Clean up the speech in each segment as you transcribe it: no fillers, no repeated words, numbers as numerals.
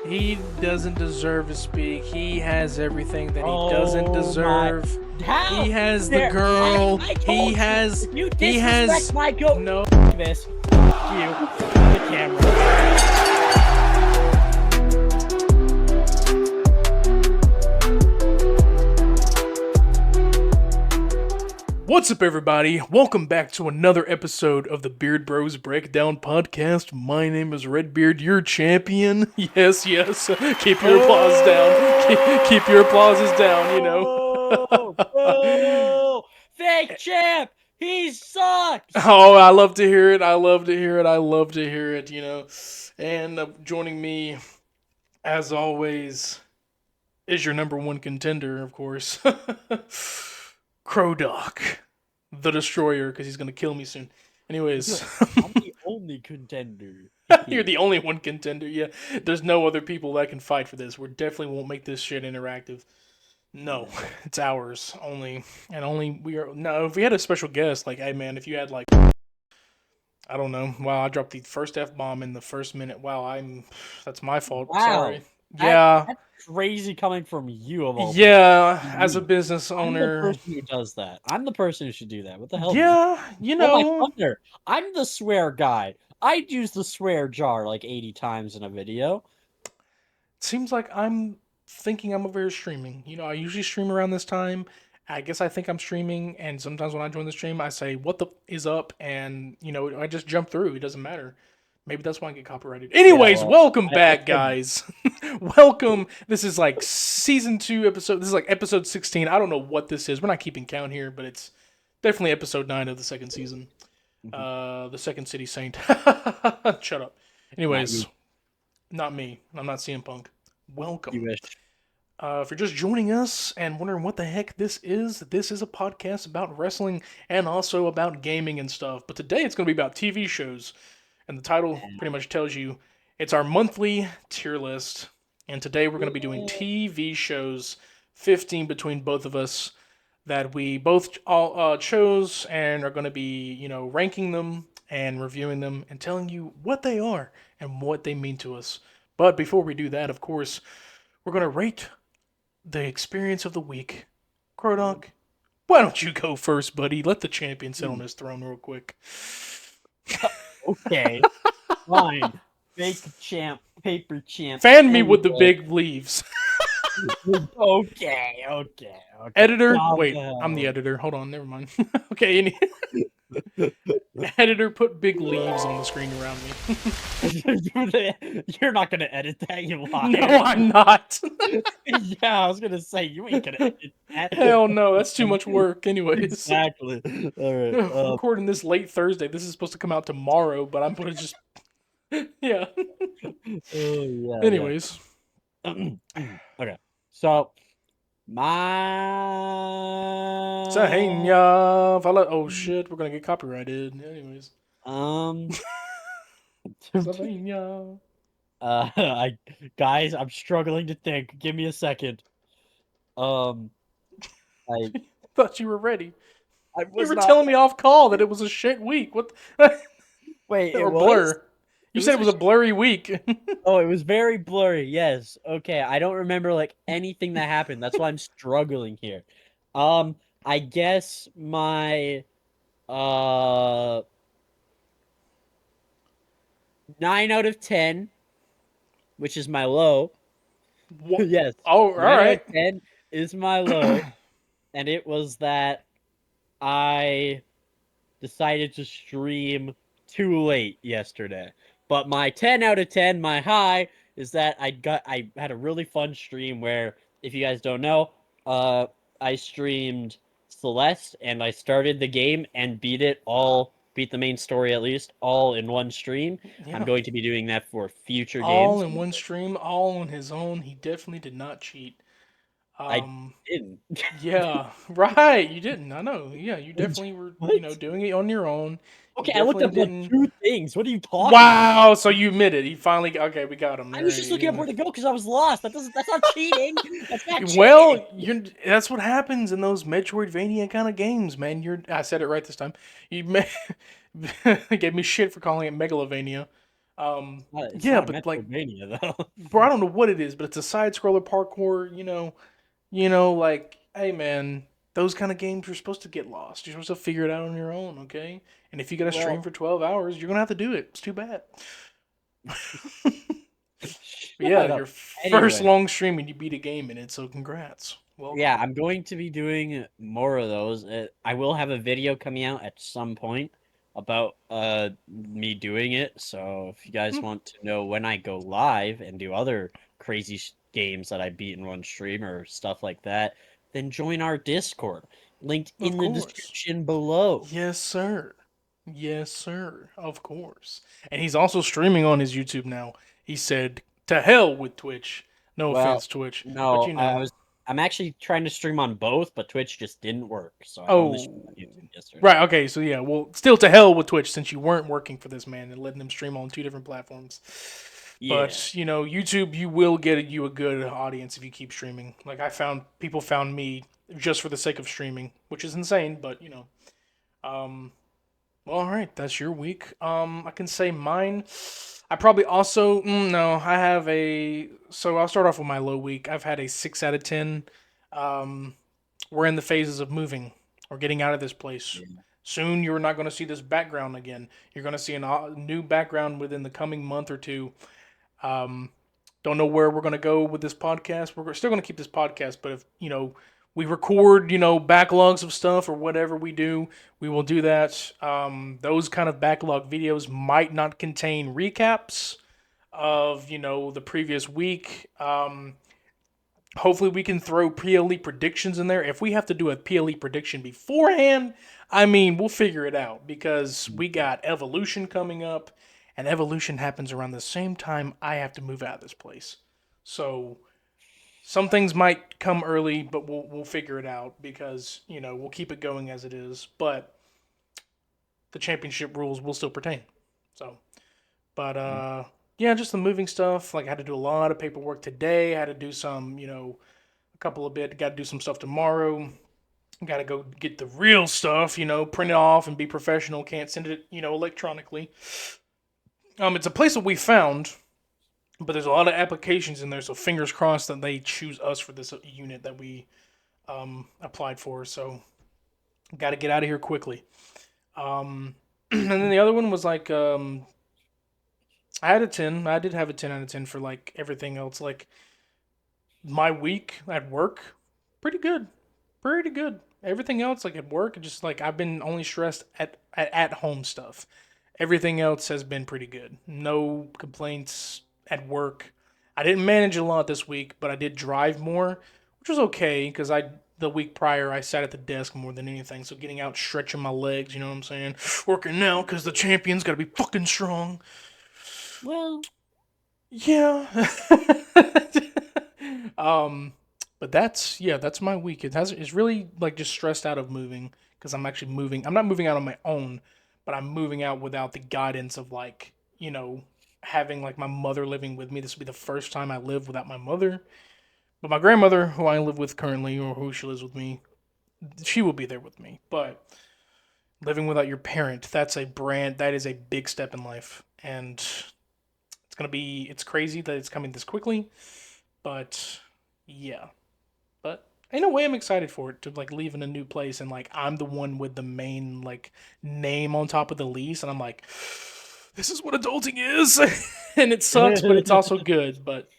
He doesn't deserve to speak. He has everything that he doesn't Oh my! deserve. How He has the dare girl. I He told you has. if you He disrespect has. my goat, No. this you the camera. What's up, everybody? Welcome back to another episode of the Beard Bros Breakdown Podcast. My name is RedBeard, your champion. Yes, yes. Keep your applause down. Keep your applauses down, you know. Oh, fake champ. He sucks. Oh, I love to hear it. I love to hear it. I love to hear it, you know. And joining me, as always, is your number one contender, of course. Krodok, the Destroyer, because he's going to kill me soon. Anyways, I'm the only contender. you're the only one contender. Yeah, there's no other people that can fight for this. We definitely won't make this shit interactive. No, it's ours only, and only we are. No, if we had a special guest, like, hey man, if you had like, I don't know. Wow, I dropped the first F bomb in the first minute. Wow, that's my fault. Wow, Sorry. that Yeah, that's crazy coming from you of all people. yeah. As a Me. business I'm the owner, person who does that. I'm the person who should do that. What the hell do you? yeah, you Oh my know, thunder! I'm the swear guy. I'd use the swear jar like 80 times in a video. seems like I'm thinking I'm over here streaming. You know, I usually stream around this time. I guess I think I'm streaming, and sometimes when I join the stream, I say, "What the is up?" And you know, I just jump through. It doesn't matter. Maybe that's why I get copyrighted. Yeah, Anyways, well, welcome I back, said guys. Welcome. This is like season 2 episode. This is like episode 16. I don't know what this is. We're not keeping count here, but it's definitely episode 9 of the second season. mhm, The second City Saint. Shut up. not Anyways, you. not me. I'm not CM Punk. You Welcome. wish. If you're just joining us and wondering what the heck this is a podcast about wrestling and also about gaming and stuff. But today it's going to be about TV shows. And the title pretty much tells you it's our monthly tier list. And today we're going to be doing TV shows, 15 between both of us, that we both all chose and are going to be, you know, ranking them and reviewing them and telling you what they are and what they mean to us. But before we do that, of course, we're going to rate the experience of the week. Krodok, why don't you go first, buddy? Let the champion sit on his throne real quick. Okay, fine. Fake champ, paper champ. Fan me with the Anyway. big leaves. Okay. Editor, Calm wait, I'm the down. editor. Hold on, never mind. Okay, editor, put big leaves on the screen around me. You're not gonna edit that, you No, liar. I'm not. Yeah, I was gonna say you ain't gonna edit that. Hell no, that's too much work. Anyways, Exactly. All right. recording this late Thursday. This is supposed to come out tomorrow, but I'm gonna just yeah. Oh yeah. Anyways, Okay. So my Sahenya, oh shit, we're gonna get copyrighted. Anyways, um Sahenya. I guys, I'm struggling to think. Give me a second. Um I Thought you were ready. I You was were not telling me off call that it was a shit week. What? wait, it Or was? blur. You said it was a blurry week. Oh, it was very blurry. Yes. Okay. I don't remember like anything that happened. That's why I'm struggling here. I guess my uh 9 out of 10, which is my low. What? Yes. Oh, all 9 out right. of 10 is my low, and it was that I decided to stream too late yesterday. But my 10 out of 10, my high, is that I had a really fun stream where, if you guys don't know, I streamed Celeste and I started the game and beat the main story at least, all in one stream. I'm Yeah. going to be doing that for future All games. in one stream, all on his own. He definitely did not cheat. I Um, didn't. yeah, right. You didn't. I know. Yeah, you definitely were, you know, What? doing it on your own. You Okay, I looked definitely up like didn't. 2 things. What are you talking about? Wow. So you admitted. He finally. Okay, we got him. I All was right, just you looking up know. where to go because I was lost. That's not cheating. That's not cheating. Well, that's what happens in those Metroidvania kind of games, man. I said it right this time. You gave me shit for calling it Megalovania. It's Yeah, not but like, Metroidvania though. bro, I don't know what it is, but it's a side scroller parkour. Like, hey man, those kind of games you're supposed to get lost. You're supposed to figure it out on your own, okay? And if you got to stream Well, for 12 hours, you're gonna have to do it. It's too bad. But yeah, shut your up. first Anyway, long stream and you beat a game in it, so congrats. yeah, Welcome. I'm going to be doing more of those. I will have a video coming out at some point about me doing it. So if you Hmm, guys want to know when I go live and do other crazy games that I beat in one stream or stuff like that, then join our Discord, linked of in the course. description below. Yes, sir. Yes, sir. Of course. And he's also streaming on his YouTube now. He said, "To hell with Twitch." No Well, offense, Twitch, but no, I'm actually trying to stream on both, but Twitch just didn't work, so I only streamed Oh, on YouTube yesterday. right. Okay. So yeah. Well, still to hell with Twitch since you weren't working for this man and letting him stream on two different platforms. Yeah. But YouTube, you will get you a good audience if you keep streaming. Like I found people found me just for the sake of streaming, which is insane. But um, well, all right, that's your week. I can say mine. I probably also no. I have a so I'll start off with my low week. I've had a 6 out of 10. Um, we're in the phases of moving or getting out of this place. Yeah. Soon, you're not going to see this background again. You're going to see a new background within the coming month or two. Um, don't know where we're going to go with this podcast. We're still going to keep this podcast, but if we record backlogs of stuff or whatever we do, we will do that. Those kind of backlog videos might not contain recaps of the previous week. Hopefully we can throw PLE predictions in there. If we have to do a PLE prediction beforehand, I mean, we'll figure it out because we got Evolution coming up, and Evolution happens around the same time I have to move out of this place. So some things might come early, but we'll figure it out because we'll keep it going as it is. But the championship rules will still pertain. So, but yeah, just the moving stuff. Like I had to do a lot of paperwork today. I had to do some, a couple of bit. Got to do some stuff tomorrow. Got to go get the real stuff, print it off and be professional. Can't send it, electronically. It's a place that we found, but there's a lot of applications in there. So fingers crossed that they choose us for this unit that we applied for. So got to get out of here quickly. And then the other one was like I had a 10. I did have a 10 out of 10 for like everything else. Like my week at work, pretty good. Pretty good. Everything else, like at work, just like I've been only stressed at home stuff. Everything else has been pretty good. No complaints at work. I didn't manage a lot this week, but I did drive more, which was okay because the week prior I sat at the desk more than anything. So getting out, stretching my legs, you know what I'm saying? Working out because the champion's got to be fucking strong. Well, Yeah. um, but that's my week. It's really like just stressed out of moving because I'm actually moving. I'm not moving out on my own, but I'm moving out without the guidance of like having like my mother living with me. This will be the first time I live without my mother. But my grandmother, who I live with currently, or who she lives with me, she will be there with me. But living without your parent, that is a big step in life, and it's crazy that it's coming this quickly, but yeah. But in a way, I'm excited for it to like leave in a new place and like I'm the one with the main like name on top of the lease, and I'm like, this is what adulting is, and it sucks, but it's also good. But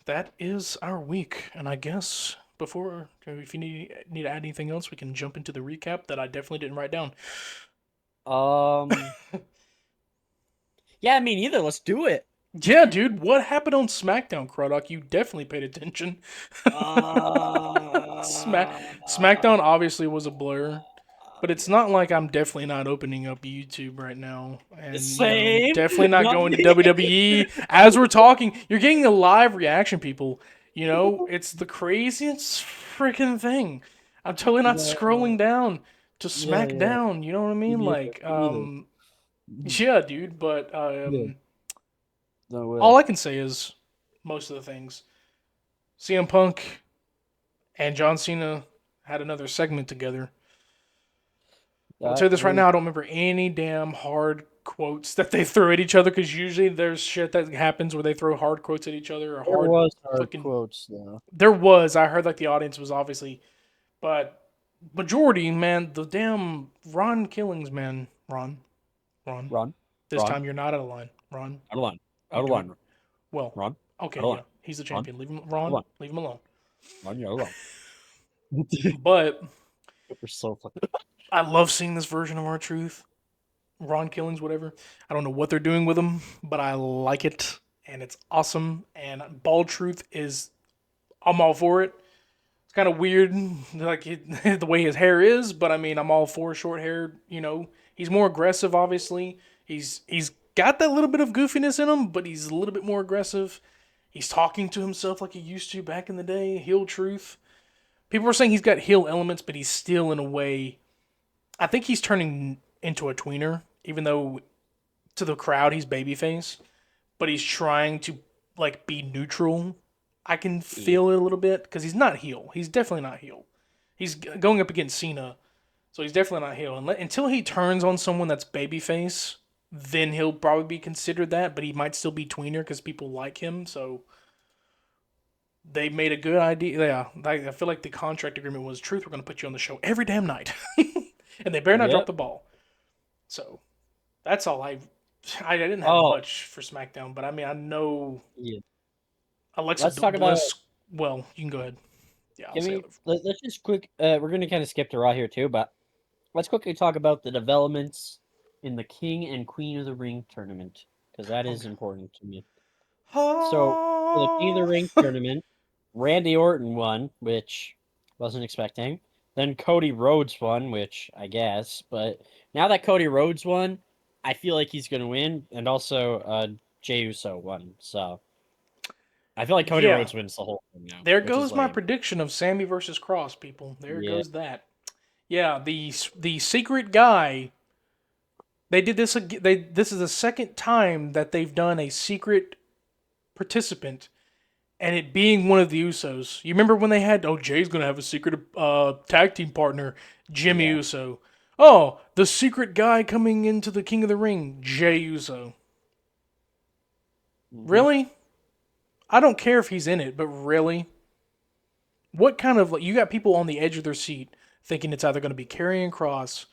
that is our week, and I guess before if you need to add anything else, we can jump into the recap that I definitely didn't write down. um, yeah, I mean, either. Let's do it. Yeah, dude, what happened on SmackDown, Krodok? You definitely paid attention. Smack Uh, SmackDown obviously was a blur, but it's not like I'm definitely not opening up YouTube right now, and Same. definitely not going to Nothing. WWE as we're talking. You're getting a live reaction, people. It's the craziest freaking thing. I'm totally not Yeah, scrolling down to yeah. SmackDown. You know what I mean? Me Like, neither. yeah, dude. But Yeah. No way. all I can say is most of the things. CM Punk and John Cena had another segment together. I will tell you That this right was now, I don't remember any damn hardcore quotes that they throw at each other, because usually there's shit that happens where they throw hard quotes at each other or There hard was hard fucking. quotes though. There was. I heard like the audience was obviously, but majority, man, the damn Ron Killings, man, Ron. Run, This run, time you're not out of line, Ron. out of line, You're out of doing line, well. run, Okay, out of yeah, line, he's the run, champion. Leave him, out of Ron. line, Leave him alone. run, you're out of line. But We're so fucking. I love seeing this version of R-Truth. Ron Killings, whatever. I don't know what they're doing with him, but I like it, and it's awesome. And Bald Truth is, I'm all for it. It's kind of weird, like the way his hair is, but I mean, I'm all for short hair. You know, he's more aggressive. Obviously, he's got that little bit of goofiness in him, but he's a little bit more aggressive. He's talking to himself like he used to back in the day. Heel Truth. People are saying he's got heel elements, but he's still in a way. I think he's turning into a tweener, even though to the crowd he's babyface, but he's trying to like be neutral. I can feel it a little bit because he's not heel. He's definitely not heel. He's going up against Cena, so he's definitely not heel. Until he turns on someone that's babyface, then he'll probably be considered that. But he might still be tweener because people like him. So they made a good idea. Yeah, I feel like the contract agreement was truth. We're going to put you on the show every damn night, and they better not drop Yep. the ball. So that's all I didn't have Oh, much for SmackDown, but I mean I know yeah. Alexa Let's talk about. Bliss. Well, you can go ahead. Yeah, I'll Give say me. it. Let's just quick. We're gonna kind of skip to Raw here too, but let's quickly talk about the developments in the King and Queen of the Ring tournament because that is Okay. important to me. So for the King of the Ring tournament, Randy Orton won, which wasn't expecting. Then Cody Rhodes won, which I guess. But now that Cody Rhodes won, I feel like he's gonna win, and also Jey Uso won. So I feel like Cody Yeah, Rhodes wins the whole thing now, there which is goes my lame. prediction of Sammy versus Cross. People, there Yeah. goes that. Yeah, the secret guy. They did this. This is the second time that they've done a secret participant, and it being one of the Usos. You remember when they had, oh, Jay's gonna have a secret tag team partner, Jimmy Yeah. Uso. Oh, the secret guy coming into the King of the Ring, Jay Uso. Hmm. Really? I don't care if he's in it, but really? What kind of, like, you got people on the edge of their seat thinking it's either going to be Karrion Cross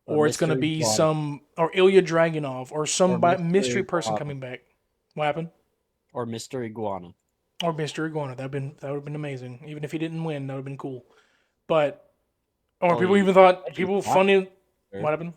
Or or it's going to Mystery be One. or Ilya Dragunov or Or some mystery Mystery person Iguana. coming back. What happened? Or Mr. Iguana. Or Mr. Iguana. That would have been amazing. Even if he didn't win, that would have been cool. But or Well, people he even thought actually people got funny. there. What happened?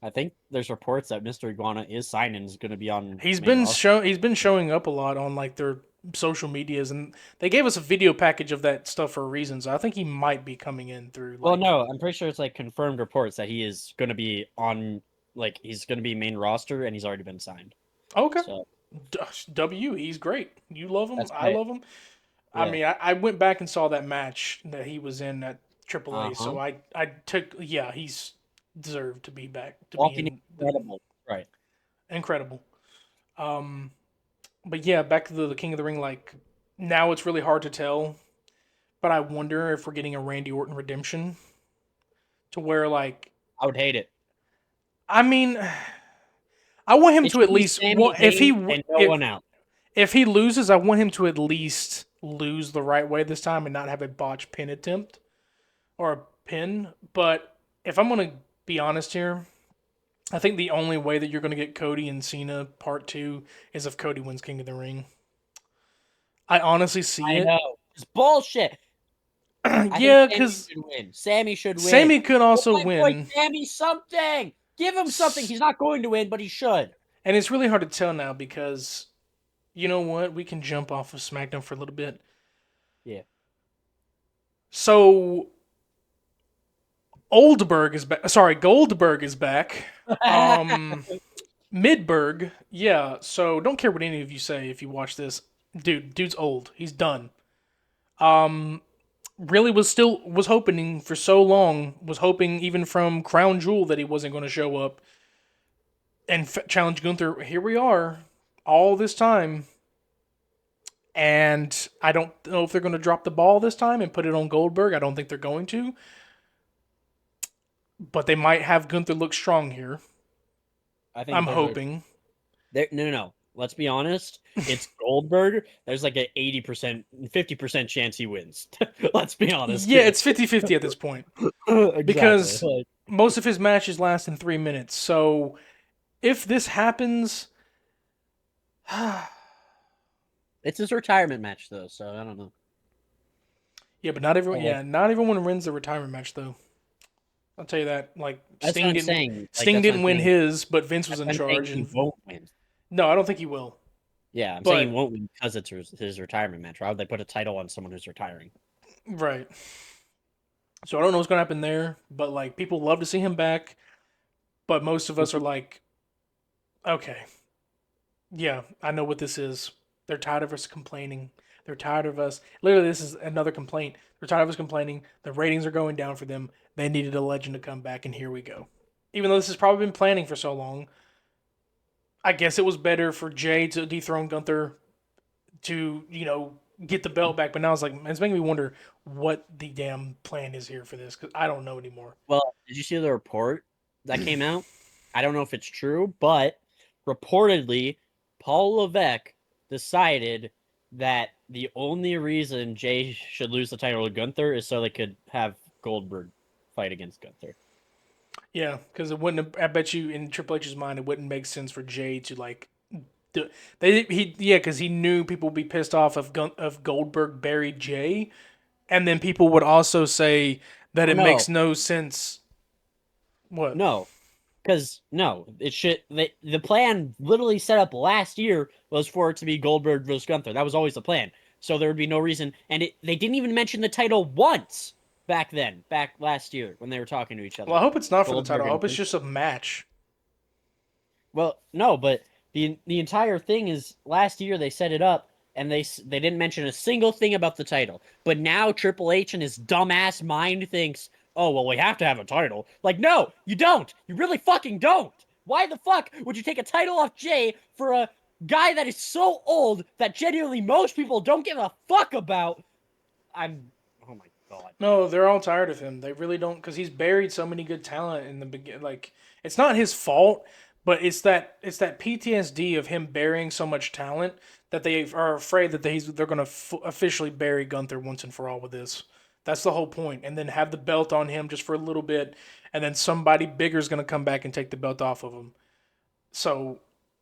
I think there's reports that Mr. Iguana is signed and is going to be on He's main been roster. he's been showing up a lot on like their social medias, and they gave us a video package of that stuff for a reason. So I think he might be coming in through Well, like. no, I'm pretty sure it's like confirmed reports that he is going to be on, like, he's going to be main roster and he's already been signed. Okay. So W, he's great. You love him. that's I great. love him. I Yeah. mean, I went back and saw that match that he was in at AAA. Uh-huh. So I took, yeah, he's deserved to be back to be Walking in incredible. Right. incredible. But yeah, back to the King of the Ring. Like now, it's really hard to tell. But I wonder if we're getting a Randy Orton redemption to where like I would hate it. I mean, I want him It to at should be least Sami if he Zayn and no one else. if he loses, I want him to at least lose the right way this time and not have a botch pin attempt or a pin. But if I'm gonna be honest here, I think the only way that you're gonna get Cody and Cena part 2 is if Cody wins King of the Ring. I honestly see I it. know. It's bullshit. I Yeah, think Sammy because should win. Sammy should win. Sammy could also Give my boy win. Sammy something. Give him something. He's not going to win, but he should. And it's really hard to tell now because you know what? We can jump off of SmackDown for a little bit. Yeah. So Oldberg is back. Sorry, Goldberg is back. Midberg, yeah. So don't care what any of you say if you watch this. Dude's old. He's done. Really was hoping for so long. Was hoping even from Crown Jewel that he wasn't going to show up and challenge Gunther. Here we are, all this time, and I don't know if they're going to drop the ball this time and put it on Goldberg. I don't think they're going to, but they might have Gunther look strong here. I think I'm there's a hoping. no. Let's be honest. It's Goldberg. There's like an 80%, 50% chance he wins. Let's be honest Yeah, here. it's 50-50 at this point Exactly. because most of his matches last in 3 minutes. So if this happens, yeah, It's his retirement match though, so I don't know. but not everyone. But, like, Yeah, not everyone wins the retirement match though. I'll tell you that. Like that's what I'm saying. Like Sting that's what didn't I'm win saying. his, but Vince was That's in what I'm saying. charge, He and won't win. no, I don't think he will. Yeah, I'm saying he But won't win because it's his retirement match. Why would they put a title on someone who's retiring? right. So I don't know what's gonna happen there, but like people love to see him back, but most of us are like, okay, yeah, I know what this is. They're tired of us complaining. They're tired of us. Literally, this is another complaint. They're tired of us complaining. The ratings are going down for them. They needed a legend to come back, and here we go. Even though this has probably been planning for so long, I guess it was better for Jay to dethrone Gunther to, get the belt back. But now it's making me wonder what the damn plan is here for this because I don't know anymore. Well, did you see the report that came out? I don't know if it's true, but reportedly, Paul Levesque decided that the only reason Jay should lose the title to Gunther is so they could have Goldberg fight against Gunther. Yeah, because it wouldn't. I bet you in Triple H's mind, it wouldn't make sense for Jay to like. Because he knew people would be pissed off if Goldberg buried Jay, and then people would also say that Oh it makes no, no sense. What? no, because no, it should. The plan literally set up last year was for it to be Goldberg versus Gunther. That was always the plan. So there would be no reason, and they didn't even mention the title once back then, back last year when they were talking to each Well, I other. hope it's not for the Goldberg title. I and hope it's Vince. just a match. Well, no, but the entire thing is last year they set it up and they didn't mention a single thing about the title. But now Triple H and his dumbass mind thinks, "Oh, well, we have to have a title." Like, no, you don't. You really fucking don't. Why the fuck would you take a title off Jay for a guy that is so old that genuinely most people don't give a fuck about? I'm oh my god. No, they're all tired of him. They really don't because he's buried so many good talent in the begin. Like it's not his fault, but it's that PTSD of him burying so much talent that they are afraid that they're gonna officially bury Gunther once and for all with this. That's the whole point, and then have the belt on him just for a little bit, and then somebody bigger is gonna come back and take the belt off of him. So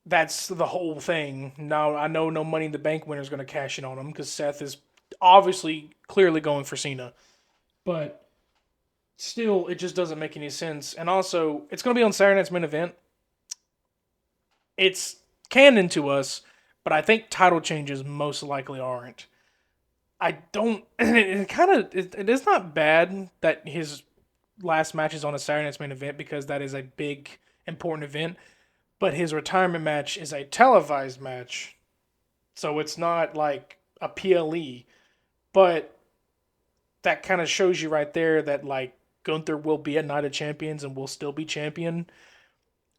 that's the whole thing. Now I know no Money in the Bank winner is gonna cash in on him because Seth is obviously clearly going for Cena, but still, it just doesn't make any sense. And also, it's going to be on Saturday Night's Main Event. It's canon to us, but I think title changes most likely aren't. I don't. It kind of. It is not bad that his last match is on a Saturday Night's Main Event because that is a big, important event. But his retirement match is a televised match, so it's not like a PLE. But that kind of shows you right there that like Gunther will be at Night of Champions and will still be champion.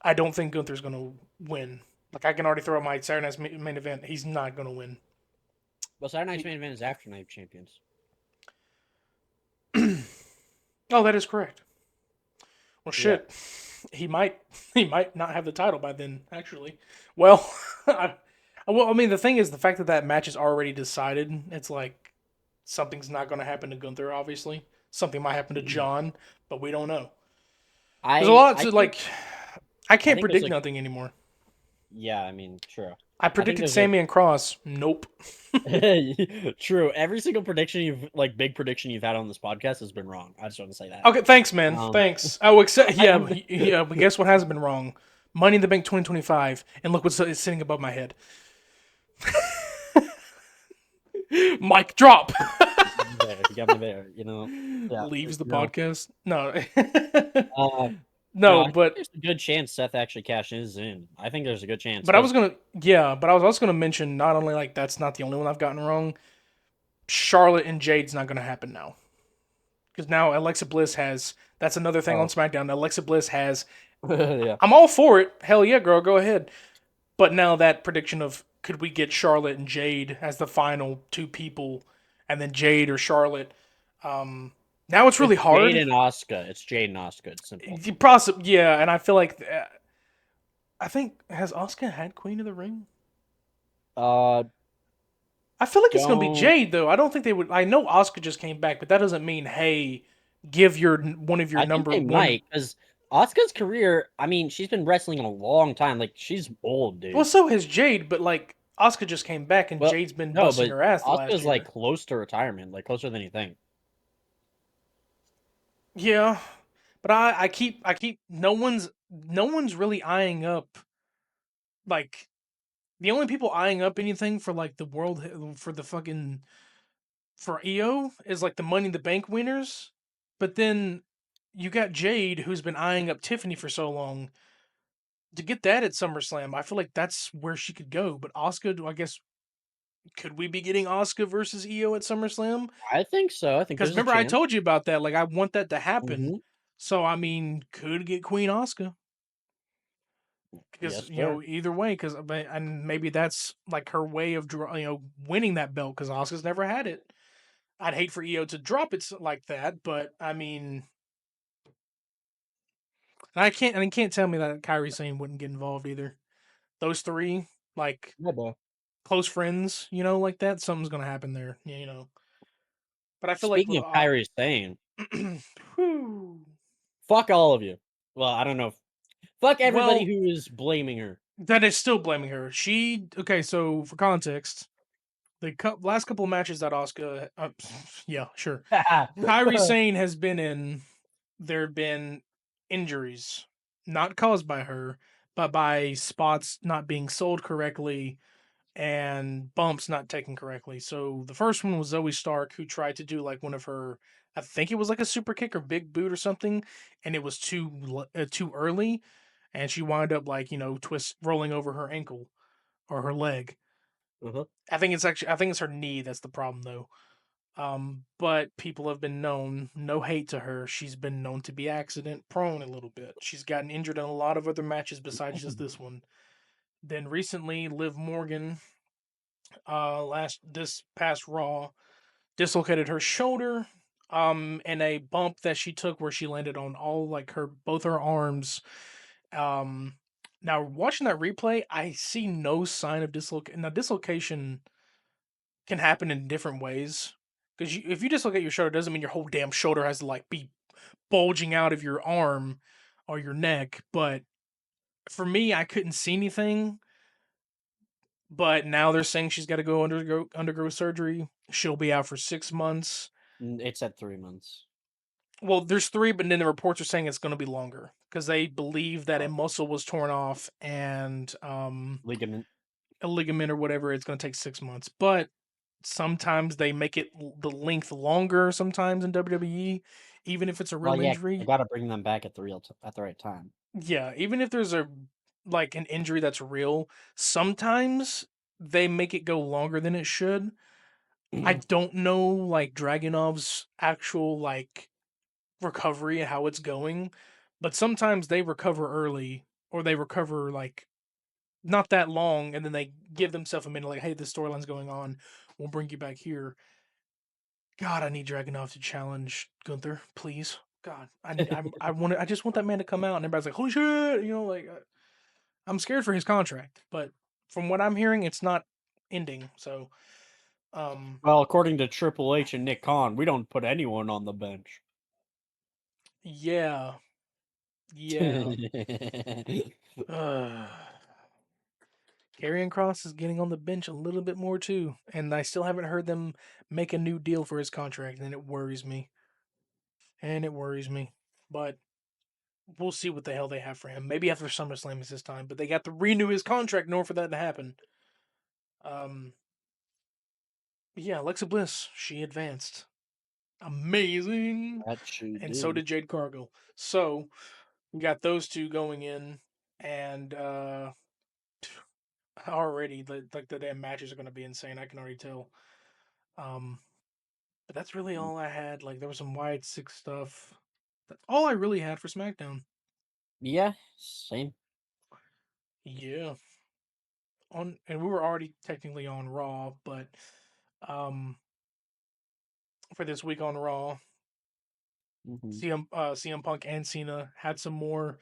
I don't think Gunther's gonna win. Like I can already throw out my Saturday Night's main event. He's not gonna win. Well, Saturday Night's Main Event is after Night of Champions. Oh, that is correct. Well, Yeah. shit. He might he might not have the title by then. Actually, well, I mean the thing is the fact that that match is already decided. It's like something's not going to happen to Gunther. Obviously, something might happen to John, but we don't know. There's a lot I to think like. I I can't think there's predict like nothing anymore. yeah, I mean, true. I I think predicted there's a Sammy and Cross. Nope. true. Every single prediction big prediction you've had on this podcast has been wrong. I just want to say that. Okay, thanks, man. Um, Thanks. Oh, except yeah, I'm- yeah. But guess what hasn't been wrong? Money in the Bank 2025, and look what's sitting above my head. Mic drop. there, you got me there. You know, yeah, Leaves the you know. podcast. No, Uh, no, no, I think but there's a good chance Seth actually cashes in. I think there's a good chance but I was because gonna yeah, but I was also gonna mention not only like that's not the only one I've gotten wrong. Charlotte and Jade's not gonna happen now because now Alexa Bliss has. That's another thing on oh SmackDown. Alexa Bliss has. yeah, I'm all for it. Hell yeah, girl, go ahead. But now that prediction of could we get Charlotte and Jade as the final two people, and then Jade or Charlotte. Now it's really it's Jade hard. and Asuka. It's Jade and Asuka. It's simple. Yeah, and I feel like I think has Asuka had Queen of the Ring? Uh, I feel like it's gonna be don't. Jade though. I don't think they would. I know Asuka just came back, but that doesn't mean hey, give your one of your I think number they one. might because Asuka's career. I mean, she's been wrestling a long time. Like she's old, Well, dude. so has Jade, but like Asuka just came back and Well, Jade's been no, busting but her ass the last Asuka's like year. close to retirement, like closer than you think. Yeah, but I keep no one's really eyeing up like the only people eyeing up anything for like the world for the fucking for EO is like the Money in the Bank winners, but then you got Jade who's been eyeing up Tiffany for so long to get that at SummerSlam. I feel like that's where she could go. But Asuka, I guess, could we be getting Asuka versus EO at SummerSlam? I think so. I think Because there's a remember I chance. told you about that. Like I want that to happen. Hmm. So I mean, could get Queen Asuka because Yes, sir. either way. Because and maybe that's like her way of winning that belt because Asuka's never had it. I'd hate for EO to drop it like that, but I mean, I can't. And you can't tell me that Kyrie Sane wouldn't get involved either. Those three, like Yeah, boy. close friends, like that. Something's gonna happen there, But I feel like Speaking with of Kyrie Sane, whew, fuck all of you. Well, I don't know. Fuck everybody well, who is blaming her. that is still blaming her. She okay. So for context, the last couple of matches that Oscar, yeah, sure, Kyrie Sane has been in. There have been injuries, not caused by her, but by spots not being sold correctly and bumps not taken correctly. So the first one was Zoe Stark, who tried to do like one of her, I think it was like a super kick or big boot or something, and it was too early, and she wound up like twist rolling over her ankle or her leg. Uh-huh. I think it's her knee that's the problem though. But people have been known, no hate to her, she's been known to be accident prone a little bit. She's gotten injured in a lot of other matches besides just this one. Then recently, Liv Morgan, last this past Raw, dislocated her shoulder, in a bump that she took where she landed on all like her both her arms. Um, Now watching that replay, I see no sign of dislocation. Now dislocation can happen in different ways. Because if you dislocate your shoulder, it doesn't mean your whole damn shoulder has to like be bulging out of your arm or your neck. But for me, I couldn't see anything. But now they're saying she's got to go undergo surgery. She'll be out for 6 months. It's at 3 months. Well, there's three, but then the reports are saying it's going to be longer because they believe that a Oh, muscle was torn off and ligament. a ligament or whatever. It's going to take 6 months, but sometimes they make it the length longer. Sometimes in WWE, even if it's a Well, real yeah, 'cause they injury. gotta bring them back at the right time. Yeah, even if there's a like an injury that's real, sometimes they make it go longer than it should. I don't know like Dragunov's actual like recovery and how it's going, but sometimes they recover early or they recover like not that long and then they give themselves a minute like, hey, this storyline's going on. We'll bring you back here. God, I need Dragunov to challenge Gunther, please. God, I just want that man to come out and everybody's like, holy shit, like I'm scared for his contract, but from what I'm hearing, it's not ending. So, um, Well, according to Triple H and Nick Khan, we don't put anyone on the bench. yeah, yeah. Uh, Karrion Cross is getting on the bench a little bit more too, and I still haven't heard them make a new deal for his contract, and it worries me. And it worries me, but we'll see what the hell they have for him. Maybe after SummerSlam is his time, but they got to renew his contract in order for that to happen. Um, yeah, Alexa Bliss, she advanced. Amazing. That she And so did. did Jade Cargill. So we got those two going in, and already like the damn matches are going to be insane. I can already tell. Um, but that's really all I had. Like there was some Wyatt Six stuff. That's all I really had for SmackDown. Yeah, same. Yeah, and we were already technically on Raw, but um, for this week on Raw, Hmm. CM Punk and Cena had some more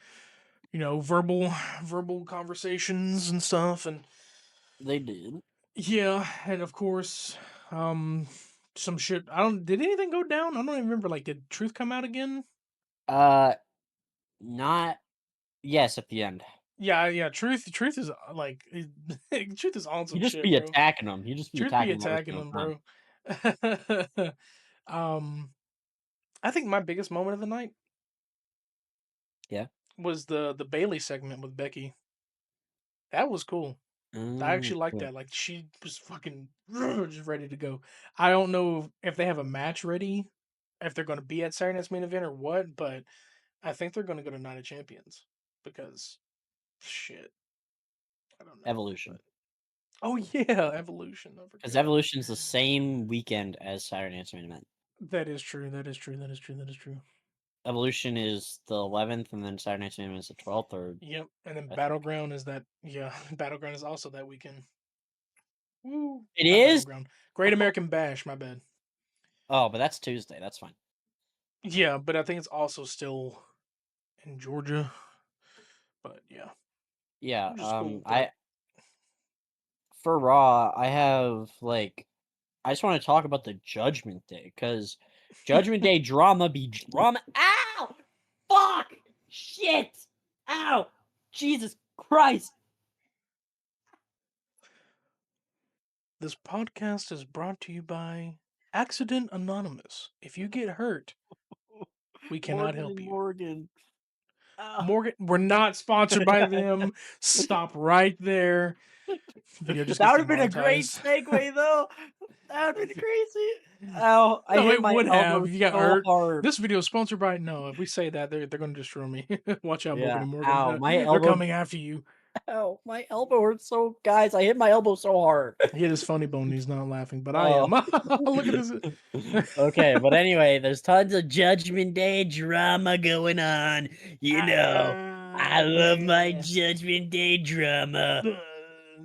verbal conversations and stuff, and They did. yeah, and of course, um, some shit. I don't. Did anything go down? I don't even remember. Like, did Truth come out again? Uh, not yes at the end. Yeah, yeah. Truth is like, Truth is on You some just shit, be bro. attacking them. You just be Truth be attacking them every attacking single them, time. bro. um, I think my biggest moment of the night Yeah. was the Bailey segment with Becky. That was cool. I actually like Cool. that. Like, she was fucking just ready to go. I don't know if they have a match ready, if they're going to be at Saturday Night's main event or what, but I think they're going to go to Night of Champions because shit, I don't know. But Evolution. oh yeah, Evolution. I Because forgot. Evolution's the same weekend as Saturday Night's Main Event. That is true. That is true. That is true. That is true. Evolution is the 11th, and then Saturday Night's Main Event is the 12th, or Yep. And then I think. Battleground is that. Yeah, Battleground is also that weekend. Woo. It Not is? Battleground. Great American Bash. My bad. Oh, but that's Tuesday. That's fine. Yeah, but I think it's also still in Georgia. But yeah, Yeah, which is cool. But I for Raw, I have like I just want to talk about the Judgment Day because Judgment Day drama be drama. Ow! Fuck! Shit! Ow! Jesus Christ! this podcast is brought to you by Accident Anonymous. If you get hurt, we cannot Morgan help and you. Morgan. Ow. Morgan, we're not sponsored by them. Stop right there. Video just That gets would have been a great demonetized. segue, though. That would have been crazy. Ow! I No, hit it my would have. elbow If you got so hurt. hard. This video is sponsored by. No, if we say that, they're going to destroy me. Watch out, Morgan Yeah. and Ow! Morgan. My They're elbow. coming after you. Ow! My elbow hurts so. Guys, I hit my elbow so hard. He hit his funny bone. He's not laughing, but I Oh. am. Look at this. Okay, but anyway, there's tons of Judgment Day drama going on. You know, I love my Judgment Day drama. Yeah.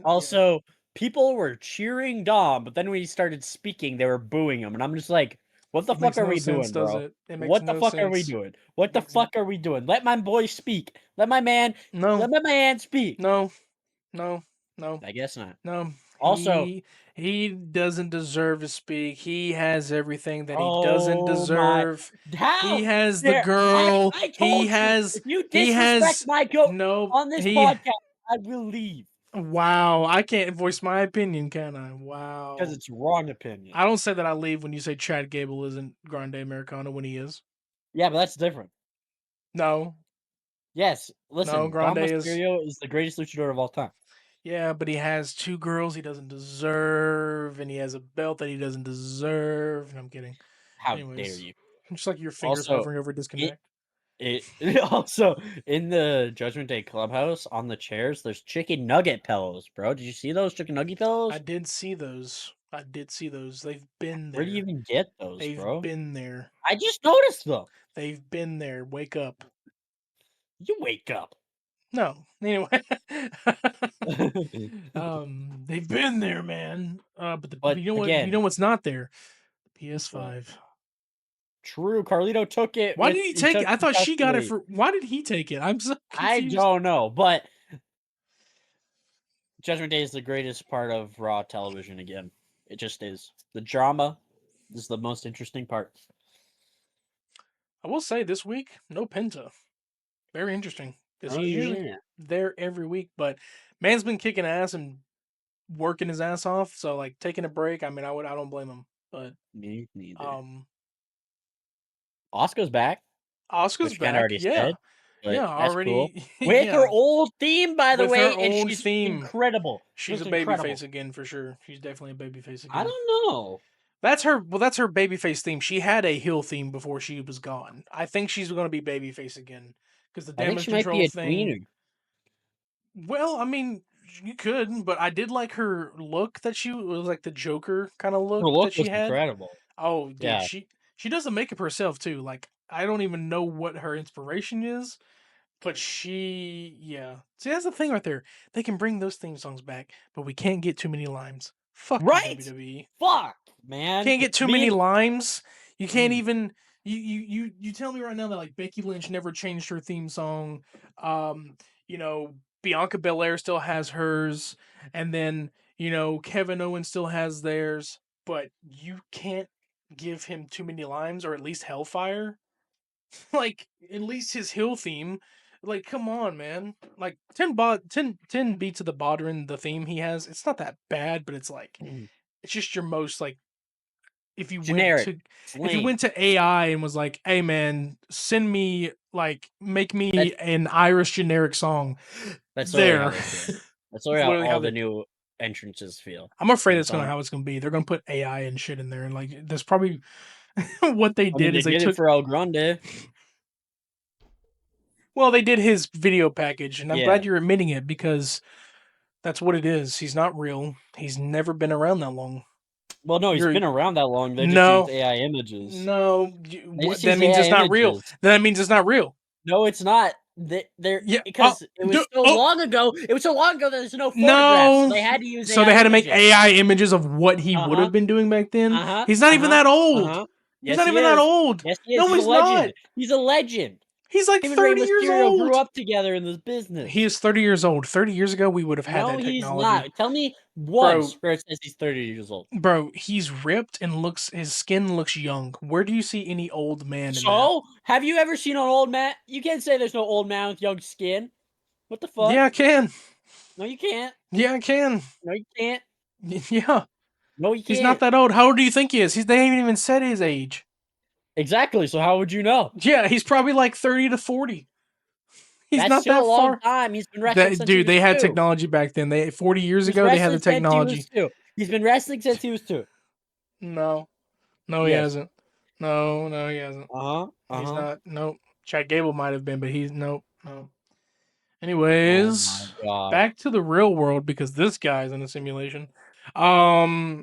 Also, people were cheering Dom, but then when he started speaking, they were booing him, and I'm just like, "What the It fuck makes are no we sense, doing, does bro? it? It makes What the no fuck are we sense. doing? What the Makes fuck are we doing? Let my boy speak. Let my man. no, Let my man speak." no, no, no, I guess not. no. Also, He doesn't deserve to speak. He has everything that he doesn't oh my, deserve. He how has the dare girl. I told you if you He disrespect has my goat no on this he podcast, I will leave wow. I can't voice my opinion, can I? because Wow. it's wrong opinion. I don't say that I leave when you say Chad Gable isn't Grande Americano when he is. Yeah, but that's different. No, Yes, no, listen, Grande Dom is. Mysterio is the greatest luchador of all time. Yeah, but he has two girls he doesn't deserve, and he has a belt that he doesn't deserve. And I'm kidding. How dare Anyways, you? just like your fingers Also, hovering over it disconnect. it also in the Judgment Day clubhouse on the chairs, there's chicken nugget pillows, bro. Did you see those chicken nugget I pillows? did see those. I did see those. They've been Where do you there. even get those, They've bro? been there. I just noticed them. They've been there. Wake up. You wake up. No. Anyway. They've been there, man. But But you know what? You know again, what's not there? what? PS5. True, Carlito took it Why with did he he take it? took I thought she got it successfully. for. Why did he take it? I'm so I confused. don't know, but Judgment Day is the greatest part of Raw television again. It just is. The drama is the most interesting part. I will say this week, no Penta. Very interesting because Oh he's usually yeah. there every week, but man's been kicking ass and working his ass off. So like taking a break, I mean, I don't blame him. But Me neither. um, Oscar's back, Oscar's which we kind of back. already Yeah, said, yeah, but that's cool. already. With her Yeah, old theme, by the with her way, and old she's theme, incredible. She she's a looks baby face incredible. again for sure. She's definitely a baby face I again. don't know. That's her. Well, that's her babyface theme. She had a heel theme before she was gone. I think she's going to be babyface again because the I think damage she might be control a thing. tweener. Well, I mean, you could, but I did like her look that she was like the Joker kind of Her look look that she was had. incredible. Oh, dude, Yeah. she does the makeup herself too. Like I don't even know what her inspiration is, but yeah. See, that's the thing right there. They can bring those theme songs back, but we can't get too many limes. Fuck you, Right? WWE. Fuck, man. Can't get too Me many and limes. You can't mm, even You tell me right now that like Becky Lynch never changed her theme song. You know, Bianca Belair still has hers, and then Kevin Owens still has theirs, but you can't give him too many limes, or at least Hellfire. Like at least his hill theme. Like, come on, man. Like 10 beats of the Bodhran, the theme he has, it's not that bad, but it's like it's just your most like if you went Generic. to It's if you lame. went to AI and was like, "Hey man, send me like make That's me an Irish generic song." that's literally how There. they feel. That's It's literally how literally how all the they new entrances feel. I'm afraid And that's it's gonna on. how it's gonna be. They're gonna put AI and shit in there, and like that's probably what they I mean, did they is they did it took for El Grande. well, they did his video package, and I'm Yeah. glad you're admitting it because that's what it is. He's not real. He's never been around that long. Well, no, he's You're been around that long. They just used no, AI images. no. They What just that use means AI it's not real. images. That means it's not real. No, it's not. They're Yeah. Oh, because it was so oh long ago. It was so long ago that there's no photographs, so no. they had to use So they AI had to make images. AI images of what he Uh would huh. have been doing back then. Uh huh. He's not Uh even huh. that Uh old. huh. He's Yes, not he even that is. old. Yes, he is. No, He's a he's not. legend. He's a legend. He's like Him and Rey 30 years Mysterio grew old. up together in this He business. is 30 years old. 30 years ago, we would have had No, that he's technology. not. Tell me Bro, once where it says he's 30 years old. bro, he's ripped and his skin looks young. Where do you see any old man in that? So, have you ever seen an old man? You can't say there's no old man with young skin. What the fuck? Yeah, I can. No, you can't. Yeah, I can. No, you can't. Yeah. No, you He's not can't. that old. How old do you think he is? They haven't even said his age. Exactly. So how would you know? Yeah, he's probably like 30 to 40. He's That's not still that a long far. time. He's been wrestling That since he dude, was they had 2. technology back then. They 40 years He was ago, they had the wrestling since he was technology. 2. He's been wrestling since he was 2. No. No, he Yes. hasn't. No, he hasn't. Uh-huh. He's Uh-huh. not. Nope. Chad Gable might have been, but he's nope. No. Oh my Anyways, god. back to the real world because this guy's in a simulation. But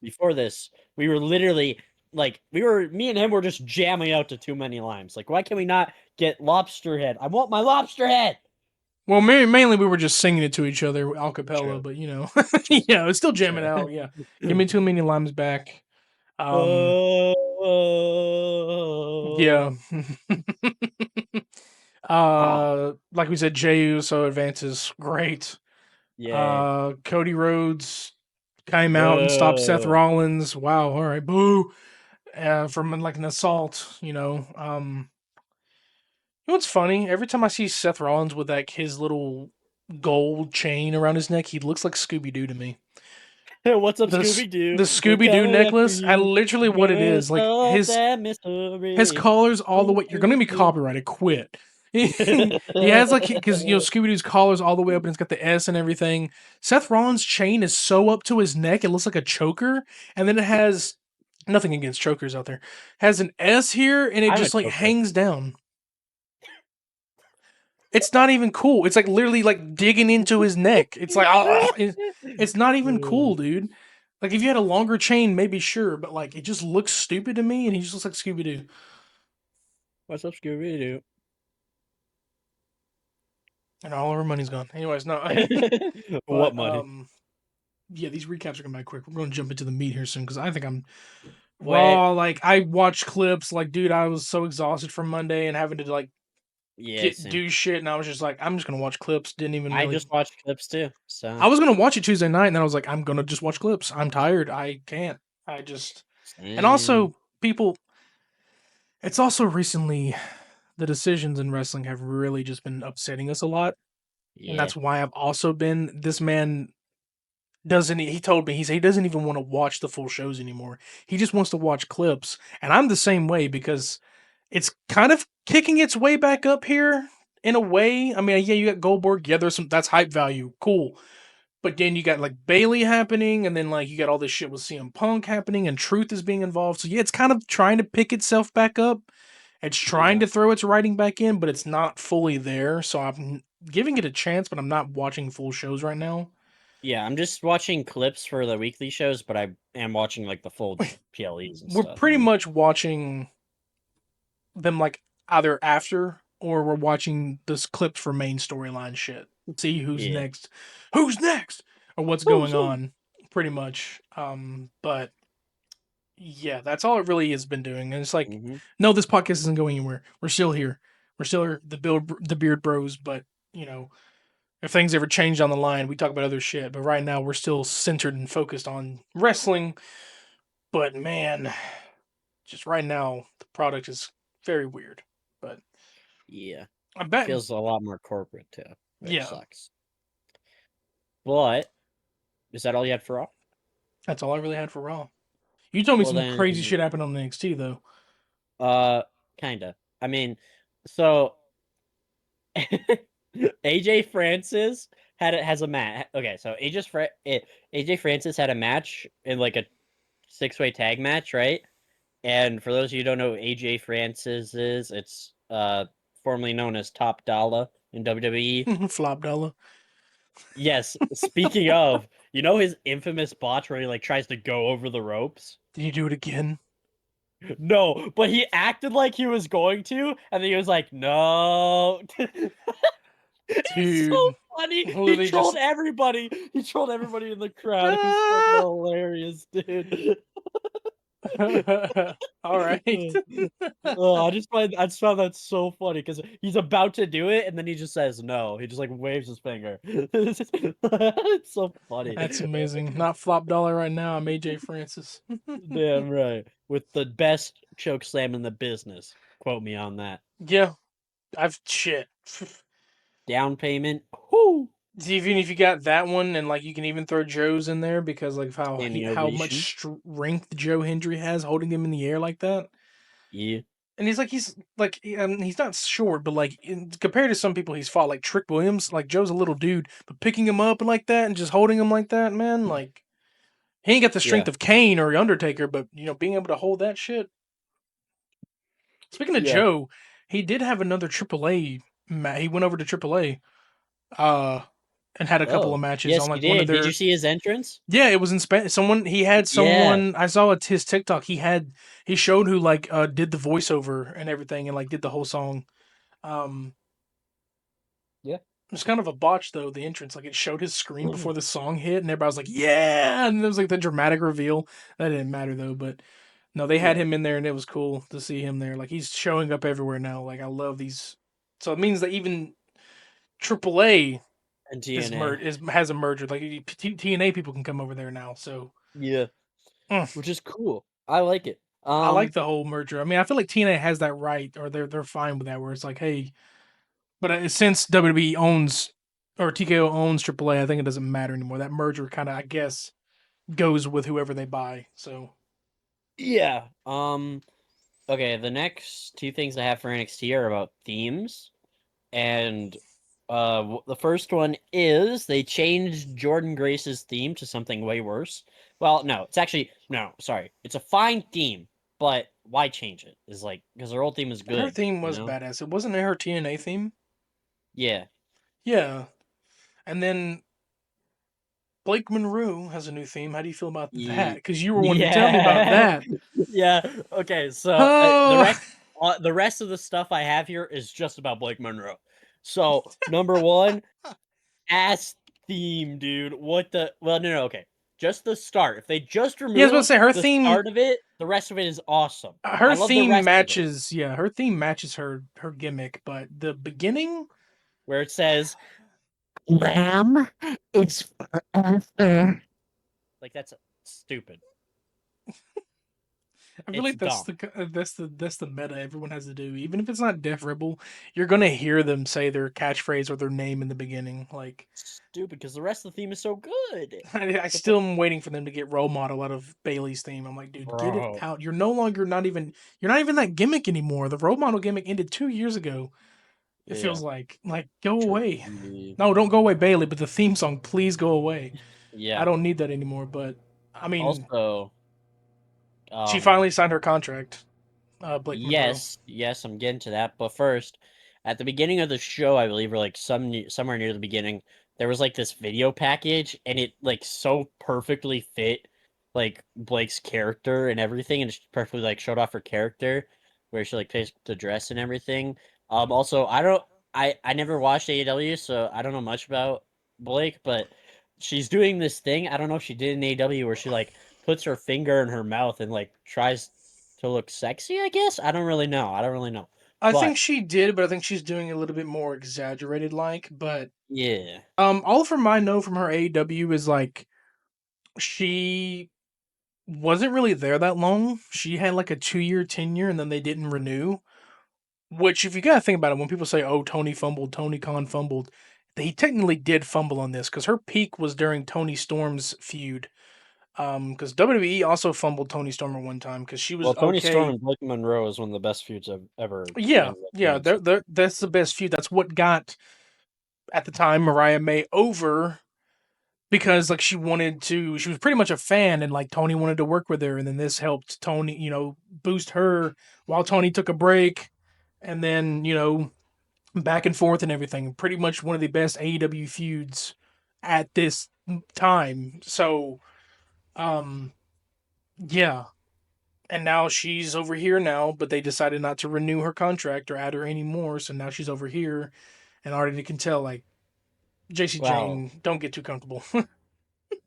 before this, we were literally me and him were just jamming out to Too Many Limes. Like, why can we not get Lobster Head? I want my Lobster Head. Well, mainly we were just singing it to each other a cappella, True. but True. yeah, it's still jamming True. out. Yeah, give me too many limes back. Um, Oh. yeah. Ah, Like we said, Jey Uso advances. Great. yay. Cody Rhodes came out and stopped Seth Boo. Rollins. Wow. All right. Boo. From like an assault. You know what's funny? Every time I see Seth Rollins with like his little gold chain around his neck, he looks like Scooby Doo to me. What's up, The Scooby Doo? the We're Scooby Doo coming after necklace, I you. literally We're what it gonna is. Like solve that his mystery. collars all the way. You're gonna be copyrighted. Quit. He has like because Scooby Doo's collars all the way up and it's got the S and everything. Seth Rollins' chain is so up to his neck it looks like a choker, and then it has nothing against chokers out there. Has an S here and it I'm a just like choker. hangs down. It's not even cool. It's like literally like digging into his neck. It's like it's not even cool, dude. Like if you had a longer chain, maybe sure, but like it just looks stupid to me, and he just looks like Scooby Doo. What's up, Scooby Doo? And all of our money's gone. Anyways, no. What But money? yeah, these recaps are gonna be quick. We're gonna jump into the meat here soon because I think I'm Wait. raw. Like I watched clips. Like, dude, I was so exhausted from Monday and having to like Yeah, same. do shit, and I was just like, I'm just gonna watch clips. Didn't even I really. just watched clips too. So I was gonna watch it Tuesday night, and then I was like, I'm gonna just watch clips. I'm tired. I can't. I just. And same. also, people. It's also recently the decisions in wrestling have really just been upsetting us a lot, and Yeah. that's why I've also been. This man doesn't. He told me he doesn't even want to watch the full shows anymore. He just wants to watch clips, and I'm the same way because it's kind of kicking its way back up here in a way. I mean, yeah, you got Goldberg. Yeah, there's some that's hype value. Cool. But then you got like Bailey happening, and then like you got all this shit with CM Punk happening, and Truth is being involved. So yeah, it's kind of trying to pick itself back up. It's trying Yeah. to throw its writing back in, but it's not fully there. So I'm giving it a chance, but I'm not watching full shows right now. Yeah, I'm just watching clips for the weekly shows, but I am watching like the full PLEs and We're stuff. pretty much watching them like either after or we're watching this clips for main storyline shit. See Yeah. who's next, or what's Oh, going so on, pretty much. But Yeah, that's all it really has been doing. And it's like, Hmm. no, this podcast isn't going anywhere. We're still here. We're still here, the Beard Bros. But you know, if things ever change on the line, we talk about other shit. But right now, we're still centered and focused on wrestling. But man, just right now, the product is very weird. But Yeah, I bet, feels a lot more corporate too, which yeah, sucks. But is that all you had for Raw? that's all I really had for Raw. You told me Well some then, crazy shit happened on the NXT though. uh, kinda. I mean, so AJ Francis has a match. Okay, so AJ Francis had a match in like a six-way tag match, right? And for those of you who don't know who AJ Francis is, it's formerly known as Top Dollar in WWE. Flop dollar. Yes, speaking of, you know his infamous botch where he like tries to go over the ropes? Did you do it again, No, but he acted like he was going to, and then he was like, "No." It's so dude? funny. He Literally just. trolled everybody. He trolled everybody in the crowd. It was fucking Ah! hilarious, dude. All right. Oh, I just found that so funny because he's about to do it and then he just says no. He just like waves his finger. It's so funny. That's amazing. Not flop dollar right now. I'm AJ Francis. Damn right. With the best choke slam in the business. Quote me on that. Yeah, I've shit. Down payment. Whoo! Even if you got that one, and like you can even throw Joe's in there because like Standing how much ovation. strength Joe Hendry has holding him in the air like that. Yeah. And he's not short, but like compared to some people he's fought like Trick Williams, like Joe's a little dude, but picking him up like that and just holding him like that, man, like he ain't got the strength Yeah. of Kane or Undertaker, but being able to hold that shit. Speaking of Yeah. Joe, he did have another AAA. He went over to AAA, uh, and had a couple of Oh. matches Yes, on he like one of did. Did you their. see his entrance? Yeah, it was in Spanish. He had Yeah. someone. I saw his TikTok. He showed who like did the voiceover and everything, and like did the whole song. Um, Yeah. it was kind of a botch though. The entrance, like it showed his screen before the song hit, and everybody was like, "Yeah!" And there was like the dramatic reveal. That didn't matter though, but no, they had Yeah. him in there, and it was cool to see him there. Like he's showing up everywhere now. Like I love these. So it means that even AAA And TNA. has a merger. Like TNA people can come over there now. So Yeah. mm, Which is cool. I like it. I like the whole merger. I mean, I feel like TNA has that right, or they're fine with that. Where it's like, hey, but since WWE owns or TKO owns AAA, I think it doesn't matter anymore. That merger kind of, I guess, goes with whoever they buy. So Yeah. Okay, the next two things I have for NXT are about themes. And the first one is they changed Jordan Grace's theme to something way worse. Well, no, it's actually no, sorry. It's a fine theme, but why change it? Is like because her old theme is her good, theme you was know? badass. It wasn't her TNA theme. Yeah. Yeah, and then Blake Monroe has a new theme. How do you feel about that? Because you were one to tell me about Yeah. that. Yeah. Okay, so Oh, the rest of the stuff I have here is just about Blake Monroe. So, number 1, ass theme, dude. What the well, no, no, okay. Just the start. If they just yeah, I was about to remove say her the theme. start of it, the rest of it is awesome. I Her love the theme rest of it. matches. Yeah, her theme matches her gimmick. But the beginning, Where it says Lamb is forever. Like that's stupid. I feel It's like dumb. that's the meta everyone has to do. Even if it's not Def Ribble, you're gonna hear them say their catchphrase or their name in the beginning. Like Stupid because the rest of the theme is so good. I It's like, still am waiting for them to get role model out of Bailey's theme. I'm like, dude, get it bro. out. You're no longer you're not even that gimmick anymore. The role model gimmick ended 2 years ago. It Yeah. feels like go away. Truly. No, don't go away, Bailey. But the theme song, please go away. I Yeah. don't need that anymore. But I mean, Also, she um, finally signed her contract. Blake Monroe. yes, I'm getting to that. But first, at the beginning of the show, I believe, or like somewhere near the beginning, there was like this video package, and it like so perfectly fit like Blake's character and everything, and it perfectly like showed off her character, where she like picked the dress and everything. Also, I never watched AEW, so I don't know much about Blake, but she's doing this thing. I don't know if she did in AEW where she like puts her finger in her mouth and like tries to look sexy, I guess. I don't really know. I don't really know. I think But she did, but I think she's doing a little bit more exaggerated, like. But yeah. all from I know from her AEW is like she wasn't really there that long. She had like a 2 year tenure, and then they didn't renew. Which, if you gotta think about it, when people say, "Oh, Tony fumbled, Tony Khan fumbled," he technically did fumble on this because her peak was during Tony Storm's feud. Because WWE also fumbled Tony Storm at one time because she was Well, Tony Storm okay. and Blake Monroe is one of the best feuds I've ever Yeah, ended up yeah, being. So that's the best feud. That's what got at the time Mariah May over because like she was pretty much a fan and like Tony wanted to work with her, and then this helped Tony, boost her while Tony took a break, and then back and forth and everything. Pretty much one of the best AEW feuds at this time. So, um, yeah. And now she's over here now, but they decided not to renew her contract or add her anymore. So now she's over here, and already can tell like JC well, Jane, don't get too comfortable.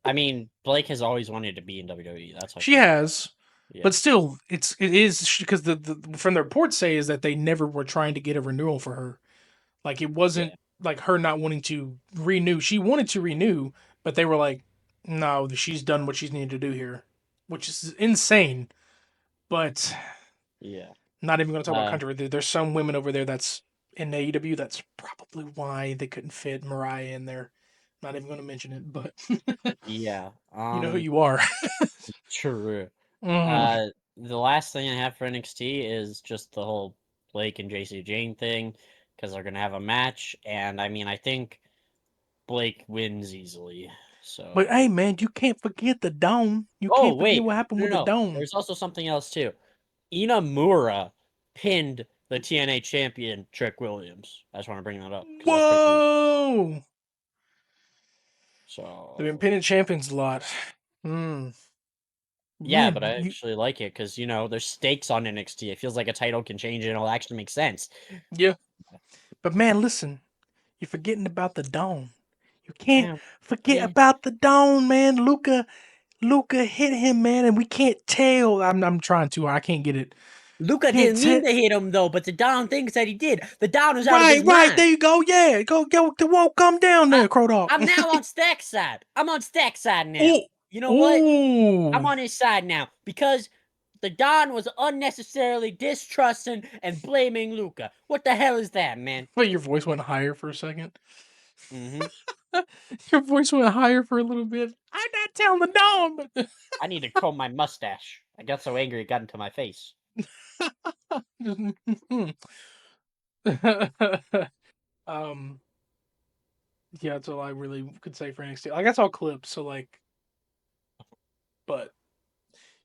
I mean, Blake has always wanted to be in WWE. That's why She she's has, yeah. but still, it is because the from the reports say is that they never were trying to get a renewal for her. Like it Yeah. wasn't like her not wanting to renew. She wanted to renew, but they were like, no, she's done what she's needed to do here, which is insane. But Yeah. not even going to talk about Uh country. There's some women over there that's in AEW. That's probably why they couldn't fit Mariah in there. Not even going to mention it, but yeah. you know who you are. True. Mm. Uh the last thing I have for NXT is just the whole Blake and JC Jane thing because they're gonna have a match, and I mean I think Blake wins easily. But So hey, man, you can't forget the dome. You oh can't forget wait, what happened no, with no, the no. dome. There's also something else too. Inamura pinned the TNA champion Trick Williams. I just want to bring that up because that's pretty neat. Whoa! They've been So pinning champions a lot. Hmm. yeah, but Man, I you actually like it because there's stakes on NXT. It feels like a title can change and it'll actually make sense. yeah. But man, listen, you're forgetting about the dome. You can't Yeah, forget yeah. about the dome, man. Luca hit him, man, and we can't tell. I'm trying to. I can't get it. Luca Can't didn't tell. mean to hit him though, but the Don thinks that he did. The Don was out of Right, his right. mind. There you go. Yeah, go. The wall come down I, there, Krodok. I'm now on Stack's side. I'm on Stack's side now. Oh, You know what? I'm oh. on his side now because the Don was unnecessarily distrusting and blaming Luca. What the hell is that, man? But your voice went higher for a second. Mm-hmm. Your voice went higher for a little bit. I'm not telling the dome, but I need to comb my mustache. I got so angry it got into my face. um, yeah, that's all I really could say for NXT. Like that's all clips, so like, but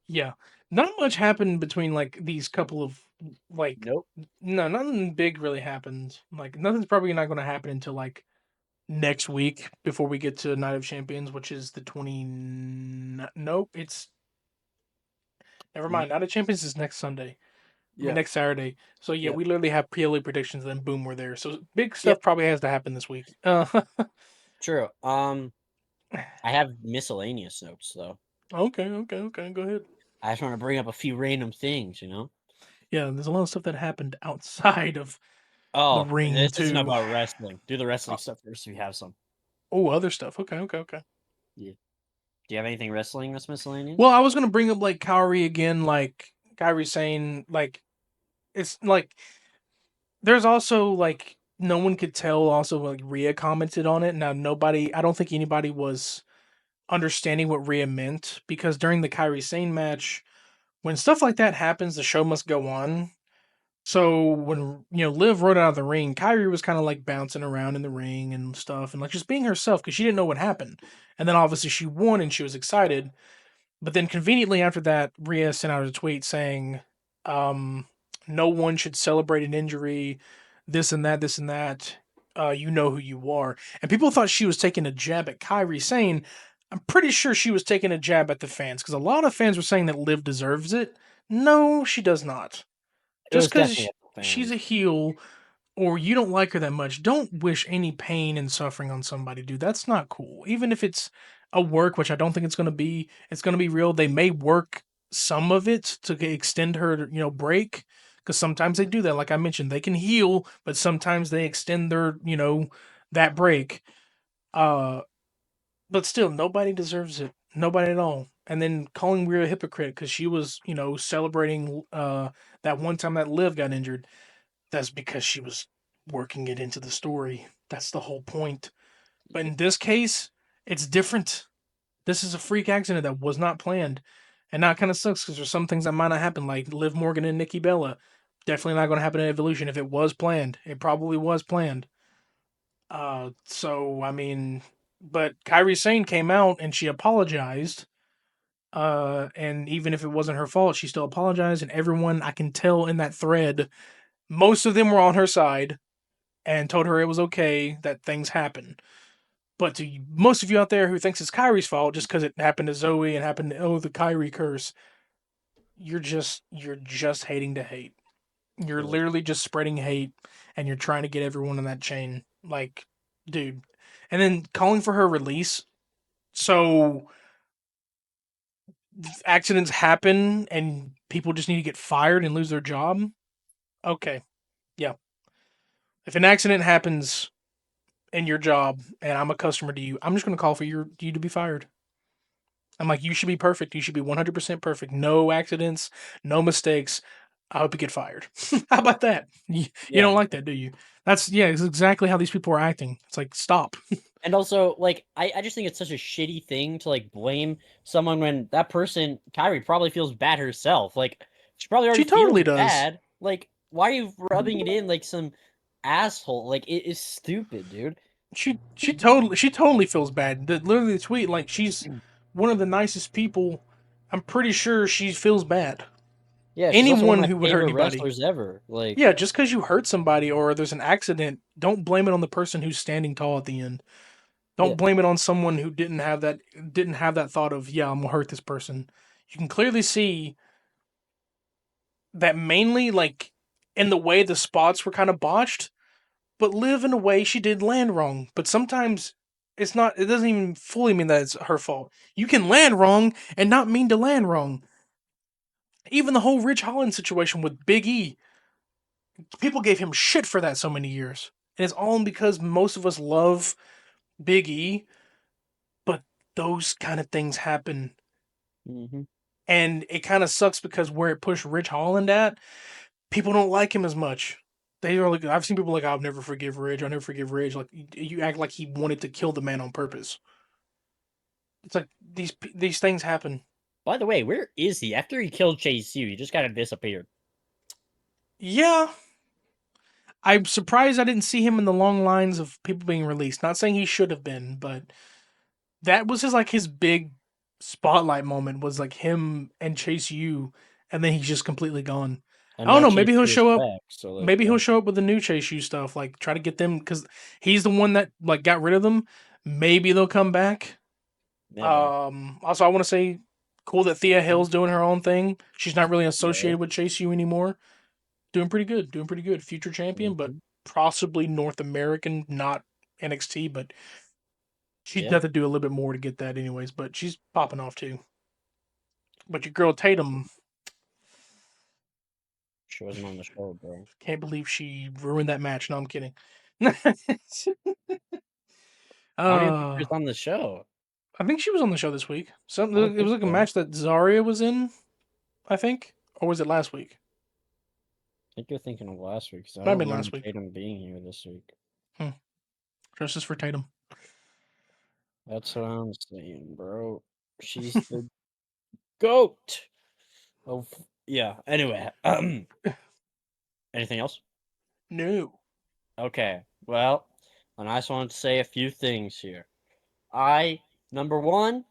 yeah, not much happened between like these couple of like, Nope. no, nothing big really happened. Like nothing's probably not going to happen until like next week before we get to Night of Champions, which is the 20. Nope, it's never Mm, mind. Night of Champions is next Sunday. I mean yeah. next Saturday. So yeah, Yep. we literally have PLA predictions, and then boom, we're there. So big stuff Yep. probably has to happen this week. True. I have miscellaneous notes though. Okay. Go ahead. I just want to bring up a few random things. Yeah, there's a lot of stuff that happened outside of the Oh, ring this isn't too. about wrestling. Do the Uh, wrestling stuff first if you have some. oh, other stuff. Okay. Yeah. Do you have anything wrestling that's Well, miscellaneous? I was gonna bring up like Kaori again, like Kairi saying like it's like there's also like no one could tell. Also, like Rhea commented on it. Now nobody, I don't think anybody was understanding what Rhea meant because during the Kairi Sane match, when stuff like that happens, the show must go on. So when Liv rode out of the ring, Kyrie was kind of like bouncing around in the ring and stuff, and like just being herself because she didn't know what happened. And then obviously she won and she was excited. But then conveniently after that, Rhea sent out a tweet saying, um, "No one should celebrate an injury. This and that. You know who you are." And people thought she was taking a jab at Kyrie, saying, "I'm pretty sure she was taking a jab at the fans because a lot of fans were saying that Liv deserves it. No, she does not." It Just was definitely because at the she's a fans. heel or you don't like her that much, don't wish any pain and suffering on somebody, dude. That's not cool. Even if it's a work, which I don't think it's going to be. It's going to be real. They may work some of it to extend her, break, because sometimes they do that. Like I mentioned, they can heal, but sometimes they extend their, that break. Uh, but still, nobody deserves it. Nobody at all. And then calling Rhea a hypocrite because she was, celebrating that one time that Liv got injured. That's because she was working it into the story. That's the whole point. But in this case, it's different. This is a freak accident that was not planned. And that kind of sucks because there's some things that might not happen, like Liv Morgan and Nikki Bella. Definitely not going to happen in Evolution if it was planned. It probably was planned. So, I mean, but Kairi Sane came out and she apologized. And even if it wasn't her fault, she still apologized. And everyone, I can tell in that thread, most of them were on her side and told her it was okay that things happen. But to most of you out there who thinks it's Kyrie's fault just because it happened to Zoe and happened to the Kyrie curse, you're just hating to hate. You're Yep. literally just spreading hate and you're trying to get everyone in that chain. Like, dude. And then calling for her release. So accidents happen and people just need to get fired and lose their job. Okay. Yeah. If an accident happens in your job and I'm a customer to you, I'm just going to call for you to be fired. I'm like, you should be perfect. You should be 100% perfect. No accidents, no mistakes. I hope you get fired. How about that? You Yeah. don't like that, do you? Yeah, it's exactly how these people are acting. It's like, stop. And also, like, I just think it's such a shitty thing to like blame someone when that person, Kyrie, probably feels bad herself. Like, she probably already She feels totally does. bad. Like, why are you rubbing it in like some asshole? Like, it is stupid, dude. She totally feels bad. Literally the tweet, like she's one of the nicest people. I'm pretty sure she feels bad. Yeah, she's also one of Anyone my who would hurt favorite anybody. wrestlers ever. Like, Yeah, just because you hurt somebody or there's an accident, don't blame it on the person who's standing tall at the end. yeah. Don't blame it on someone who didn't have that thought of, yeah, I'm gonna hurt this person. You can clearly see that mainly like in the way the spots were kind of botched, but Liv in a way she did land wrong. But sometimes it doesn't even fully mean that it's her fault. You can land wrong and not mean to land wrong. Even the whole Rich Holland situation with Big E, people gave him shit for that so many years. And it's all because most of us love Big E, but those kind of things happen. Hmm. And it kind of sucks because where it pushed Rich Holland at, people don't like him as much. They are like, I've seen people like, I'll never forgive Ridge. I'll never forgive Ridge. Like, you act like he wanted to kill the man on purpose. It's like these things happen. By the way, where is he? After he killed Chase U, he just kind of disappeared. Yeah, I'm surprised I didn't see him in the long lines of people being released. Not saying he should have been, but that was his big spotlight moment was like him and Chase U, and then he's just completely gone. And I don't now know. Chase Maybe he'll U is show up. back. So, like, Maybe yeah. he'll show up with the new Chase U stuff. Like try to get them because he's the one that like got rid of them. Maybe they'll come back. Maybe. Also, I want to say, cool that Thea Hill's doing her own thing. She's not really Yeah. associated with Chase U anymore. Doing pretty good. Doing pretty good. Future champion, but Hmm. possibly North American, not NXT. But she'd Yeah. have to do a little bit more to get that, anyways. But she's popping off too. But your girl Tatum, She wasn't on the show, bro. can't believe she ruined that match. No, I'm kidding. I don't even think she uh, was on the show. I think she was on the show this week. I don't It think was like a so. match that Zarya was in, I think, or was it last week? I think you're thinking of last week because I Might have don't been remember last week. Tatum being here this week. Hmm. Justice for Tatum. That's what I'm saying, bro. She's the goat. Oh, yeah. Anyway, anything else? No. Okay. Well, and I just wanted to say a few things here. Number one,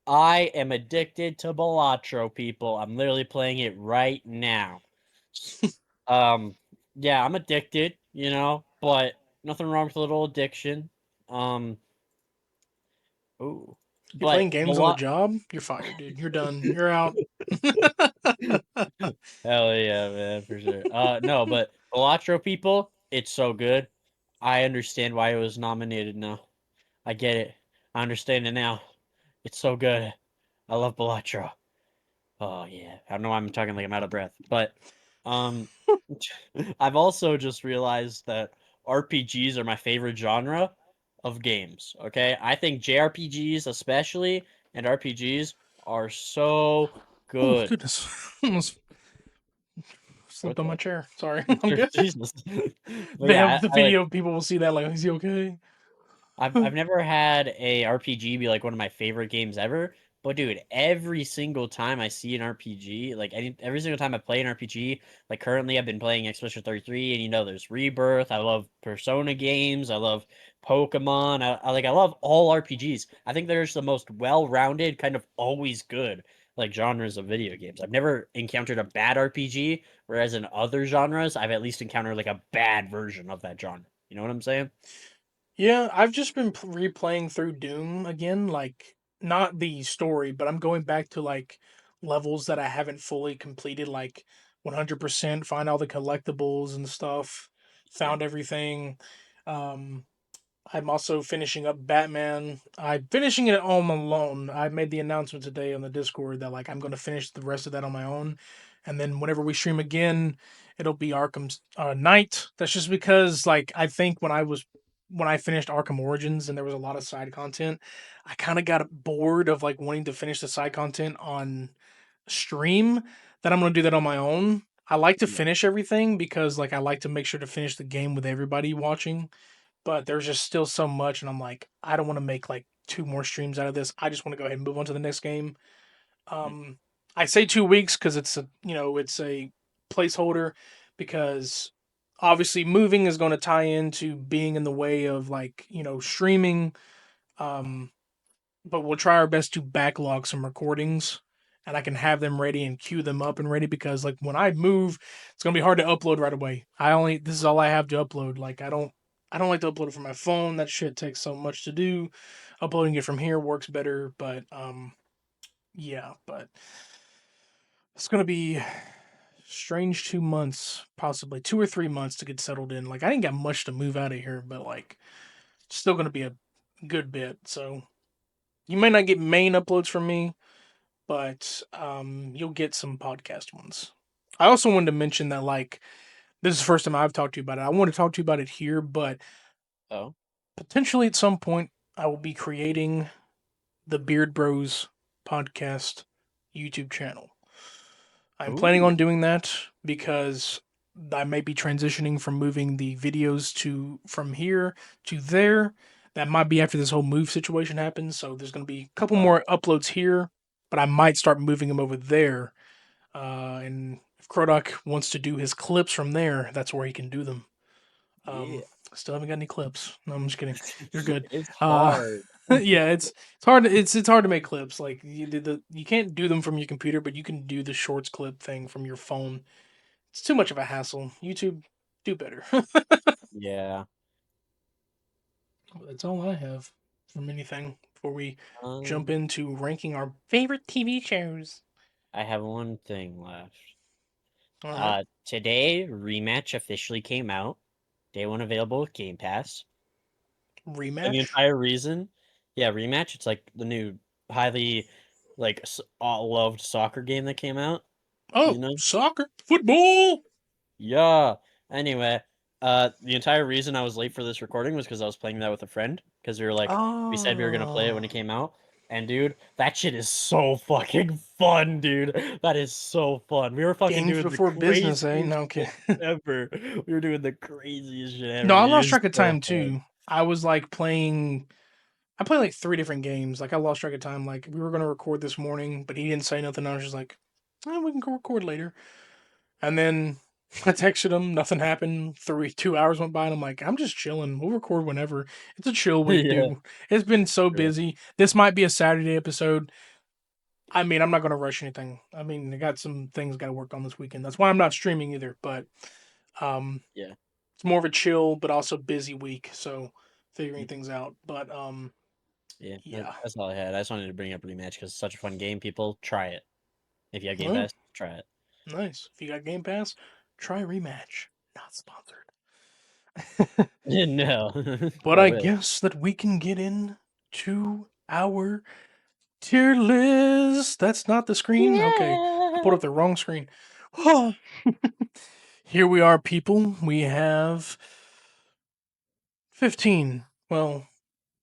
I am addicted to Balatro, people. I'm literally playing it right now. Um, yeah, I'm addicted, but nothing wrong with a little addiction. Um, ooh, You're but playing games on the Balat. job? You're fired, dude. You're done. You're out. Hell yeah, man, for sure. No, but Balatro, people, it's so good. I understand why it was nominated now. I get it. I understand it now. It's so good. I love Balatro. Oh yeah. I don't know why I'm talking like I'm out of breath, but um I've also just realized that RPGs are my favorite genre of games. Okay? I think JRPGs especially and RPGs are so Oh good. goodness, almost slipped What's on my up? chair. Sorry, I'm good. Jesus. But They have yeah, the I like video. People will see that. Like, is he okay? I've never had a RPG be like one of my favorite games ever, but dude, every single time I see an RPG, like every single time I play an RPG, like currently I've been playing Expedition 33, and there's Rebirth. I love Persona games. I love Pokemon. I love all RPGs. I think they're just the most well-rounded, kind of always good like genres of video games. I've never encountered a bad RPG, whereas in other genres, I've at least encountered like a bad version of that genre. You know what I'm saying? Yeah, I've just been replaying through Doom again, like not the story, but I'm going back to like levels that I haven't fully completed, like 100%, find all the collectibles and stuff, Yeah. found everything. Um, I'm also finishing up Batman. I'm finishing it all alone. I made the announcement today on the Discord that like I'm going to finish the rest of that on my own, and then whenever we stream again, it'll be Arkham Knight. That's just because like I think when I finished Arkham Origins and there was a lot of side content, I kind of got bored of like wanting to finish the side content on stream. That I'm going to do that on my own. I like to Yeah. finish everything because like I like to make sure to finish the game with everybody watching, but there's just still so much, and I'm like, I don't want to make like two more streams out of this. I just want to go ahead and move on to the next game. Mm. um I say 2 weeks because it's a placeholder, because obviously moving is going to tie into being in the way of like streaming. um but we'll try our best to backlog some recordings, and I can have them ready and queue them up and ready, because like when I move, it's gonna be hard to upload right away. This is all I have to upload. Like I don't like to upload it from my phone. That shit takes so much to do. Uploading it from here works better, but yeah, but it's gonna be strange 2 months, possibly 2 or 3 months to get settled in. Like I ain't got much to move out of here, but like it's still gonna be a good bit. So you may not get main uploads from me, but you'll get some podcast ones. I also wanted to mention that like this is the first time I've talked to you about it. I want to talk to you about it here, but Oh. potentially at some point I will be creating the Beard Bros podcast YouTube channel. I'm planning Ooh. on doing that because I may be transitioning from moving the videos to from here to there. That might be after this whole move situation happens. So there's going to be a couple Oh. more uploads here, but I might start moving them over there. And if Krodok wants to do his clips from there, that's where he can do them. Yeah. Still haven't got any clips. No, I'm just kidding. You're good. It's Uh, hard. yeah, it's hard. It's hard to make clips. Like you can't do them from your computer, but you can do the shorts clip thing from your phone. It's too much of a hassle. YouTube, do better. Yeah. That's all I have from anything before we jump Um, into ranking our favorite TV shows. I have one thing left. All right, Today Rematch officially came out. Day one available with Game Pass. And the rematch. entire reason, yeah, Rematch. It's like the new highly like all loved soccer game that came out. You Oh, know? soccer, football. Yeah. Anyway, the entire reason I was late for this recording was because I was playing that with a friend. Because we said we were gonna play it when Oh, it came out. And dude, that shit is so fucking fun, dude. That is so fun. We were fucking games doing the before business, eh? craziest No, okay. shit ever. We were doing the craziest shit No, ever, I dude. It lost was track of so time fun. too. I was like playing. I played like three different games. Like I lost track of time. Like we were gonna record this morning, but he didn't say nothing. I was just like, we can go record later. And then I texted him. Nothing happened. 2 hours went by, and I'm like, I'm just chilling. We'll record whenever. It's a chill week, Yeah. dude. It's been so True. busy. This might be a Saturday episode. I mean, I'm not gonna rush anything. I mean, I got some things got to work on this weekend. That's why I'm not streaming either. But um, Yeah. it's more of a chill, but also busy week. So Mm. figuring things out. But Yeah. yeah. That's all I had. I just wanted to bring up Rematch because it's such a fun game. People try it. If you have Game Well, Pass, try it. nice. If you got Game Pass, try Rematch. Not sponsored. No, But but I I will. guess that we can get in to our Tier list. That's not the screen. Okay, I pulled Yeah. up the wrong screen. Here we are, people. We have 15. Well,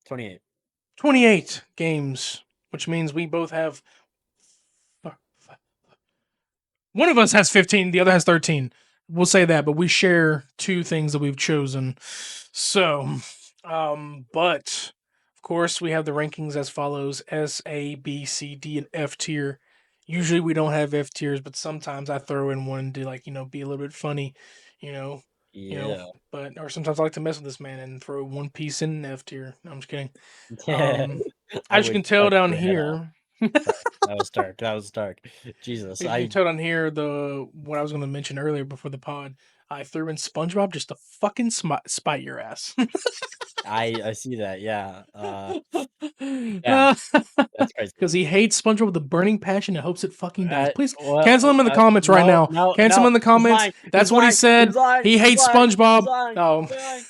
28. 28 games, which means we both have. One of us has 15, the other has 13. We'll say that, but we share two things that we've chosen. So, but of course, we have the rankings as follows: S, A, B, C, D, and F tier. Usually we don't have F tiers, but sometimes I throw in one to be a little bit funny, you know, you know. Yeah. But or sometimes I like to mess with this man and throw One Piece in F tier. No, I'm just kidding. Um, I as you can would tell cut down your head off. here, Sorry. That was dark. That was dark. Jesus. as you can tell down here, the what I was going to mention earlier before the pod, I threw in SpongeBob just to fucking spite your ass. I see that. Yeah. Yeah. That's crazy. Because he hates SpongeBob with a burning passion and hopes it fucking dies. Please cancel Well, him in the comments right no, now. no, Cancel him no. in the He's comments. lying. That's He's what he lying. said. He's lying. He He's hates lying. He's SpongeBob. lying. Oh, He's lying.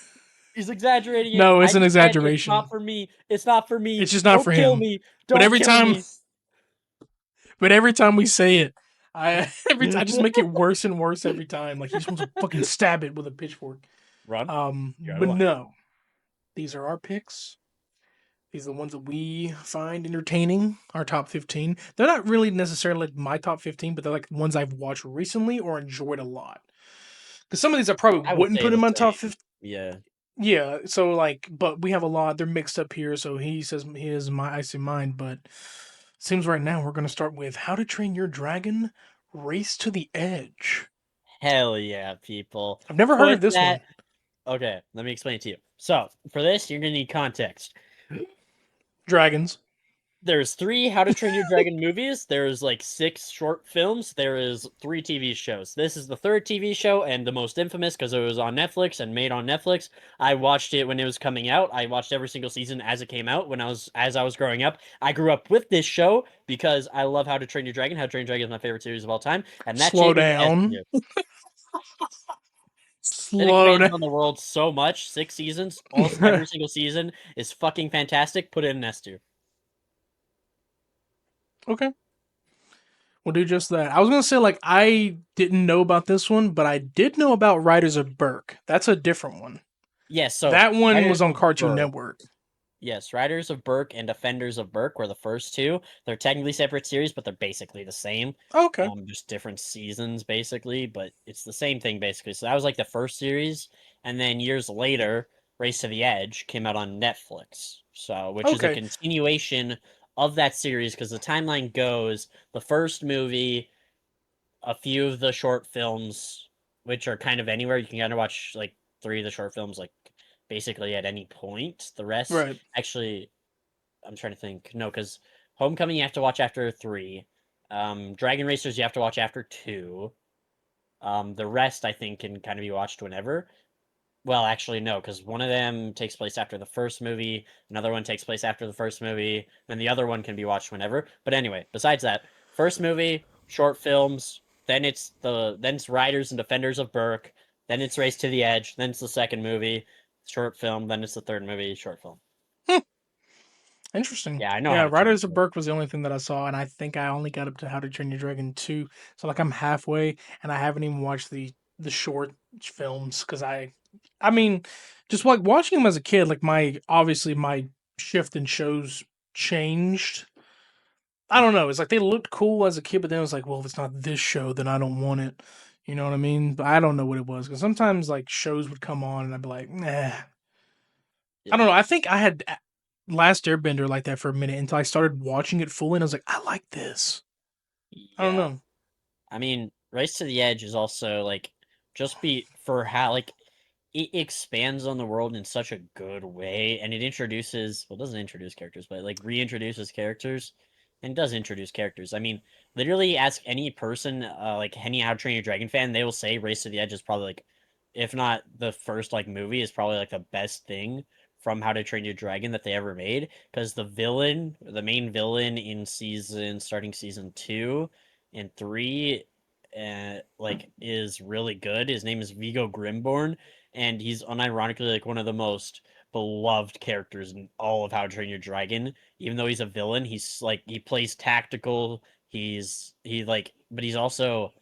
He's exaggerating it. no, I it's an just said it's exaggeration. not for me. It's not for me. It's just not Don't for kill him. me. But Don't kill me. every time we say it, I just make it worse and worse every time. Like he just wants to fucking stab it with a pitchfork. Run. You're out of But line. no, these are our picks. These are the ones that we find entertaining. Our top 15. They're not really necessarily like my top 15, but they're like ones I've watched recently or enjoyed a lot. Because some of these I probably I would wouldn't say put in the my top same. 15. Yeah. Yeah, so like, but we have a lot. They're mixed up here. So he says he is my, I say mine. But seems right now we're gonna start with How to Train Your Dragon: Race to the Edge. Hell yeah, people. I've never heard Put of this that. one. Okay, let me explain it to you. So, for this, you're going to need context. Dragons. There's 3 How to Train Your Dragon movies. There's like 6 short films. There is 3 TV shows. This is the 3rd TV show and the most infamous because it was on Netflix and made on Netflix. I watched it when it was coming out. I watched every single season as it came out when I was growing up. I grew up with this show because I love How to Train Your Dragon. How to Train Your Dragon is my favorite series of all time, and that Slow shit is S down. tier. It Slow expands down. on the world so much. 6 seasons, almost every single season is fucking fantastic. Put it in S tier. Okay. We'll do just that. I was gonna say like I didn't know about this one, but I did know about Riders of Burke. That's a different one. Yes, so That one was Riders on of Cartoon Burke. Network. Yes, Riders of Burke and Defenders of Burke were the first 2. They're technically separate series, but they're basically the same. Okay. Just different seasons, basically, but it's the same thing, basically. So that was like the first series, and then years later, Race to the Edge came out on Netflix. So, which is a Okay. continuation of that series because the timeline goes the first movie, a few of the short films, which are kind of anywhere. You can kind of watch like 3 of the short films, like basically at any point. The rest, Right. actually, I'm trying to think. No, because Homecoming you have to watch after 3. Dragon Racers you have to watch after 2. The rest I think can kind of be watched whenever. Well, actually, no, because one of them takes place after the first movie, another one takes place after the first movie, then the other one can be watched whenever. But anyway, besides that, first movie, short films, then it's Riders and Defenders of Burke, then it's Race to the Edge, then it's the second movie, short film, then it's the third movie, short film. Hmm. Interesting. Yeah, I know how Yeah, to train Riders of short. Burke was the only thing that I saw, and I think I only got up to How to Train Your Dragon 2. So like I'm halfway, and I haven't even watched the short films because I mean, just like watching them as a kid, like my obviously my shift in shows changed. I don't know. It's like they looked cool as a kid, but then it was like, well, if it's not this show, then I don't want it. You know what I mean? But I don't know what it was because sometimes like shows would come on, and I'd be like, nah. I Yeah. don't know. I think I had Last Airbender like that for a minute until I started watching it fully, and I was like, I like this. I don't Yeah. know. I mean, Race to the Edge is also like just be for how like it expands on the world in such a good way, and it introduces well, it doesn't introduce characters, but like reintroduces characters, and does introduce characters. I mean, literally ask any person, like any How to Train Your Dragon fan, they will say Race to the Edge is probably like, if not the first like movie, is probably like the best thing from How to Train Your Dragon that they ever made, because the main villain in starting season 2 and 3, like is really good. His name is Vigo Grimborn, and he's unironically like one of the most beloved characters in all of How to Train Your Dragon. Even though he's a villain, he's like he plays tactical. But he's also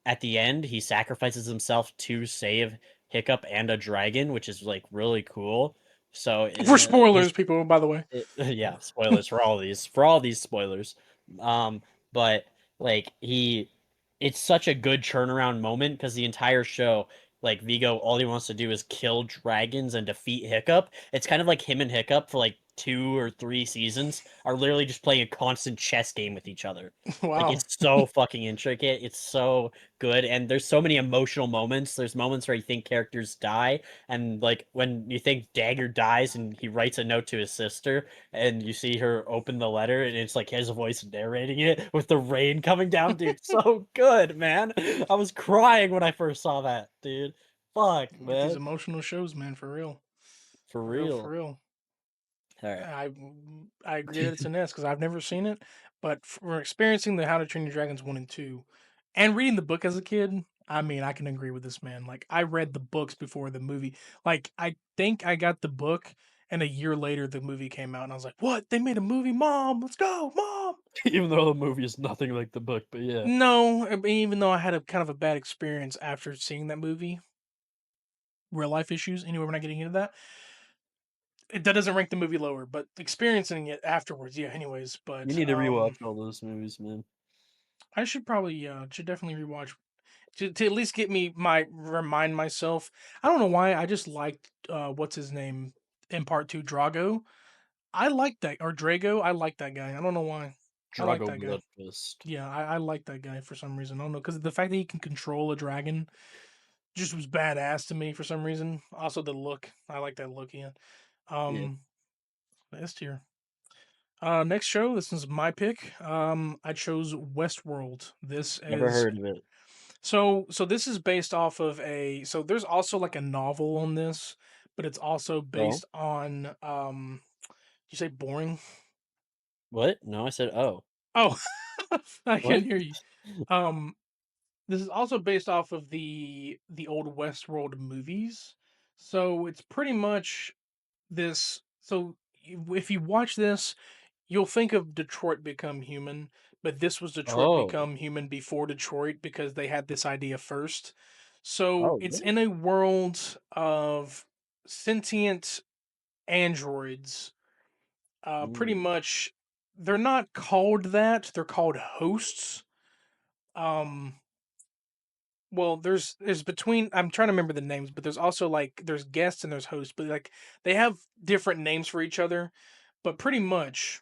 at the end he sacrifices himself to save Hiccup and a dragon, which is like really cool. So For he's spoilers, people, by the way. yeah, spoilers for all these spoilers. But like it's such a good turnaround moment because the entire show, like Vigo, all he wants to do is kill dragons and defeat Hiccup. It's kind of like him and Hiccup for like 2 or 3 seasons are literally just playing a constant chess game with each other. Like Wow. it's so fucking intricate. It's so good, and there's so many emotional moments. There's moments where you think characters die, and like when you think Dagger dies and he writes a note to his sister, and you see her open the letter, and it's like his voice narrating it with the rain coming down, dude. So good, man. I was crying when I first saw that, dude. Fuck, Get these man. emotional shows, man, for real. For For real, for real. real. All right. I I agree that it's an S because I've never seen it, but for experiencing the How to Train Your Dragons 1 and 2 and reading the book as a kid, I mean, I can agree with this man. Like, I read the books before the movie. Like, I think I got the book, and a year later, the movie came out, and I was like, "What? They made a movie? Mom, let's go, mom!" Even though the movie is nothing like the book, but yeah. No, I mean, even though I had a kind of a bad experience after seeing that movie, real life issues. Anyway, we're not getting into that. That doesn't rank the movie lower, but experiencing it afterwards, yeah. Anyways, You but need to rewatch all those movies, man. I should probably should definitely rewatch to at least get me my remind myself. I don't know why I just liked what's his name in part two, Drago. I like that or Drago. I like that guy. I don't know why. I like Drago that guy. Bloodfist. Yeah, I like that guy for some reason. I don't know because the fact that he can control a dragon just was badass to me for some reason. Also the look. I like that look. Yeah. Yeah. Um, S tier. Next show. This is my pick. I chose Westworld. This Never is heard of it. so this is based off of a so there's also like a novel on this, but it's also Oh. based on you say boring? What? No, I said oh. Oh, I What? can't hear you. Um this is also based off of the old Westworld movies. So it's pretty much this so if you watch this, you'll think of Detroit Become Human, but this was Detroit Oh. Become Human before Detroit because they had this idea first. So Oh, it's really? in a world of sentient androids. Pretty Mm. much, they're not called that. They're called hosts. Um, well, there's between. I'm trying to remember the names, but there's also like there's guests and there's hosts, but like they have different names for each other. But pretty much,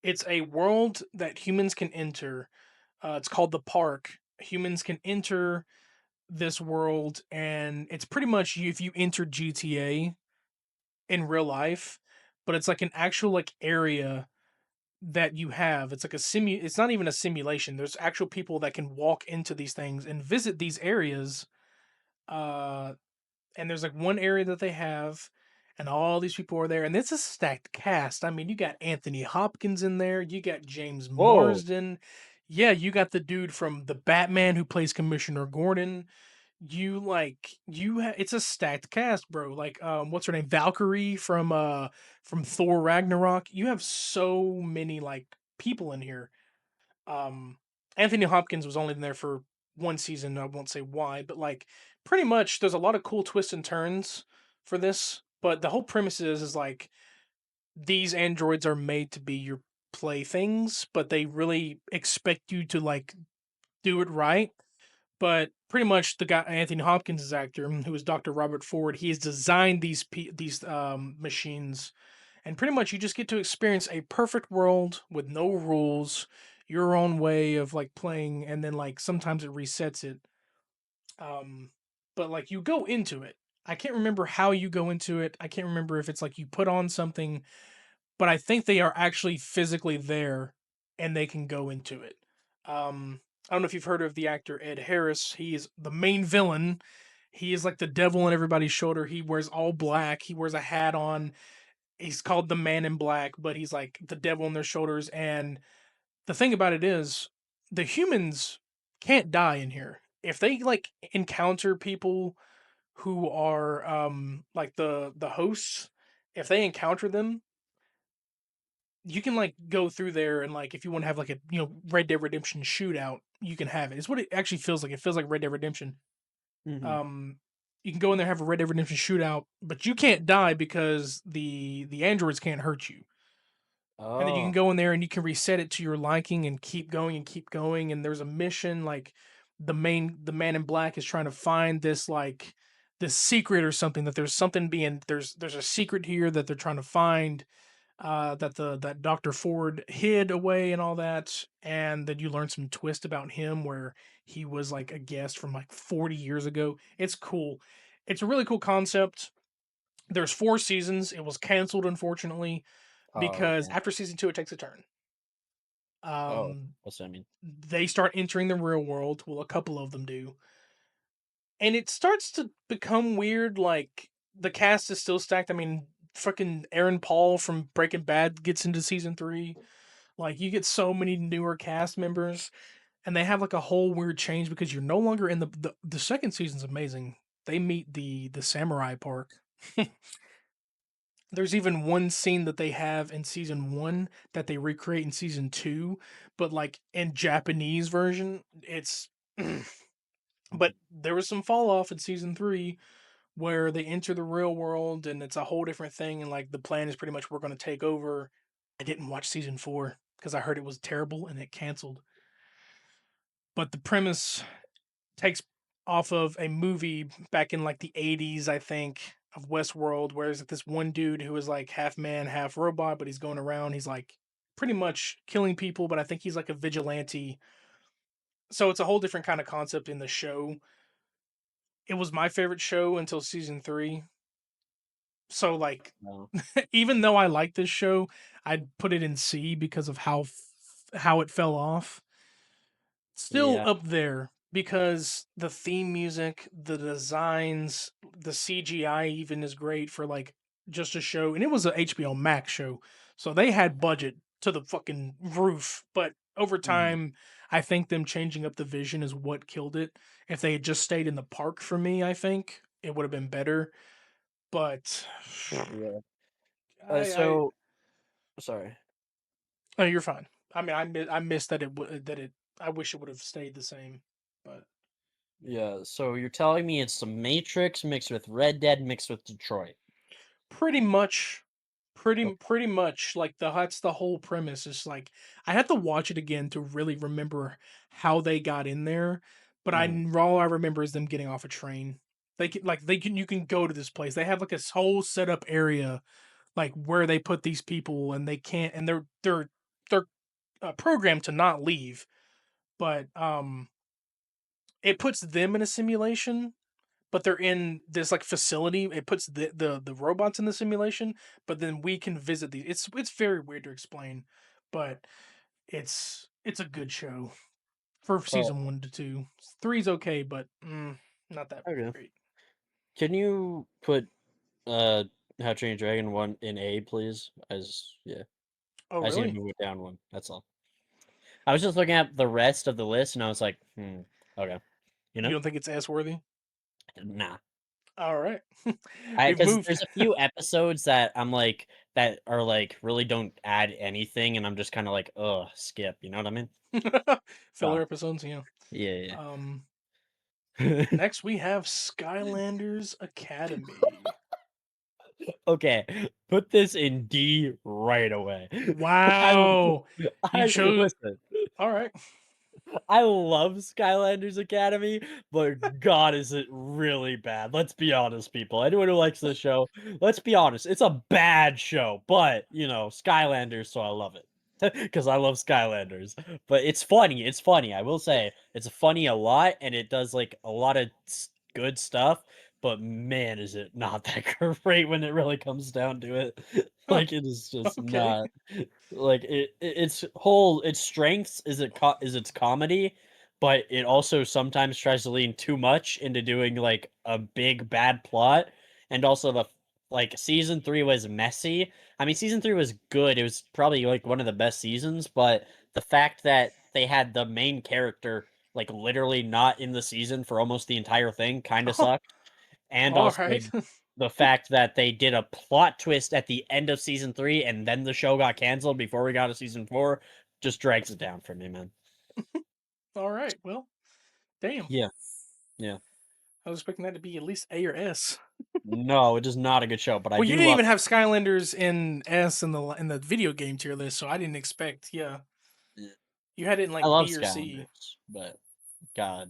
it's a world that humans can enter. It's called the park. Humans can enter this world, and it's pretty much if you enter GTA in real life, but it's like an actual like area that you have. It's like It's not even a simulation. There's actual people that can walk into these things and visit these areas. Uh, and there's like one area that they have, and all these people are there, and it's a stacked cast. I mean, you got Anthony Hopkins in there, you got James Whoa. Marsden, yeah, you got the dude from the Batman who plays Commissioner Gordon. It's a stacked cast, bro. Like, what's her name? Valkyrie from Thor Ragnarok. You have so many like people in here. Um, Anthony Hopkins was only in there for one season. I won't say why, but like pretty much there's a lot of cool twists and turns for this. But the whole premise is like these androids are made to be your playthings, but they really expect you to like do it right. But pretty much the guy Anthony Hopkins' actor, who is Dr. Robert Ford, he has designed these machines, and pretty much you just get to experience a perfect world with no rules, your own way of like playing, and then like sometimes it resets it. Um, but like you go into it. I can't remember how you go into it. I can't remember if it's like you put on something, but I think they are actually physically there and they can go into it. I don't know if you've heard of the actor Ed Harris. He is the main villain. He is like the devil on everybody's shoulder. He wears all black. He wears a hat on. He's called the Man in Black, but he's like the devil on their shoulders. And the thing about it is, the humans can't die in here. If they like encounter people who are like the hosts. If they encounter them, you can like go through there and like if you want to have like a Red Dead Redemption shootout, you can have it. It's what it actually feels like. It feels like Red Dead Redemption. Hmm. Um, you can go in there have a Red Dead Redemption shootout, but you can't die because the androids can't hurt you. And then you can Oh. go in there and you can reset it to your liking and keep going and keep going. And there's a mission like the man in black is trying to find this like this secret or something that there's something being there's a secret here that they're trying to find that the that Dr. Ford hid away and all that, and then you learn some twist about him where he was like a guest from like 40 years ago. It's cool. It's a really cool concept. There's 4 seasons. It was canceled unfortunately Oh, because damn. after season 2 it takes a turn. Oh, Um what's that mean? they start entering the real world. Well, a couple of them do. And it starts to become weird like the cast is still stacked. I mean, fucking Aaron Paul from Breaking Bad gets into season 3. Like you get so many newer cast members, and they have like a whole weird change because you're no longer in the second season's amazing. They meet the samurai park. There's even one scene that they have in season 1 that they recreate in season 2, but like in Japanese version, it's but there was some fall off in season 3 where they enter the real world and it's a whole different thing and like the plan is pretty much we're going to take over. I didn't watch season 4 because I heard it was terrible and it canceled. But the premise takes off of a movie back in like the 80s, I think, of Westworld, where there's like this one dude who is like half man, half robot, but he's going around, he's like pretty much killing people, but I think he's like a vigilante. So it's a whole different kind of concept in the show. It was my favorite show until season 3. So like No. even though I like this show, I'd put it in C because of how it fell off. Still Yeah. up there because the theme music, the designs, the CGI even is great for like just a show. And it was a HBO Max show. So they had budget to the fucking roof. But over Mhm. time, I think them changing up the vision is what killed it. If they had just stayed in the park for me, I think it would have been better. But Yeah. I So sorry. oh, you're fine. I mean, I miss that that it. I wish it would have stayed the same, but Yeah. So you're telling me it's the Matrix mixed with Red Dead mixed with Detroit. pretty much, Okay. pretty much like that's the whole premise. Is like I had to watch it again to really remember how they got in there, but Mhm. all I remember is them getting off a train. They can you can go to this place. They have like this whole setup area like where they put these people and they can't and they're programmed to not leave, but it puts them in a simulation, but they're in this like facility. It puts the robots in the simulation, but then we can visit these. It's very weird to explain, but it's a good show for Oh, season 1 to 2. Three's okay, but not that okay. great. Can you put uh How to Train Your Dragon 1 in A, please? As yeah. Oh I just need to really? move it down one. That's all. I was just looking at the rest of the list and I was like, okay. You You know? don't think it's S worthy? Nah. All right, I we've because moved there's a few episodes that I'm like that are like really don't add anything and I'm just kind of like, skip, you know what I mean? filler So, episodes. Yeah. yeah, Um. yeah. Next we have Skylanders Academy. Okay, put this in D right away. I Wow, you I chose. listen. All right. I love Skylanders Academy, but God, is it really bad? Let's be honest, people. Anyone who likes this show, let's be honest. It's a bad show, but Skylanders, so I love it because I love Skylanders. But it's funny. It's funny. I will say it's funny a lot, and it does like a lot of good stuff. But man, is it not that great when it really comes down to it? Like it is just Okay. not. Like its strengths is is its comedy, but it also sometimes tries to lean too much into doing like a big bad plot, and also like season 3 was messy. I mean, season 3 was good. It was probably like one of the best seasons, but the fact that they had the main character like literally not in the season for almost the entire thing kind of sucked. and All also right. the fact that they did a plot twist at the end of season 3 and then the show got canceled before we got to season 4 just drags it down for me, man. All right. Well, damn. Yeah. Yeah. I was expecting that to be at least A or S. No, it is not a good show, but I Well, you do didn't love even have Skylanders in S in the video game tier list, so I didn't expect. Yeah, it. you had it in I like love B or C. Skylanders, but God,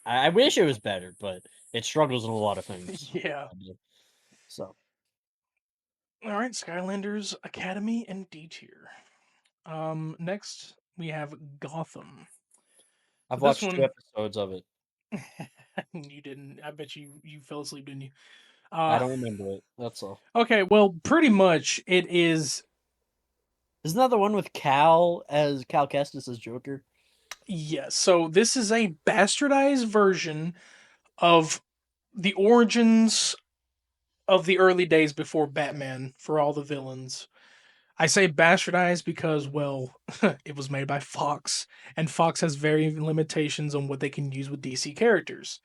I wish it was better, but it struggles in a lot of things. Yeah. So All right, Skylanders Academy and D tier. Next we have Gotham. So I've this watched 2 one, episodes of it. you didn't. I bet you fell asleep, didn't you? I Uh, don't remember it. That's all. okay. Well, pretty much it is. Isn't that the one with Cal Kestis as Joker? Yes. So this is a bastardized version of the origins of the early days before Batman for all the villains. I say bastardized because, well, it was made by Fox, and Fox has very limitations on what they can use with DC characters.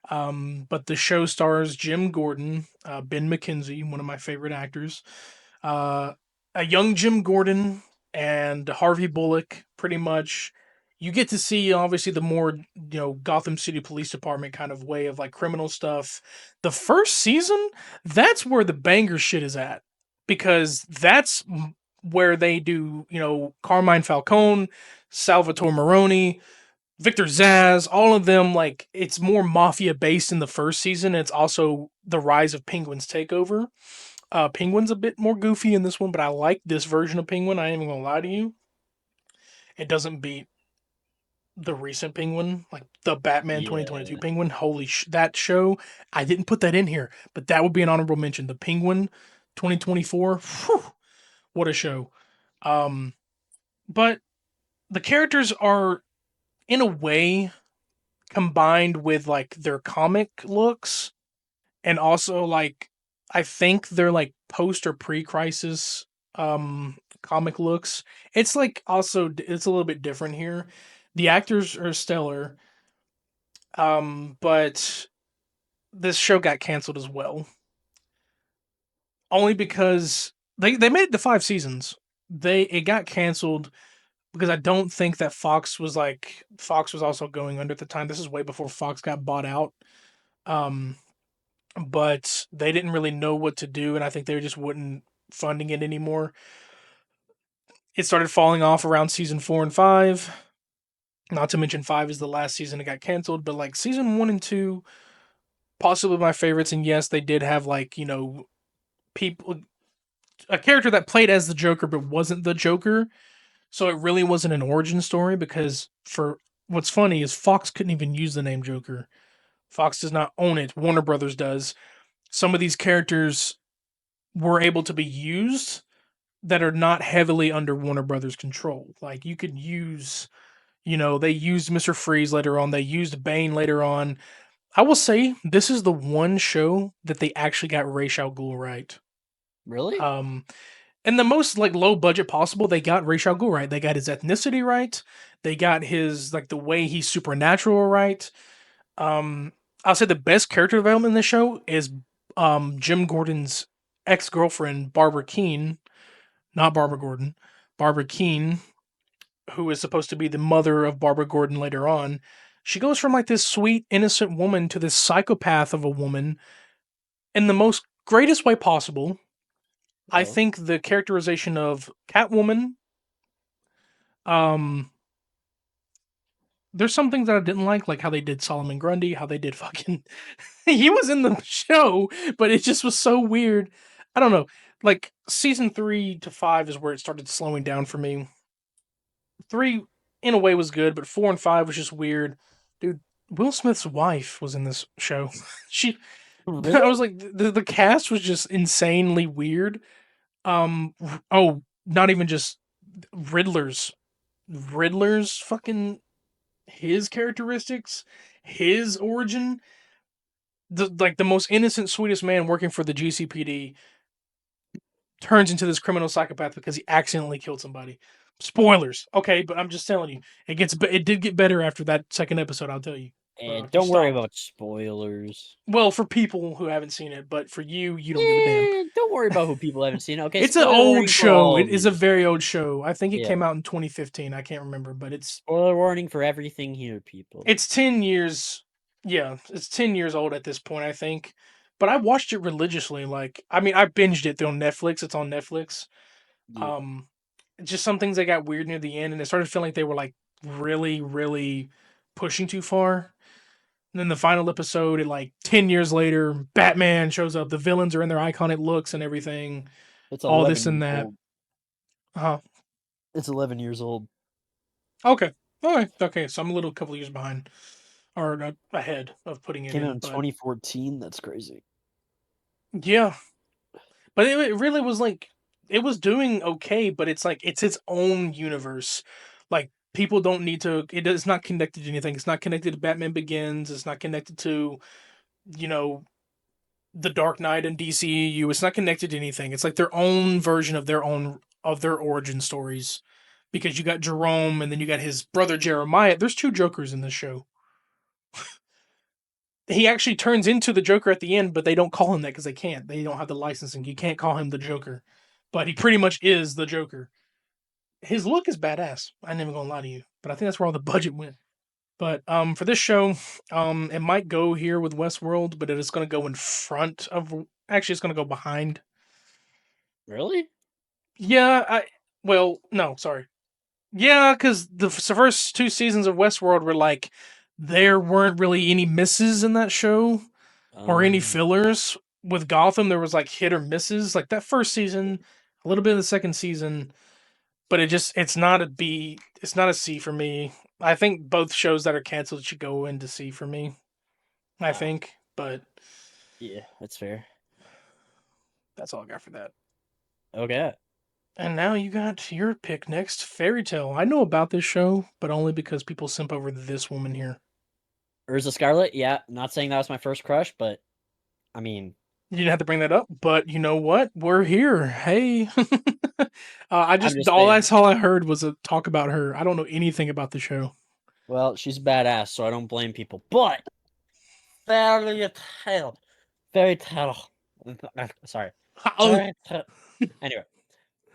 But the show stars Jim Gordon, Ben McKenzie, one of my favorite actors, uh, a young Jim Gordon, and Harvey Bullock. Pretty much, you get to see obviously the more Gotham City Police Department kind of way of like criminal stuff. The first season, that's where the banger shit is at because that's where they do Carmine Falcone, Salvatore Maroni, Victor Zaz, all of them, like it's more mafia based in the first season. It's also the rise of Penguin's takeover. Penguin's a bit more goofy in this one, but I like this version of Penguin. I ain't even gonna lie to you. It doesn't beat the recent Penguin, like the Batman 2022 Yeah. Penguin. That show, I didn't put that in here, but that would be an honorable mention. The Penguin 2024, whew, what a show. Um, but the characters are in a way combined with like their comic looks and also like I think they're like post or pre-crisis comic looks. It's like also it's a little bit different here. The actors are stellar, but this show got canceled as well. Only because they made it to 5 seasons. It got canceled because I don't think that Fox was also going under at the time. This is way before Fox got bought out. Um, but they didn't really know what to do, and I think they just wouldn't funding it anymore. It started falling off around season 4 and 5. Not to mention 5 is the last season it got canceled, but like season 1 and 2, possibly my favorites. And yes, they did have like people a character that played as the Joker but wasn't the Joker, so it really wasn't an origin story because for what's funny is Fox couldn't even use the name Joker. Fox does not own it. Warner Brothers does. Some of these characters were able to be used that are not heavily under Warner Brothers control. Like you could use, they used Mr. Freeze later on, they used Bane later on. I will say this is the one show that they actually got Ra's al Ghul right. Really? Um and the most like low budget possible, they got Ra's al Ghul right. They got his ethnicity right. They got his like the way he's supernatural right. I'll say the best character development in the show is Jim Gordon's ex-girlfriend Barbara Keene, not Barbara Gordon, Barbara Keene, who is supposed to be the mother of Barbara Gordon later on. She goes from like this sweet, innocent woman to this psychopath of a woman in the most greatest way possible. I Okay. think the characterization of Catwoman, um, there's some things that I didn't like how they did Solomon Grundy, how they did fucking. He was in the show, but it just was so weird. I don't know. Like season 3 to 5 is where it started slowing down for me. 3 in a way was good, but 4 and 5 was just weird. Dude, Will Smith's wife was in this show. She I Really? was like the cast was just insanely weird. Oh, not even just Riddler's Riddler's fucking his characteristics, his origin, the most innocent sweetest man working for the GCPD turns into this criminal psychopath because he accidentally killed somebody. Spoilers, okay, but I'm just telling you, it did get better after that second episode. I'll tell you. And If you don't worry stopped. about spoilers. Well, for people who haven't seen it, but for you, you don't give a damn. Don't worry about who people haven't seen. Okay, It's an spoiler old warning for show. all It of is a you. very old show. I think it Yeah. came out in 2015. I can't remember, but Spoiler warning for everything here, people. it's 10 years. Yeah, it's 10 years old at this point, I think. But I watched it religiously. Like, I mean, I binged it on Netflix. It's on Netflix. Yeah. Um, just some things that got weird near the end, and it started feeling like they were like really, really pushing too far. And then the final episode, like 10 years later, Batman shows up. The villains are in their iconic looks and everything. It's All this 11 and years that. old. Huh. It's 11 years old. Okay. Okay. Okay. So I'm a little couple years behind or ahead of putting it Came out in, in but 2014. That's crazy. yeah. But it really was like it was doing okay, but it's like it's its own universe. Like people don't need to. It's not connected to anything. It's not connected to Batman Begins. It's not connected to you know the Dark Knight and DCEU. It's not connected to anything. It's like their own version of their origin stories. Because you got Jerome and then you got his brother Jeremiah. There's two Jokers in this show. He actually turns into the Joker at the end, but they don't call him that because they can't. They don't have the licensing. You can't call him the Joker, but he pretty much is the Joker. His look is badass. I'm never gonna lie to you, but I think that's where all the budget went. But for this show, it might go here with Westworld, but it is gonna go in front of. Actually, it's gonna go behind. Really? Yeah, I. Well, no, sorry. Yeah, because the first two seasons of Westworld were like there weren't really any misses in that show or any Um, fillers. With Gotham, there was like hit or misses. Like that first season, a little bit of the second season, but it's not a B. It's not a C for me. I think both shows that are canceled should go into C for me. I oh, think, but yeah, that's fair. that's all I got for that. Okay. And now you got your pick next, Fairy Tale. I know about this show, but only because people simp over this woman here. Urza Scarlet, yeah, not saying that was my first crush, but I mean, You didn't have to bring that up, but you know what? We're here. Hey, I I'm just just all saying. that's all I heard was a talk about her. I don't know anything about the show. Well, she's badass, so I don't blame people. But fairy tale, fairy tale. Sorry, fairy tale. Anyway,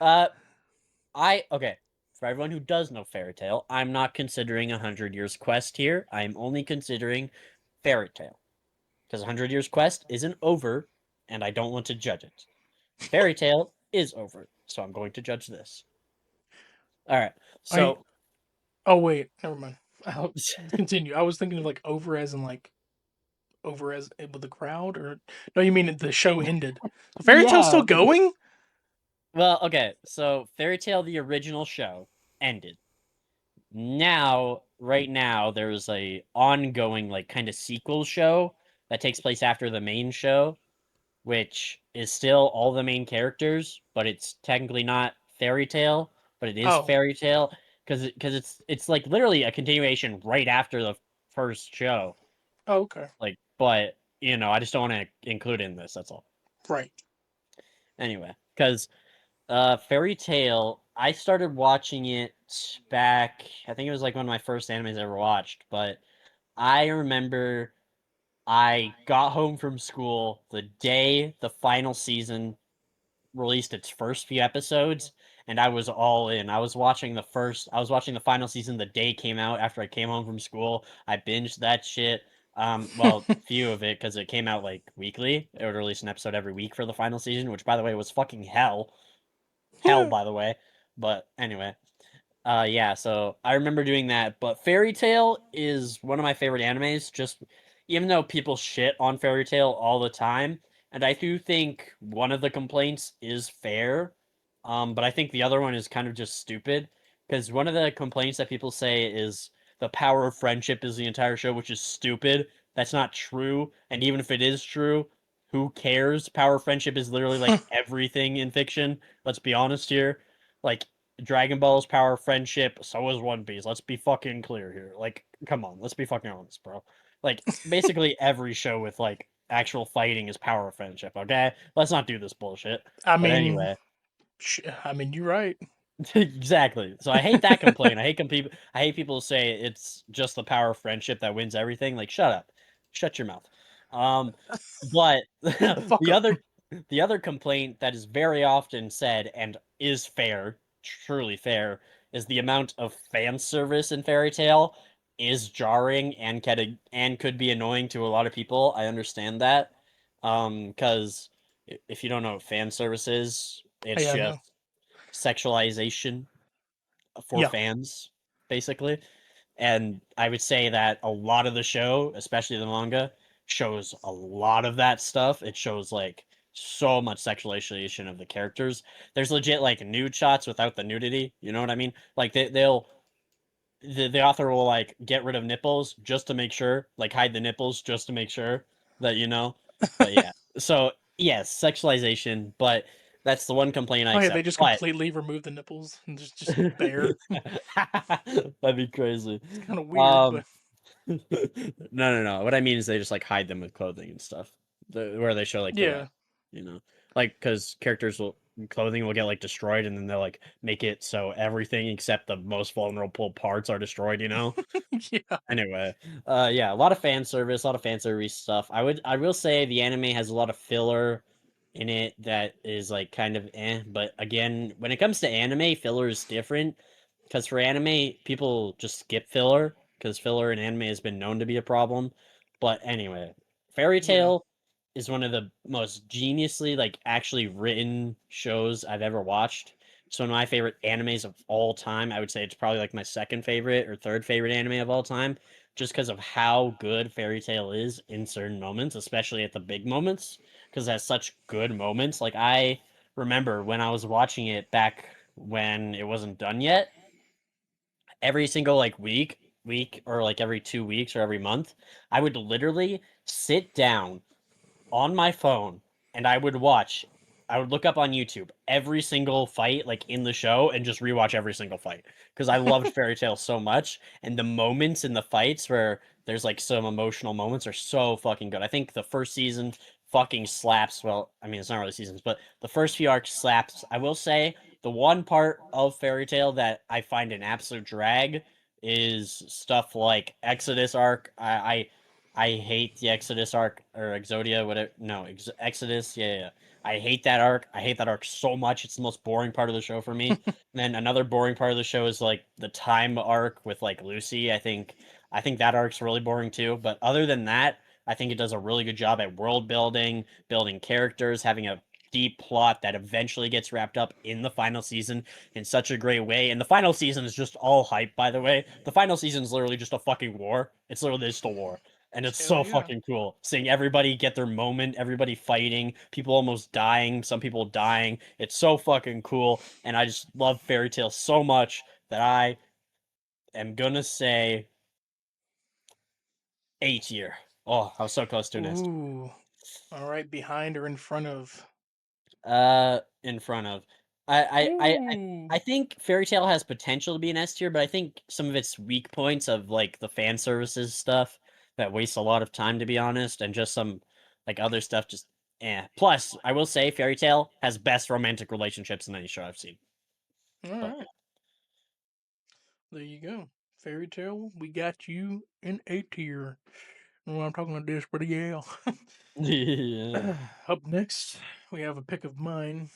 uh, okay. For everyone who does know fairy tale, I'm not considering 100 Years Quest here. I'm only considering fairy tale because 100 Years Quest isn't over, and I don't want to judge it. Fairy tale is over, so I'm going to judge this. All right. I So oh wait, never mind. I'll continue. I was thinking of like over as in like over as with the crowd, or no? You mean the show ended? So Fairy Tale's yeah. still going? Well, okay. So Fairy Tale, the original show, ended. Now, right now, there's a ongoing like kind of sequel show that takes place after the main show, which is still all the main characters, but it's technically not Fairy Tale, but it is Oh, Fairy Tale because it's like literally a continuation right after the first show. oh, okay, Like, but I just don't want to include it in this. That's all. right. Anyway, because Fairy Tale, I started watching it back. I think it was like one of my first animes I ever watched. But I remember I got home from school the day the final season released its first few episodes, and I was all in. I was watching the final season the day it came out after I came home from school. I binged that shit. Well, few of it because it came out like weekly. It would release an episode every week for the final season, which by the way was fucking hell. Hell, by the way. But anyway, yeah, so I remember doing that, but Fairy Tail is one of my favorite animes, just even though people shit on Fairy Tail all the time, and I do think one of the complaints is fair, but I think the other one is kind of just stupid, because one of the complaints that people say is the power of friendship is the entire show, which is stupid. That's not true, and even if it is true, who cares? Power of friendship is literally like everything in fiction. Let's be honest here. Like Dragon Ball's power of friendship, so is One Piece. Let's be fucking clear here. Like, come on, let's be fucking honest, bro. Like, basically every show with like actual fighting is power of friendship. Okay, let's not do this bullshit. I But mean, anyway, I mean, you're right. Exactly. So I hate that complaint. I hate people who say it's just the power of friendship that wins everything. Like, shut up. Shut your mouth. Um, but Fuck up. the other complaint that is very often said and is fair, truly fair, is the amount of fan service in Fairy Tail is jarring and could be annoying to a lot of people. I understand that. Because if you don't know what fan service is, it's Yeah, just no. sexualization for Yeah. fans, basically. And I would say that a lot of the show, especially the manga, shows a lot of that stuff. It shows like so much sexualization of the characters. There's legit like nude shots without the nudity. You know what I mean? Like the author will like get rid of nipples just to make sure, like hide the nipples just to make sure that you know. But yeah, so yes, sexualization. But that's the one complaint I Oh yeah, they accept. just But completely remove the nipples and just there. that'd be crazy. It's kind of weird, Um, but no, no, no. What I mean is they just like hide them with clothing and stuff, where they show like the rest, yeah. you know, like because characters will clothing will get like destroyed, and then they'll like make it so everything except the most vulnerable parts are destroyed. You know. Yeah. Anyway, yeah, a lot of fan service, a lot of fan service stuff. I will say the anime has a lot of filler in it that is like kind of eh. But again, when it comes to anime, filler is different because for anime, people just skip filler because filler in anime has been known to be a problem. But anyway, Fairy Yeah. Tail is one of the most geniusly like actually written shows I've ever watched. It's one of my favorite animes of all time. I would say it's probably like my second favorite or third favorite anime of all time, just because of how good Fairy Tail is in certain moments, especially at the big moments, because it has such good moments. Like I remember when I was watching it back when it wasn't done yet, every single like week or like every 2 weeks or every month, I would literally sit down on my phone and I would look up on YouTube every single fight like in the show and just rewatch every single fight because I loved Fairy Tail so much and the moments in the fights where there's like some emotional moments are so fucking good. I think the first season fucking slaps. Well, I mean it's not really seasons, but the first few arcs slaps. I will say the one part of Fairy Tail that I find an absolute drag is stuff like Exodus arc. I hate the Exodus arc or Exodia, whatever. No, Exodus. Yeah, yeah, yeah. I hate that arc. I hate that arc so much. It's the most boring part of the show for me. And then another boring part of the show is like the time arc with like Lucy. I think that arc's really boring too. But other than that, I think it does a really good job at world building, building characters, having a deep plot that eventually gets wrapped up in the final season in such a great way. And the final season is just all hype, by the way. The final season is literally just a fucking war. It's literally just a war. And it's Hell so yeah. fucking cool seeing everybody get their moment, everybody fighting, people almost dying, some people dying. It's so fucking cool. And I just love Fairy Tail so much that I am gonna say 8 year. Oh, I was so close to an S. Ooh. All right, behind or in front of. In front of. I I I I Ooh. I think Fairy Tail has potential to be an S tier, but I think some of its weak points of like the fan services stuff that wastes a lot of time to be honest, and just some like other stuff just eh. Plus, I will say Fairy Tail has best romantic relationships in any show I've seen. All But right. There you go. Fairy tale, we got you in A tier. Well, I'm talking like this, but yeah. yeah. Up next, we have a pick of mine.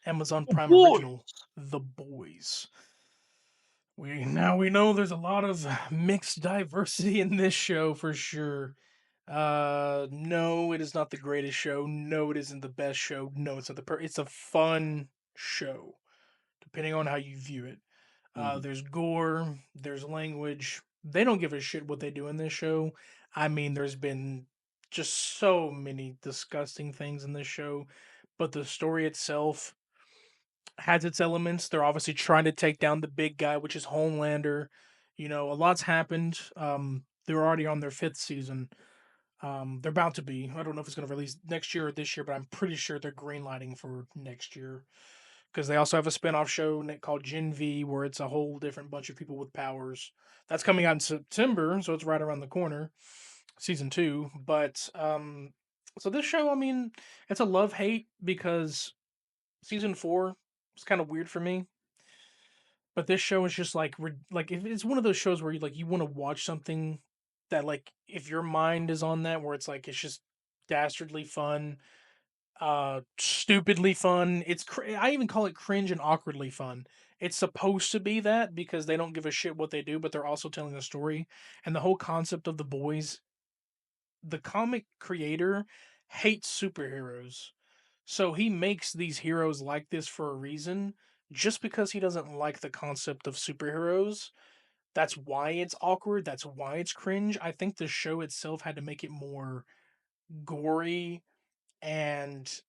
Amazon Prime Boy. original, The Boys. We know there's a lot of mixed diversity in this show for sure. No, it is not the greatest show. No, it isn't the best show. No, it's not it's a fun show, depending on how you view it. Mhm. There's gore, there's language. They don't give a shit what they do in this show. I mean, there's been just so many disgusting things in this show, but the story itself has its elements. They're obviously trying to take down the big guy, which is Homelander. You know, a lot's happened. They're already on their fifth season. They're about to be. I don't know if it's going to release next year or this year, but I'm pretty sure they're greenlighting for next year because they also have a spin-off show called Gen V where it's a whole different bunch of people with powers. That's coming out in September, so it's right around the corner. Season 2, but so this show, I mean, it's a love-hate because season 4 was kind of weird for me. But this show is just like if it's one of those shows where you want to watch something that like if your mind is on that where it's like it's just dastardly fun, stupidly fun. I even call it cringe and awkwardly fun. It's supposed to be that because they don't give a shit what they do, but they're also telling a story. And the whole concept of the boys, the comic creator hates superheroes. So he makes these heroes like this for a reason, just because he doesn't like the concept of superheroes. That's why it's awkward. That's why it's cringe. I think the show itself had to make it more gory and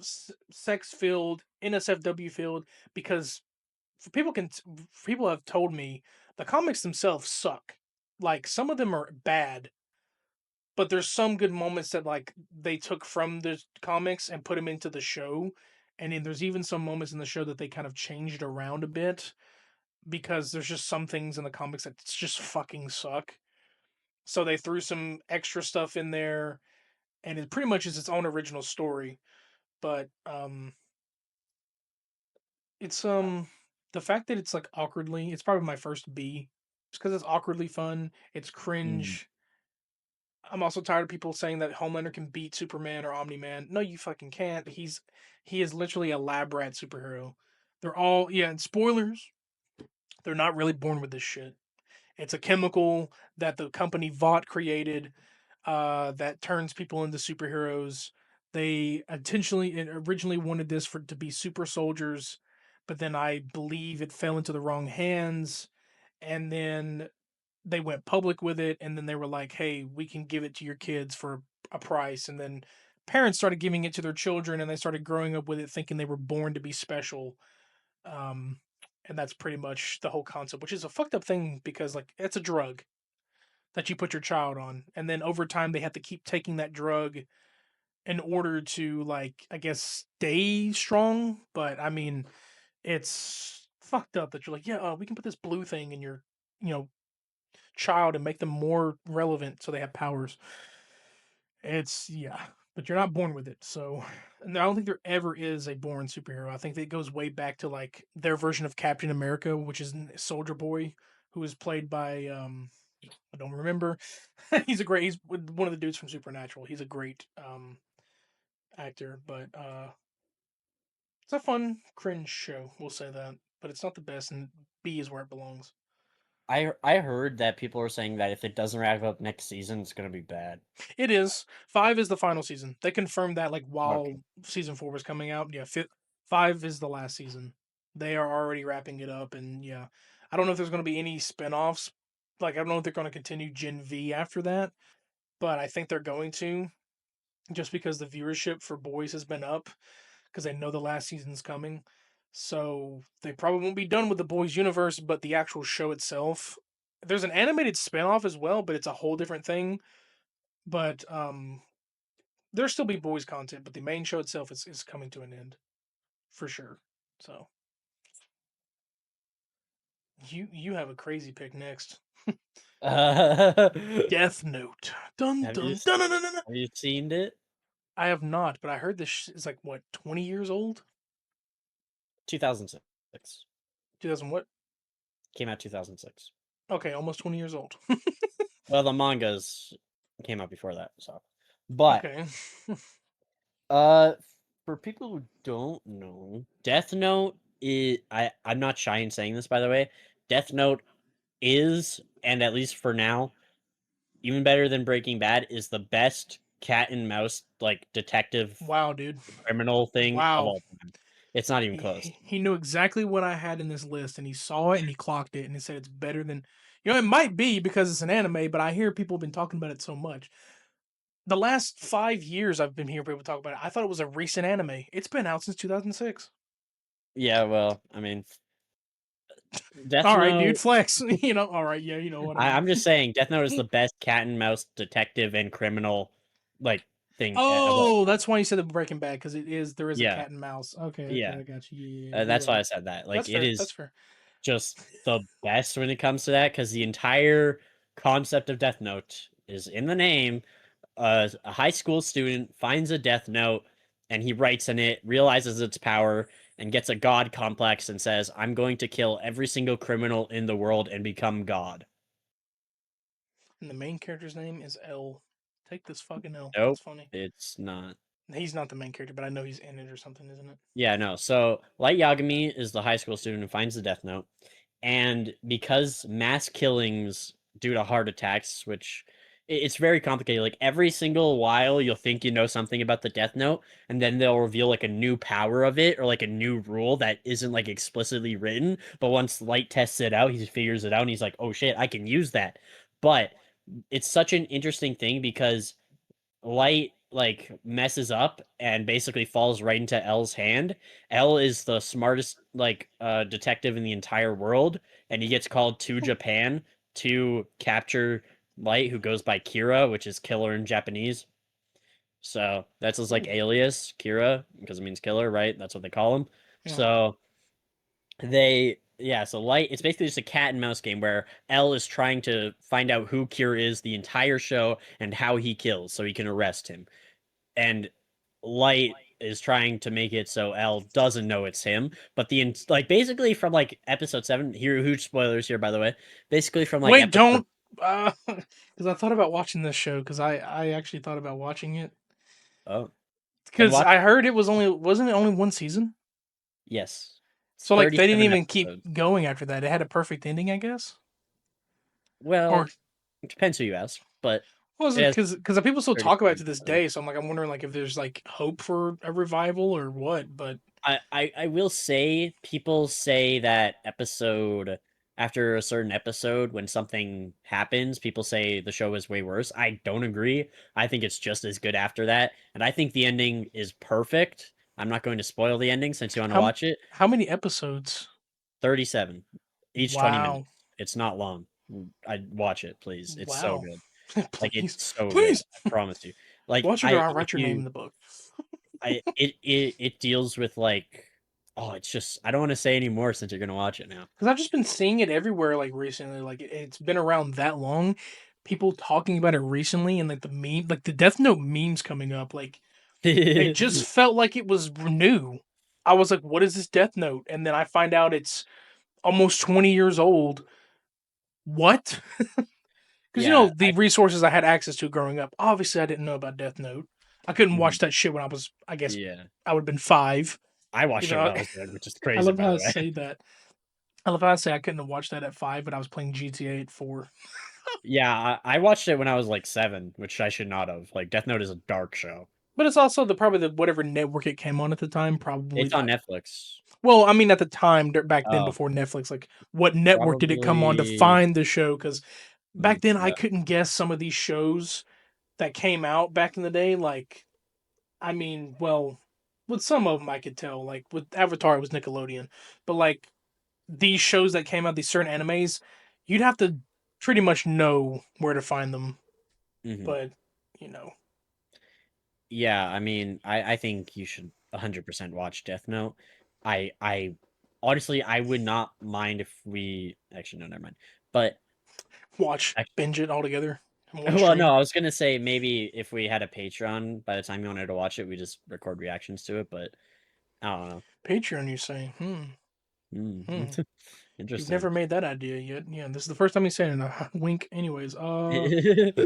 sex filled, NSFW filled, because people have told me the comics themselves suck. Like some of them are bad, but there's some good moments that like they took from the comics and put them into the show. And then there's even some moments in the show that they kind of changed around a bit because there's just some things in the comics that just fucking suck. So they threw some extra stuff in there, and it pretty much is its own original story. But it's the fact that it's like awkwardly, it's probably my first B, just because it's awkwardly fun. It's Mm. cringe. I'm also tired of people saying that Homelander can beat Superman or Omni Man. No, you fucking can't. He is literally a lab rat superhero. They're all yeah, and spoilers. They're not really born with this shit. It's a chemical that the company Vought created that turns people into superheroes. They intentionally and originally wanted this for to be super soldiers, but then I believe it fell into the wrong hands, and then they went public with it, and then they were like, "Hey, we can give it to your kids for a price," and then parents started giving it to their children, and they started growing up with it, thinking they were born to be special. Um, and that's pretty much the whole concept, which is a fucked up thing because like it's a drug that you put your child on, and then over time they have to keep taking that drug in order to like I guess stay strong. But I mean, it's fucked up that you're like, yeah, we can put this blue thing in your you know child and make them more relevant so they have powers. It's yeah, but you're not born with it. So and I don't think there ever is a born superhero. I think that it goes way back to like their version of Captain America, which is Soldier Boy, who is played by I don't remember. He's one of the dudes from Supernatural. He's a great actor, but it's a fun cringe show. We'll say that, but it's not the best, and B is where it belongs. I heard that people are saying that if it doesn't wrap up next season, it's gonna be bad. It is 5 is the final season. They confirmed that like Okay. while season 4 was coming out. Yeah, 5 is the last season. They are already wrapping it up, and yeah, I don't know if there's going to be any spin-offs. Like I don't know if they're going to continue Gen V after that, but I think they're going to just because the viewership for boys has been up because they know the last season's coming. So they probably won't be done with the boys universe, but the actual show itself. There's an animated spin-off as well, but it's a whole different thing. But there'll still be boys content, but the main show itself is coming to an end for sure. So you have a crazy pick next. Have Death Note. Dun you dun s- dun dun dun. Dun. have you seen it? I have not, but I heard this is like what 20 years old. 2006. 2000 what? Came out 2006. Okay, almost 20 years old. Well, the mangas came out before that, so. But Okay. uh for people who don't know, Death Note is I'm not shy in saying this by the way. Death Note is, and at least for now, even better than Breaking Bad, is the best cat and mouse like detective Wow, dude. criminal thing of Wow. all time. It's not even He close. he knew exactly what I had in this list, and he saw it and he clocked it, and he said it's better than. It might be because it's an anime, but I hear people have been talking about it so much. The last 5 years I've been hearing people talk about it. I thought it was a recent anime. It's been out since 2006. Yeah, well, I mean, Death All right, dude, Note. flex. All right, yeah, you know what I mean. I'm just saying, Death Note is the best cat and mouse detective and criminal like thing of all Oh, time. that's why you said the Breaking Bad because there is a Yeah, cat and mouse. Okay, okay, yeah. I got you. Yeah, yeah, you're That's why right. I said that. Like, That's it fair. That's is fair. just the best when it comes to that because the entire concept of Death Note is in the name. A high school student finds a Death Note and he writes in it, realizes its power, and gets a god complex and says, "I'm going to kill every single criminal in the world and become God." And the main character's name is L. Take this fucking L. That's Nope, funny. it's not. He's not the main character, but I know he's in it or something, isn't it? Yeah, no. So Light Yagami is the high school student who finds the Death Note, and because mass killings due to heart attacks, which it's very complicated. Like every single while, you'll think you know something about the Death Note, and then they'll reveal like a new power of it or like a new rule that isn't like explicitly written. But once Light tests it out, he figures it out, and he's like, "Oh shit, I can use that." But it's such an interesting thing because Light like messes up and basically falls right into L's hand. L is the smartest like detective in the entire world, and he gets called to Japan to capture Light, who goes by Kira, which is killer in Japanese. So that's his like Ooh. alias, Kira, because it means killer, right? That's what they call him. Yeah. So so Light, it's basically just a cat and mouse game where L is trying to find out who Kira is the entire show and how he kills so he can arrest him. And Light is trying to make it so L doesn't know it's him. But like basically from like episode 7, here huge spoilers here by the way. Basically from like Wait, episode don't. Because I thought about watching this show because I actually thought about watching it oh, then because watch I heard it was only wasn't it only one season? yes. It's So like they didn't 37 even keep episodes. going after that. It had a perfect ending, I guess. Or Well, it depends who you ask, but was it it has because people still talk about it 37 to this episodes. day? So I'm wondering like if there's like hope for a revival or what. But I will say people say that episode after a certain episode when something happens, people say the show is way worse. I don't agree. I think it's just as good after that, and I think the ending is perfect. I'm not going to spoil the ending since you want to how watch it. how many episodes? 37, each 20 minutes. Wow, It's not long. I watch it, please. It's so wow. good. Like Please, it's so good. please I promise you. Like watch it or I'll write your name in the book. it deals with like oh it's just I don't want to say any more since you're gonna watch it now. Because I've just been seeing it everywhere, like recently. Like it's been around that long. People talking about it recently, and like the meme, like the Death Note memes coming up. Like it just felt like it was new. I was like, "What is this Death Note?" And then I find out it's almost 20 years old. What? Because Yeah, the resources I had access to growing up. Obviously, I didn't know about Death Note. I couldn't mhm, watch that shit when I was, I guess, yeah. I would have been 5. I You watched it when know, I was young, which is I crazy love by how I the way. say that. I love how I say I couldn't have watched that at 5, but I was playing GTA at 4. Yeah, I watched it when I was like 7, which I should not have. Like Death Note is a dark show. But it's also probably the whatever network it came on at the time. It's Probably, on Netflix. well, I mean, at the time back then Oh, before Netflix, like what network did it come on to probably find the show? Because back then I yeah. couldn't guess some of these shows that came out back in the day. Like, I mean, well, with some of them I could tell. Like with Avatar, it was Nickelodeon, but like these shows that came out, these certain animes, you'd have to pretty much know where to find them. Mhm. But you know, Yeah, I mean, I think you should 100% watch Death Note. I honestly I would not mind if we actually no, never mind. But watch I, binge it all together in one well, no, stream. I was gonna say maybe if we had a Patreon, by the time you wanted to watch it, we just record reactions to it. But I don't know. Patreon, you say? Hmm. Mm. You've Interesting. never made that idea yet. Yeah, this is the first time he's saying it. Wink. Anyways,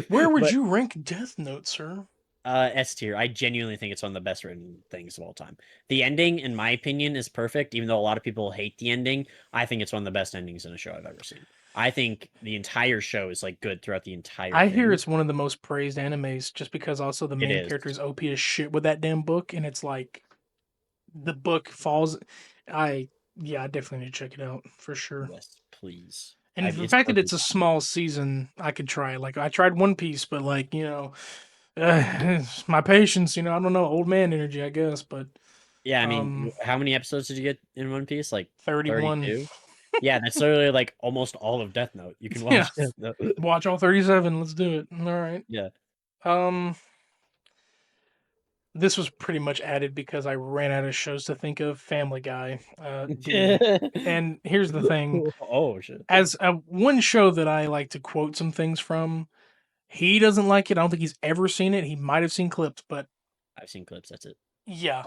where would But you rank Death Note, sir? S tier. I genuinely think it's one of the best written things of all time. The ending, in my opinion, is perfect. Even though a lot of people hate the ending, I think it's one of the best endings in a show I've ever seen. I think the entire show is like good throughout the entire I hear thing. it's one of the most praised animes, just because also the It main is. character is OP as shit with that damn book, and it's like the book falls. I Yeah, I definitely need to check it out for sure. Yes, please. And the It's fact that perfect it's a timing. small season, I could try. Like I tried One Piece, but like my patience, I don't know, old man energy, I guess. But Yeah, I mean, um, how many episodes did you get in One Piece? Like 31. 32? Yeah, that's literally like almost all of Death Note. You can Yeah, watch Death Note. watch all 37. Let's do it. All right. Yeah. Um, this was pretty much added because I ran out of shows to think of. Family Guy, dude. And here's the thing: Oh shit. as one show that I like to quote some things from, he doesn't like it. I don't think he's ever seen it. He might have seen clips, but I've seen clips, that's it. yeah.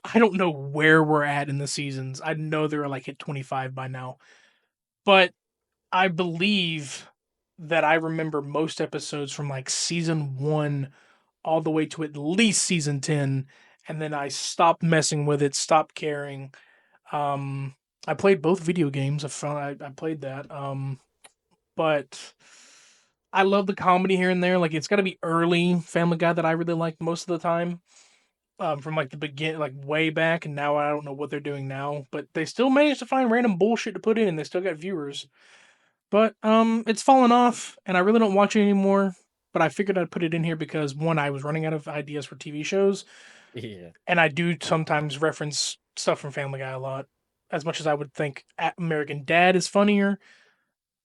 I don't know where we're at in the seasons. I know they're like hit 25 by now, but I believe that I remember most episodes from like season 1 all the way to at least season 10, and then I stopped messing with it, stopped caring. Um, I played both video games. I played that. But I love the comedy here and there. Like it's got to be early Family Guy that I really like most of the time. From like the begin, like way back, and now I don't know what they're doing now, but they still managed to find random bullshit to put in, and they still got viewers. But it's fallen off, and I really don't watch it anymore. But I figured I'd put it in here because one, I was running out of ideas for TV shows, Yeah. and I do sometimes reference stuff from Family Guy a lot. As much as I would think American Dad is funnier,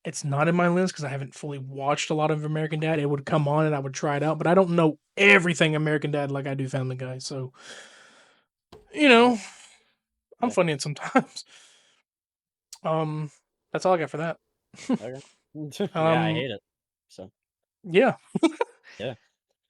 it's not in my list because I haven't fully watched a lot of American Dad. It would come on and I would try it out, but I don't know everything American Dad like I do Family Guy. So, you Yeah. know, I'm Yeah. funny at sometimes. Um, that's all I got for that. Okay. Yeah, I um, hate it. So yeah. yeah.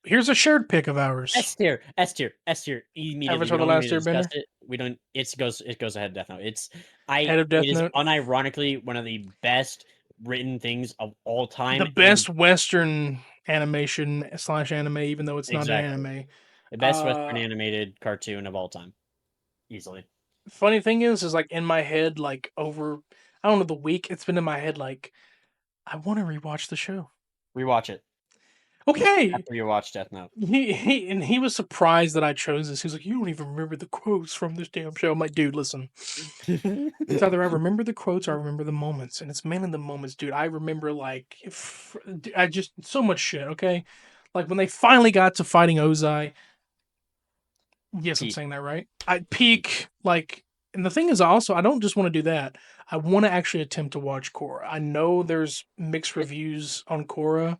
Here's a shared pick of ours. S tier, S tier, S tier. Immediately, we Avatar: The don't even need Last to discuss Airbender, it. We don't. It goes ahead. Death Note. head of It Death is Note, unironically one of the best written things of all time, the and best Western animation slash anime, even though it's not an exactly anime. the best Western Uh, animated cartoon of all time, easily. Funny thing is like in my head, like over, I don't know, the week it's been in my head, like I want to rewatch the show. Rewatch it Okay, after you watch Death Note. he was surprised that I chose this. He was like, "You don't even remember the quotes from this damn show." I'm like, "Dude, listen. It's either I remember the quotes or I remember the moments, and it's mainly the moments, dude. I remember like if I just so much shit. Okay, like when they finally got to fighting Ozai. Yes, I'm Peak. saying that right. I peak like, and the thing is, also I don't just want to do that. I want to actually attempt to watch Korra. I know there's mixed It, reviews on Korra,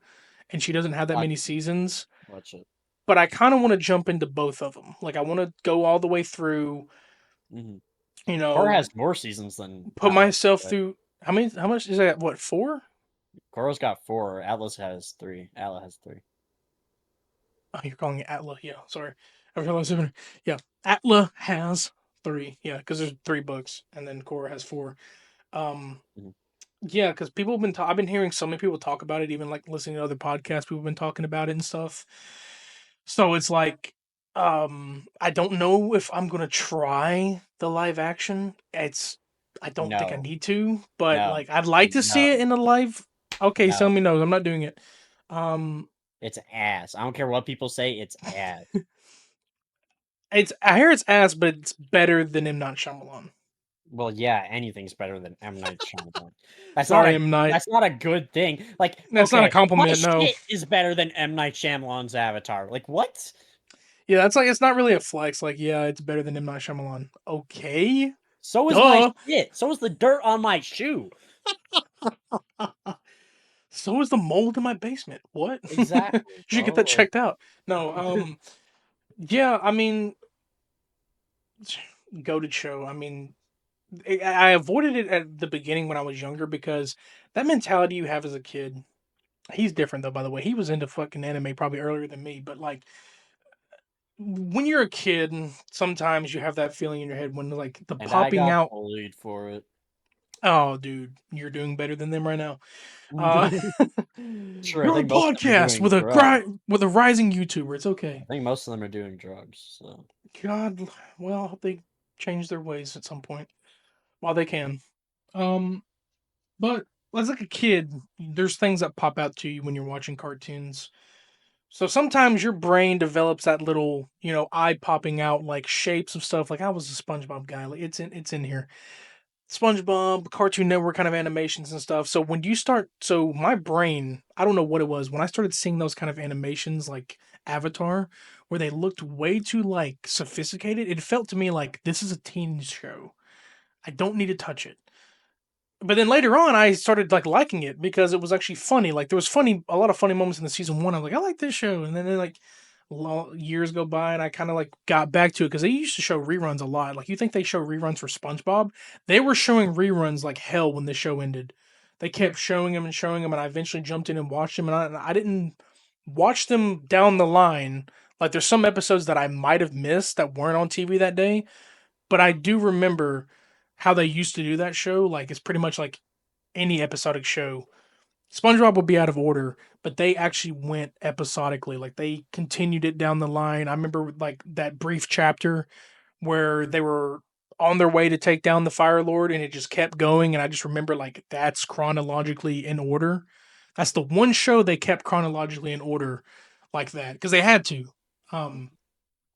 and she doesn't have that watch many it. seasons. Watch it. But I kind of want to jump into both of them. Like I want to go all the way through. Mm-hmm. You Korra know, has more seasons than put Atlas. myself But through. How many? How much is that? What 4? Korra's got 4. Atlas has 3. Atlas has 3. Oh, you're calling it Atla. Yeah, sorry. I realized. Yeah, Atla has 3. Yeah, because there's 3 books, and then Korra has 4. Um, Mm-hmm. yeah, because people have been. I've been hearing so many people talk about it, even like listening to other podcasts. People have been talking about it and stuff. So it's like, I don't know if I'm gonna try the live action. I don't think I No, need to, but no, like, I'd like to see it no, in a live. Okay, tell no. me no. I'm not doing it. Um, It's ass. I don't care what people say. It's ass. I hear it's ass, but it's better than M. Night Shyamalan. Well, yeah, anything's better than M Night Shyamalan. That's not Sorry, a M. Night. that's not a good thing. Like, That's not a okay, my compliment. No. shit is better than M Night Shyamalan's Avatar. Like, what? Yeah, that's like it's not really a flex. Like, yeah, it's better than M. Night Shyamalan. Okay, So is my duh. shit. So is the dirt on my shoe. So is the mold in my basement. What? You Exactly, should get bro. that checked out. No, yeah, I mean, goated show. I mean, I avoided it at the beginning when I was younger because that mentality you have as a kid. He's different though, by the way. He was into fucking anime probably earlier than me, but like when you're a kid, sometimes you have that feeling in your head when like the And I popping got out. bullied for it. Oh, dude, you're doing better than them right now. Uh, Sure, I you're on a think most of them are podcast doing with drugs. with a rising YouTuber. It's I okay. think most of them are doing drugs. So God, well, I hope they change their ways at some point while they can. Um, but as like a kid, there's things that pop out to you when you're watching cartoons. So sometimes your brain develops that little, eye popping out like shapes of stuff. Like I was a SpongeBob guy. Like it's in here. SpongeBob, Cartoon Network kind of animations and stuff. So when you start, so my brain, I don't know what it was when I started seeing those kind of animations like Avatar, where they looked way too like sophisticated. It felt to me like this is a teen show. I don't need to touch it. But then later on, I started like liking it because it was actually funny. Like there was a lot of funny moments in the season 1. I'm like, I like this show, and then like years go by, and I kind of like got back to it because they used to show reruns a lot. Like you think they show reruns for SpongeBob? They were showing reruns like hell when the show ended. They kept showing them, and I eventually jumped in and watched them. And I didn't watch them down the line Like there's some episodes that I might have missed that weren't on TV that day, but I do remember how they used to do that show. Like it's pretty much like any episodic show. SpongeBob would be out of order, but they actually went episodically. Like they continued it down the line. I remember like that brief chapter where they were on their way to take down the Fire Lord and it just kept going. And I just remember like that's chronologically in order. That's the one show they kept chronologically in order like that because they had to. Um,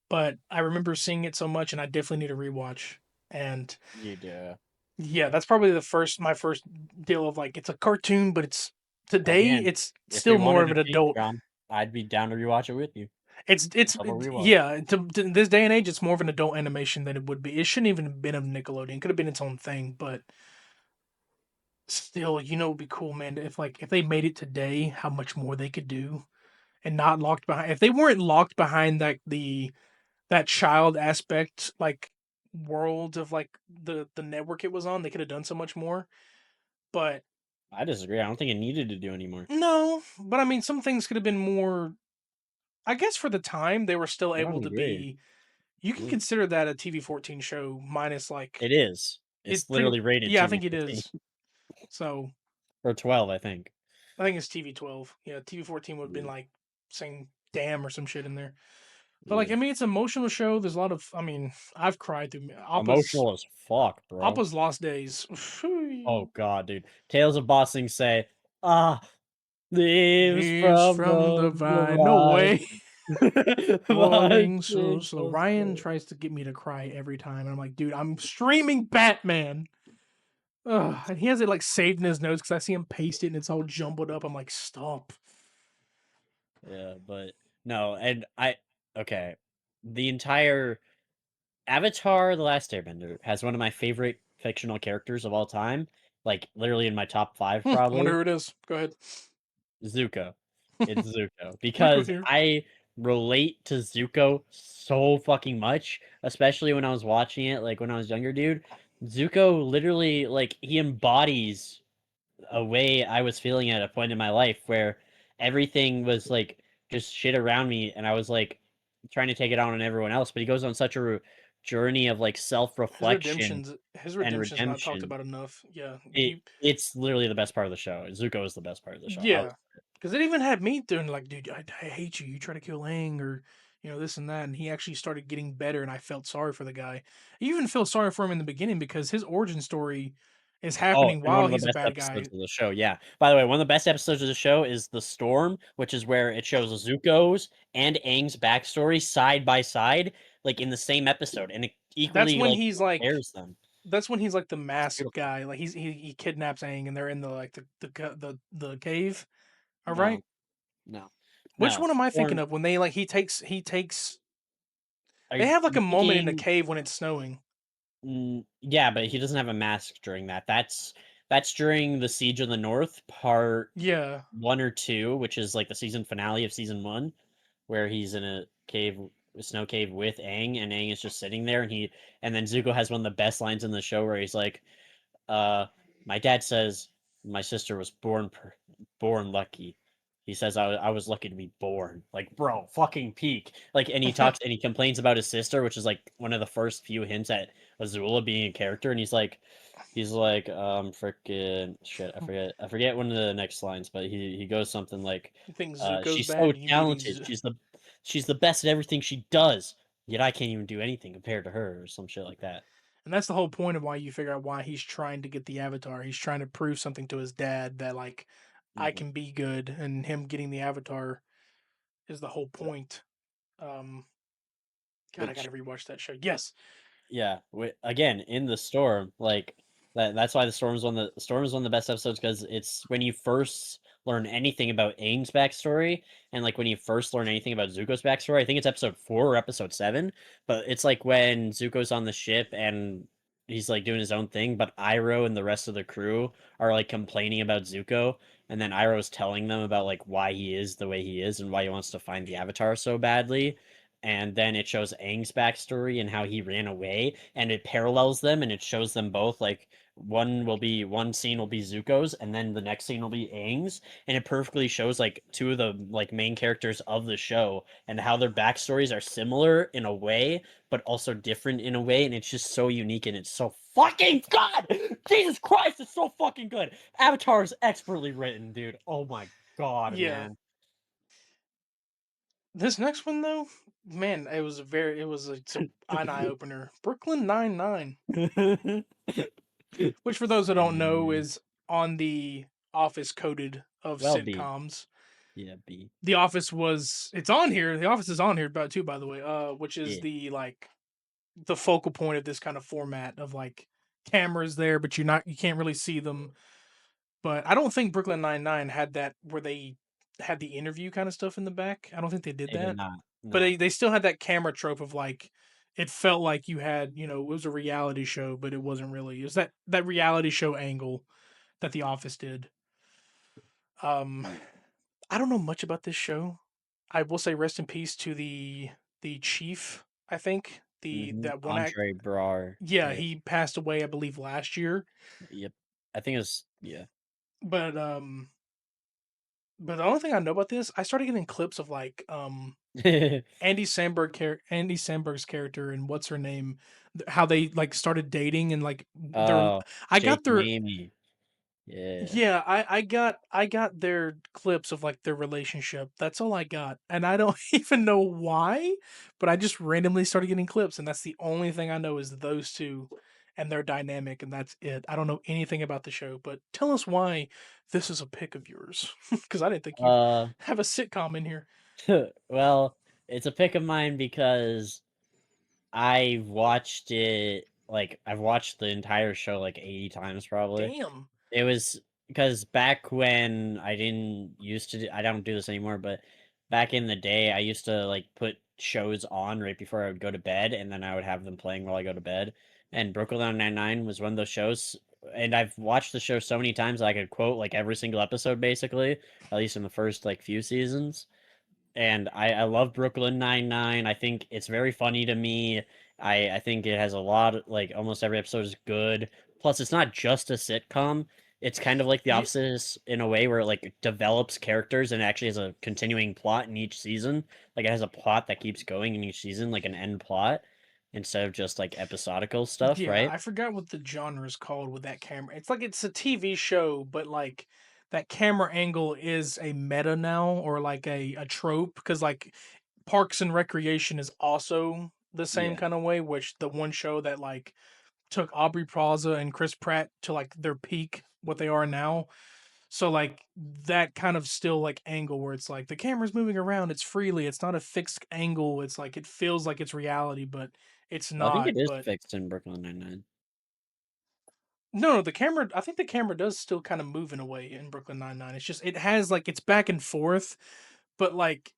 but I remember seeing it so much and I definitely need a rewatch. And You do. yeah, that's probably my first deal of like it's a cartoon, but it's today Again, it's if we still more wanted of a an adult. Patreon, I'd be down to rewatch it with you. Double rewatch. Yeah, to this day and age, it's more of an adult animation than it would be. It shouldn't even have been of Nickelodeon. It could have been its own thing, but still, it'd be cool, man. If they made it today, how much more they could do, and not locked behind. If they weren't locked behind like that child aspect, like world of like the network it was on, they could have done so much more. But I disagree. I don't think it needed to do anymore. no, but I mean, some things could have been more. I guess for the time, they were still I don't able to agree. be. You can Mm. consider that a TV-14 show minus like It is. it It's pretty. literally rated Yeah, I think it TV-14 is. So or 12, I think. I think it's TV-12. Yeah, TV-14 would have been Yeah. like saying "damn" or some shit in there. But like, Yeah. I mean, it's an emotional show. There's a lot of. I mean, I've cried through Emotional as fuck, bro. Appa's Lost Days. Oh god, dude. Tales of Bossing say, ah, leaves Leaves from from the the vine. No vine. way. My Falling so sing slow. so Ryan slow. tries to get me to cry every time. And I'm like, dude, I'm streaming Batman. Ugh, and he has it like saved in his notes because I see him paste it and it's all jumbled up. I'm like, stop. Yeah, but no, and okay. The entire Avatar: The Last Airbender has one of my favorite fictional characters of all time, like literally in my top 5 I wonder probably. who it is. Go ahead. Zuko. It's Zuko Zuko's because here. I relate to Zuko so fucking much, especially when I was watching it like when I was younger, dude. Zuko literally like he embodies a way I was feeling at a point in my life where everything was like just shit around me and I was like trying to take it out on everyone else, but he goes on such a journey of like self-reflection His and redemption's not talked redemption. about enough. Yeah. It's literally the best part of the show. Zuko is the best part of the show. I would Yeah. Because it even had me doing like, dude, I hate you. You try to kill Aang or this and that. And he actually started getting better and I felt sorry for the guy. I even feel sorry for him in the beginning because his origin story is Oh, happening and while one of the he's a best bad episodes guy. of the show, yeah. By the way, one of the best episodes of the show is The Storm, which is where it shows Zuko's and Aang's backstory side by side, like in the same episode, and it That's equally when like he's like compares them. that's when he's like the It's masked beautiful. guy. Like he kidnaps Aang and they're in the like the cave. All right. No, no, Which no. one am I thinking Storm, of when they like he takes are they have like you a moment in the thinking? cave when it's snowing. Yeah, but he doesn't have a mask during that. That's during the Siege of the North, part Yeah. 1 or 2, which is like the season finale of season 1, where he's in a snow cave with Aang, and Aang is just sitting there, and then Zuko has one of the best lines in the show where he's like, my dad says my sister was born lucky. He says I was lucky to be born. Like, bro, fucking peak. Like, and he talks and he complains about his sister, which is like one of the first few hints at Azula being a character, and he's like, freaking shit. I forget one of the next lines, but he goes something like, You think Zuko's she's so bad? You meaning talented. She's the best at everything she does. Yet I can't even do anything compared to her, or some shit like that. And that's the whole point of why you figure out why he's trying to get the avatar. He's trying to prove something to his dad that like I Mhm. can be good, and him getting the avatar is the whole point. Um, God, I Which gotta rewatch that show. Yes, Yeah, again in the storm, like that's why the storm is one of the best episodes because it's when you first learn anything about Aang's backstory, and like when you first learn anything about Zuko's backstory. I think it's episode 4 or episode 7, but it's like when Zuko's on the ship and he's like doing his own thing, but Iroh and the rest of the crew are like complaining about Zuko, and then Iroh's telling them about like why he is the way he is and why he wants to find the Avatar so badly. and then it shows Aang's backstory and how he ran away, and it parallels them, and it shows them both, like, one scene will be Zuko's, and then the next scene will be Aang's, and it perfectly shows, like, 2 of the, like, main characters of the show, and how their backstories are similar in a way, but also different in a way, and it's just so unique, and it's so fucking good! Jesus Christ, it's so fucking good! Avatar is expertly written, dude. Oh my god, Yeah. man. This next one though, man, it's an eye opener. Brooklyn Nine Nine, which for those that don't know Yeah. is on the Office coded of Well, B. sitcoms. Yeah, B. The Office it's on here. The Office is on here about too, by the way. Which is Yeah. the focal point of this kind of format of like cameras there, but you can't really see them. But I don't think Brooklyn Nine Nine had that where they had the interview kind of stuff in the back. I don't think they did They did that. not. But No. they still had that camera trope of like it felt like you had, it was a reality show, but it wasn't really. It was that reality show angle that The Office did. Um Mm. I don't know much about this show. I will say rest in peace to the chief, I think. The Mhm. that one act Andre Brar. Yeah, Yeah. he passed away I believe last year. Yep. I think it was yeah. But the only thing I know about this, I started getting clips of like Andy Samberg's character and what's her name, how they like started dating and like their Oh, I Jake got and their Amy. Yeah. yeah, I got their clips of like their relationship. That's all I got. And I don't even know why, but I just randomly started getting clips and that's the only thing I know is those two and their dynamic and that's it. I don't know anything about the show, but tell us why this is a pick of yours because I didn't think you'd Uh, have a sitcom in here. well, it's a pick of mine because I watched it like, I've watched the entire show, like, 80 times probably. Damn. It was because back when I don't do this anymore, but back in the day, I used to, like, put shows on right before I would go to bed, and then I would have them playing while I go to bed, and Brooklyn Nine-Nine was one of those shows, and I've watched the show so many times that I could quote, like, every single episode basically, at least in the first, like, few seasons. And I love Brooklyn Nine-Nine. I think it's very funny to me. I think it has a lot of, like, almost every episode is good. Plus, it's not just a sitcom. It's kind of like The Yeah, Office in a way where it, like, develops characters and actually has a continuing plot in each season. Like, it has a plot that keeps going in each season, like an end plot, instead of just, like, episodical stuff, yeah, right? I forgot what the genre is called with that camera. It's like it's a TV show, but like that camera angle is a meta now or like a trope because like Parks and Recreation is also the same Yeah. kind of way, which the one show that like took Aubrey Plaza and Chris Pratt to like their peak, what they are now. So like that kind of still like angle where it's like the camera's moving around, it's freely, it's not a fixed angle, it's like it feels like it's reality, but it's Well, I think not. it is But fixed in Brooklyn Nine-Nine. no, the camera. I think the camera does still kind of move in a way in Brooklyn Nine Nine. It's just it has like it's back and forth, but like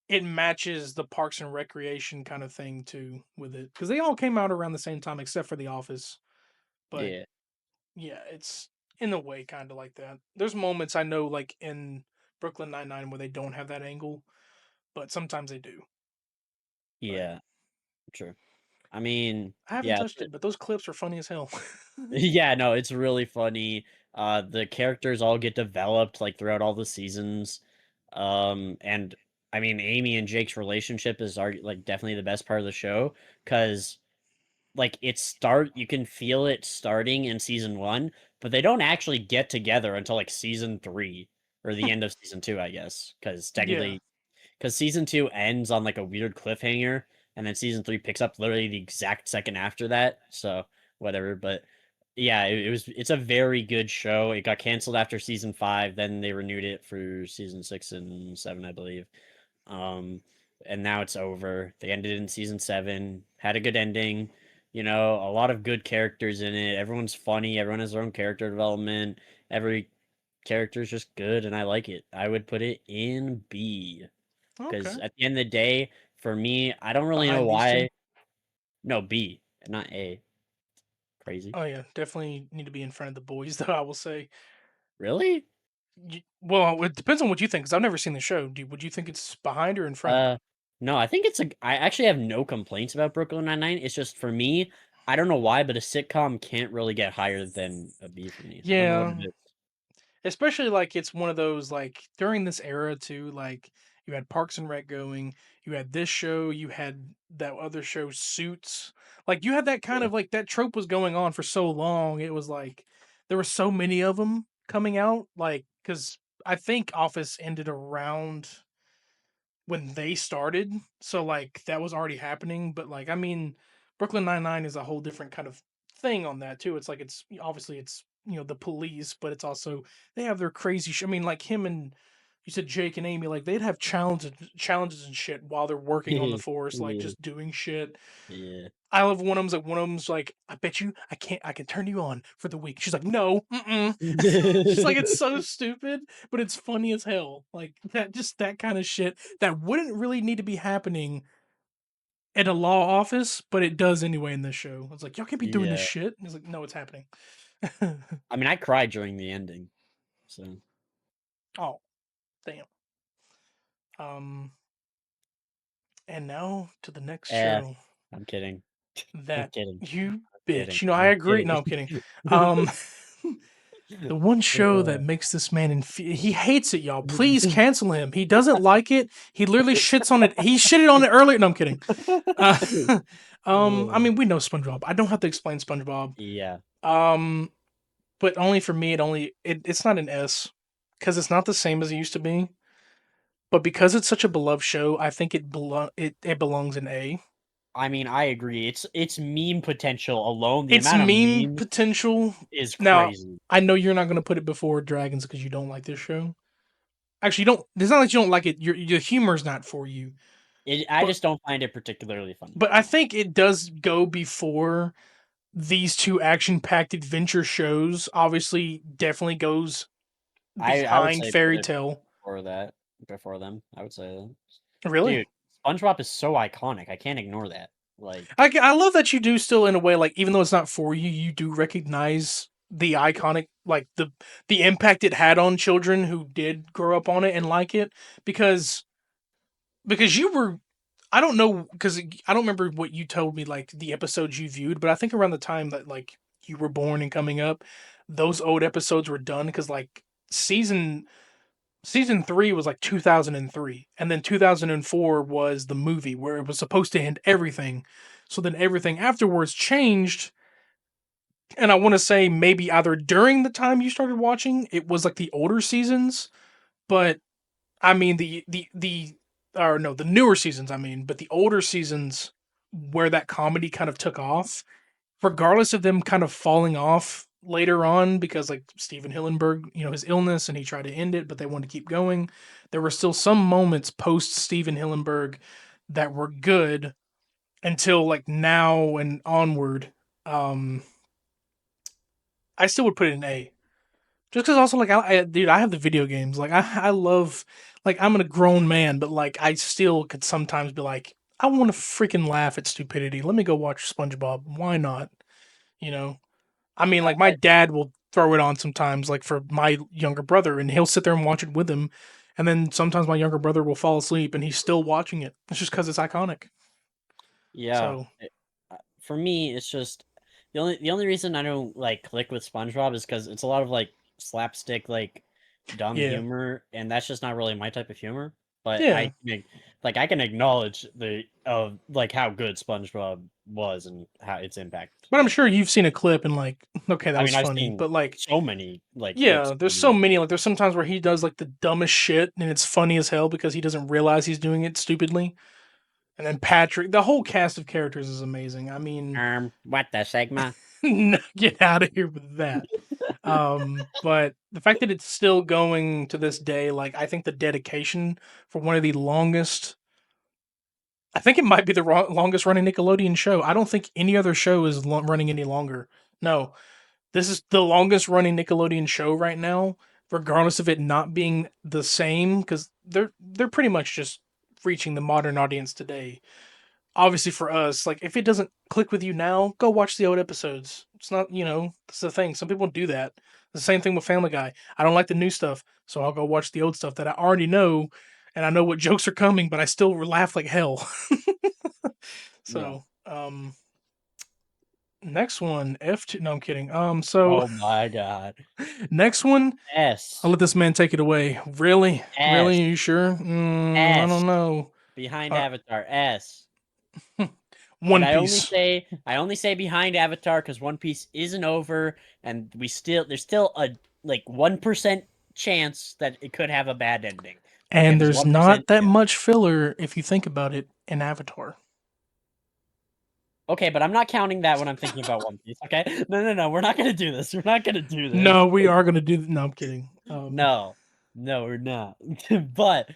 it matches the Parks and Recreation kind of thing too with it because they all came out around the same time except for The Office. But Yeah. yeah, it's in a way kind of like that. There's moments I know like in Brooklyn Nine Nine where they don't have that angle, but sometimes they do. But Yeah. True. I mean, I haven't yeah. touched it. But those clips are funny as hell. Yeah, no, it's really funny. The characters all get developed like throughout all the seasons. And I mean, Amy and Jake's relationship is like definitely the best part of the show because like you can feel it starting in season one, but they don't actually get together until like season three or the end of season two, I guess, because Yeah. technically because season 2 ends on, like, a weird cliffhanger, and then season 3 picks up literally the exact second after that, so whatever, but yeah, it's a very good show. It got canceled after season 5, then they renewed it for season 6 and 7, I believe, um, and now it's over. They ended in season 7, had a good ending, a lot of good characters in it, everyone's funny, everyone has their own character development, every character is just good, and I like it. I would put it in B. Okay. 'Cause at the end of the day, for me, I don't really know Behind these two. why. No, B, not A. Crazy. Oh yeah, definitely need to be in front of the boys though. I will say. Really? Well, it depends on what you think, because I've never seen the show. Would you think it's behind or in front? No, I think it's a. I actually have no complaints about Brooklyn Nine-Nine. It's just for me, I don't know why, but a sitcom can't really get higher than a B for me. I don't know what Yeah, it is. especially like it's one of those like during this era too. Like you had Parks and Rec going, you had this show, you had that other show, Suits. Like you had that kind Yeah. of like that trope was going on for so long. It was like there were so many of them coming out. Like because I think Office ended around when they started. So like that was already happening, but like I mean, Brooklyn Nine Nine is a whole different kind of thing on that too. It's like it's obviously it's the police, but it's also they have their crazy. I mean, like him and you said Jake and Amy, like they'd have challenges and shit while they're working on the force, like Yeah. just doing shit. Yeah. I love one of them's like, I bet you I can turn you on for the week. She's like, no, mm-mm. She's like, it's so stupid, but it's funny as hell. Like that, just that kind of shit that wouldn't really need to be happening at a law office, but it does anyway in this show. It's like, y'all can't be doing this Yeah. shit. And it's like, no, it's happening. I mean, I cried during the ending. So, Oh, damn. Um, and now to the next eh, show I'm kidding. I'm that kidding. you I'm kidding. bitch. I I'm agree. kidding. No, I'm kidding. Um, the one show that makes this man he hates it, y'all. Please cancel him. He doesn't like it. He literally shits on it. He shitted on it earlier. No, I'm kidding. Uh, I mean, we know SpongeBob. I don't have to explain SpongeBob. Yeah. Um, but only for me, it's not an S because it's not the same as it used to be. But because it's such a beloved show, I think it belongs in A. I mean, I agree. It's meme potential alone. The It's amount of meme memes potential. is Now, crazy. I know you're not going to put it before Dragons because you don't like this show. Actually, you don't. It's not like you don't like it. Your humor's not for you. I But just don't find it particularly funny. I think it does go before these two action-packed adventure shows. Obviously, definitely goes I would behind say put Fairy it Tale. before that, before them. I would say that. Really, Dude, SpongeBob is so iconic. I can't ignore that. Like, I love that you do still in a way like even though it's not for you, you do recognize the iconic like the impact it had on children who did grow up on it and like it because you were I don't know because I don't remember what you told me like the episodes you viewed, but I think around the time that like you were born and coming up, those old episodes were done because like season 3 was like 2003 and then 2004 was the movie where it was supposed to end everything. So then everything afterwards changed and I want to say maybe either during the time you started watching, it was like the older seasons, but I mean the or no, the newer seasons I mean, but the older seasons where that comedy kind of took off, regardless of them kind of falling off later on because like Steven Hillenburg, his illness and he tried to end it, but they wanted to keep going. There were still some moments post Steven Hillenburg that were good until like now and onward. Um I still would put it in A. Just because also like dude, I have the video games. Like I love like I'm a grown man, but like I still could sometimes be like, I want to freaking laugh at stupidity. Let me go watch SpongeBob. Why not? You know? I mean, like my dad will throw it on sometimes, like for my younger brother, and he'll sit there and watch it with him. And then sometimes my younger brother will fall asleep and he's still watching it. It's just because it's iconic. yeah. So For me, it's just the only reason I don't like click with SpongeBob is because it's a lot of like slapstick, like dumb yeah, humor, and that's just not really my type of humor. But yeah. like I can acknowledge the of like how good SpongeBob was and how its impact. But I'm Like, sure you've seen a clip and like, okay, that I was mean, I've funny. seen But like, so many like clips yeah, of there's him so and many. Like, there's sometimes where he does like the dumbest shit, and it's funny as hell because he doesn't realize he's doing it stupidly. And then Patrick, the whole cast of characters is amazing. I mean, what the Sigma? get out of here with that. But the fact that it's still going to this day, like I think the dedication for one of the longest, I think it might be the longest running Nickelodeon show. I don't think any other show is running any longer. No, this is the longest running Nickelodeon show right now, regardless of it not being the same, because they're pretty much just reaching the modern audience today. Obviously for us, like if it doesn't click with you now, go watch the old episodes. It's not, that's the thing. Some people do that. The same thing with Family Guy. I don't like the new stuff, so I'll go watch the old stuff that I already know. and I know what jokes are coming, but I still laugh like hell. Yeah. So, next one, F2. No, I'm kidding. So Oh my god. next one, I'll S. let this man take it away. Really, S. really, are you sure? I S. don't know. Behind Uh, Avatar. S. And One Piece. I only say behind Avatar because One Piece isn't over, and there's still a like 1% chance that it could have a bad ending. Okay, And there's there's 1% not that chance. much filler if you think about it in Avatar. Okay, but I'm not counting that when I'm thinking about One Piece. Okay, no, we're not gonna do this. We're not gonna do this. No, we are gonna do. No, I'm kidding. No, no, we're not. But